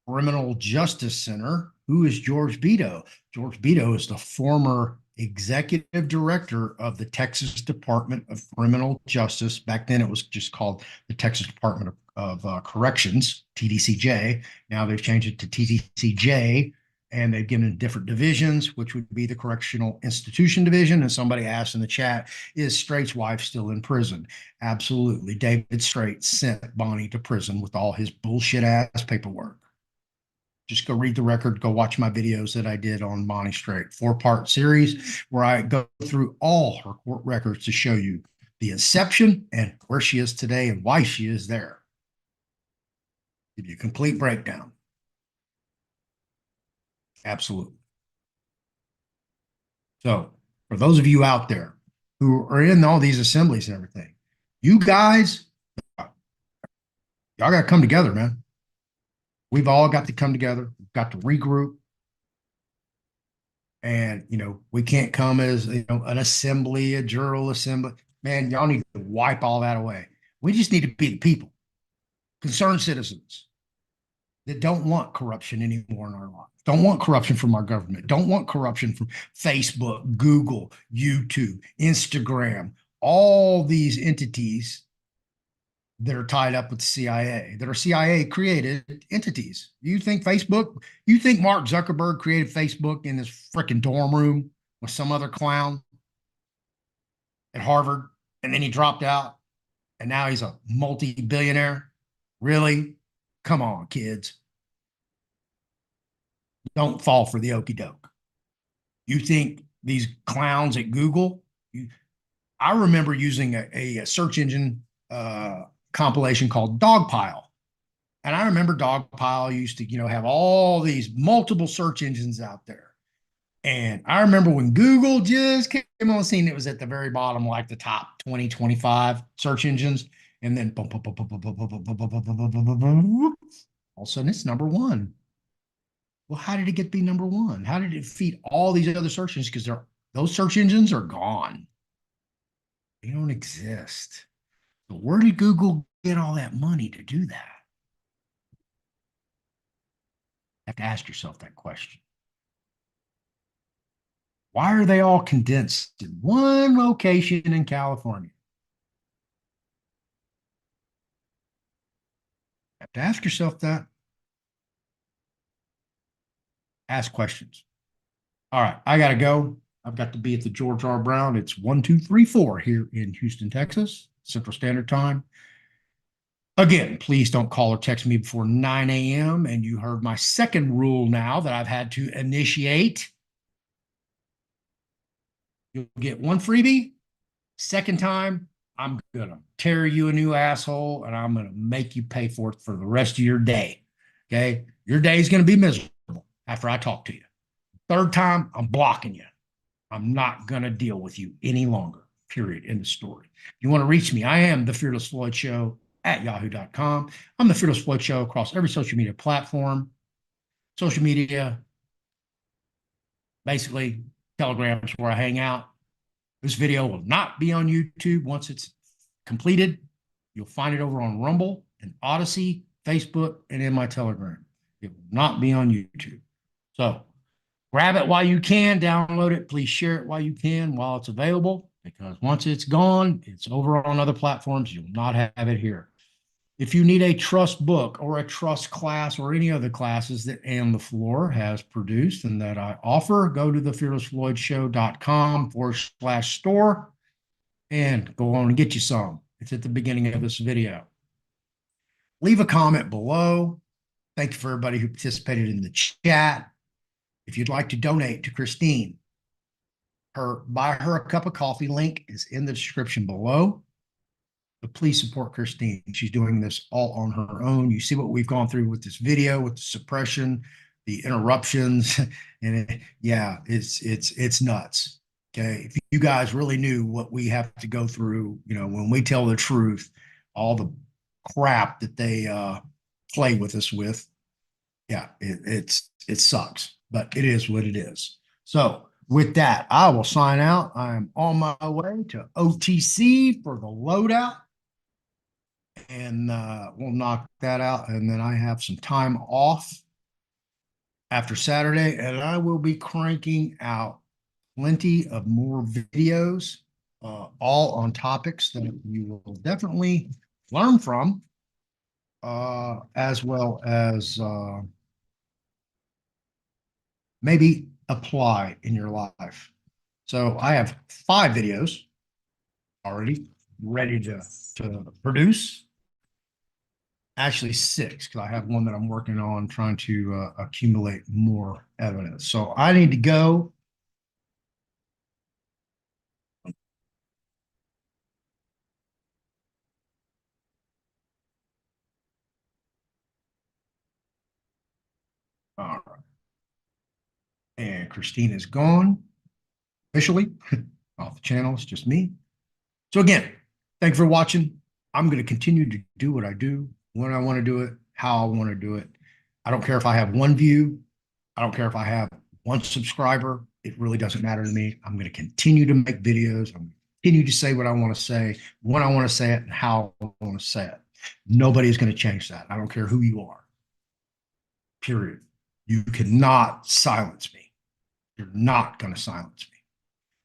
Criminal Justice Center. Who is George Beto? George Beto is the former executive director of the Texas Department of Criminal Justice. Back then, it was just called the Texas Department of Corrections, TDCJ. Now they've changed it to TDCJ, and they've given it different divisions, which would be the Correctional Institution Division. And somebody asked in the chat, is Straight's wife still in prison? Absolutely. David Straight sent Bonnie to prison with all his bullshit ass paperwork. Just go read the record, go watch my videos that I did on Bonnie Straight, 4-part series where I go through all her court records to show you the inception and where she is today and why she is there. Give you a complete breakdown. Absolutely. So for those of you out there who are in all these assemblies and everything, you guys, y'all got to come together, man. We've all got to come together. We've got to regroup. And, we can't come as, an assembly, a jural assembly. Man, y'all need to wipe all that away. We just need to be the people, concerned citizens that don't want corruption anymore in our life, don't want corruption from our government, don't want corruption from Facebook, Google, YouTube, Instagram, all these entities that are tied up with the CIA, that are CIA created entities. You think Mark Zuckerberg created Facebook in his freaking dorm room with some other clown? at Harvard, and then he dropped out, and now he's a multi-billionaire. Really? Come on, kids. Don't fall for the okey doke. You think these clowns at Google, I remember using a search engine compilation called Dogpile. And I remember Dogpile used to, have all these multiple search engines out there. And I remember when Google just came on the scene, it was at the very bottom, like the top 20, 25 search engines. And then all of a sudden it's number one. Well, how did it get to be number one? How did it feed all these other search engines? Because those search engines are gone. They don't exist. But where did Google get all that money to do that? You have to ask yourself that question. Why are they all condensed in one location in California? You have to ask yourself that. Ask questions. All right, I got to go. I've got to be at the George R. Brown. It's 1234 here in Houston, Texas, Central Standard Time. Again, please don't call or text me before 9 a.m. And you heard my second rule now that I've had to initiate. You'll get one freebie. Second time, I'm going to tear you a new asshole and I'm going to make you pay for it for the rest of your day. Okay? Your day is going to be miserable after I talk to you. Third time, I'm blocking you. I'm not going to deal with you any longer. Period. End of story. If you want to reach me, I am the Fearless Floyd Show at yahoo.com. I'm the Fearless Floyd Show across every social media platform. Social media, basically, Telegram is where I hang out. This video will not be on YouTube once it's completed. You'll find it over on Rumble and Odyssey, Facebook, and in my Telegram. It will not be on YouTube. So grab it while you can, download it. Please share it while you can, while it's available, because once it's gone, it's over on other platforms. You'll not have it here. If you need a trust book or a trust class or any other classes that Ann LaFleur has produced and that I offer, go to thefearlessfloydshow.com/store and go on and get you some. It's at the beginning of this video. Leave a comment below. Thank you for everybody who participated in the chat. If you'd like to donate to Christine, buy her a cup of coffee link is in the description below. But please support Christine. She's doing this all on her own. You see what we've gone through with this video, with the suppression, the interruptions, and it's nuts. Okay, if you guys really knew what we have to go through, when we tell the truth, all the crap that they play with us with, it sucks, but it is what it is. So with that, I will sign out. I am on my way to OTC for the loadout. And we'll knock that out. And then I have some time off after Saturday, and I will be cranking out plenty of more videos, all on topics that you will definitely learn from, as well as maybe apply in your life. So I have 5 videos already ready to produce. Actually 6, because I have one that I'm working on trying to accumulate more evidence. So I need to go. All right. And Christine is gone officially off the channel. It's just me. So again, thank you for watching. I'm going to continue to do what I do, when I want to do it, how I want to do it. I don't care if I have 1 view. I don't care if I have 1 subscriber. It really doesn't matter to me. I'm going to continue to make videos. I'm going to continue to say what I want to say, when I want to say it, and how I want to say it. Nobody's going to change that. I don't care who you are. Period. You cannot silence me. You're not going to silence me.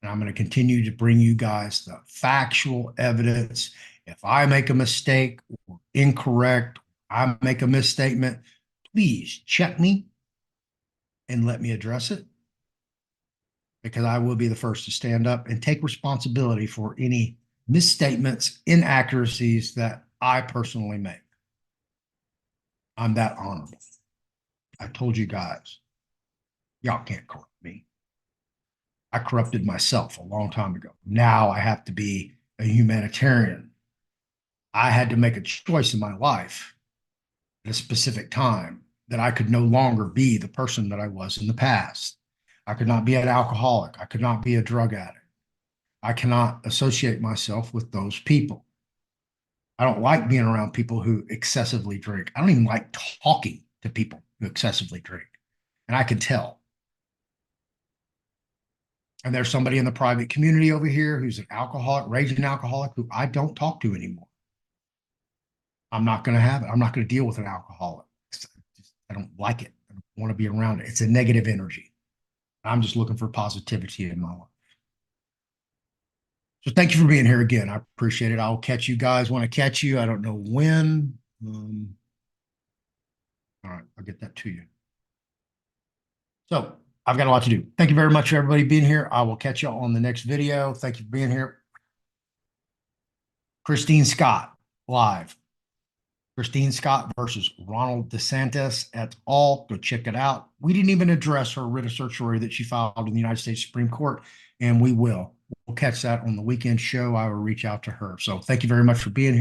And I'm going to continue to bring you guys the factual evidence. If I make a mistake or incorrect, I make a misstatement, please check me and let me address it. because I will be the first to stand up and take responsibility for any misstatements, inaccuracies that I personally make. I'm that honorable. I told you guys, y'all can't corrupt me. I corrupted myself a long time ago. Now I have to be a humanitarian. I had to make a choice in my life at a specific time that I could no longer be the person that I was in the past. I could not be an alcoholic. I could not be a drug addict. I cannot associate myself with those people. I don't like being around people who excessively drink. I don't even like talking to people who excessively drink. And I can tell. And there's somebody in the private community over here who's an alcoholic, raging alcoholic, who I don't talk to anymore. I'm not going to have it. I'm not going to deal with an alcoholic. I don't like it. I don't want to be around it. It's a negative energy. I'm just looking for positivity in my life. So thank you for being here again. I appreciate it. I'll catch you guys when I catch you. I don't know when. All right, I'll get that to you. So I've got a lot to do. Thank you very much for everybody being here. I will catch you on the next video. Thank you for being here. Christine Scott, live. Christine Scott versus Ronald DeSantis et al. Go check it out. We didn't even address her writ of certiorari that she filed in the United States Supreme Court, and we will. We'll catch that on the weekend show. I will reach out to her. So thank you very much for being here.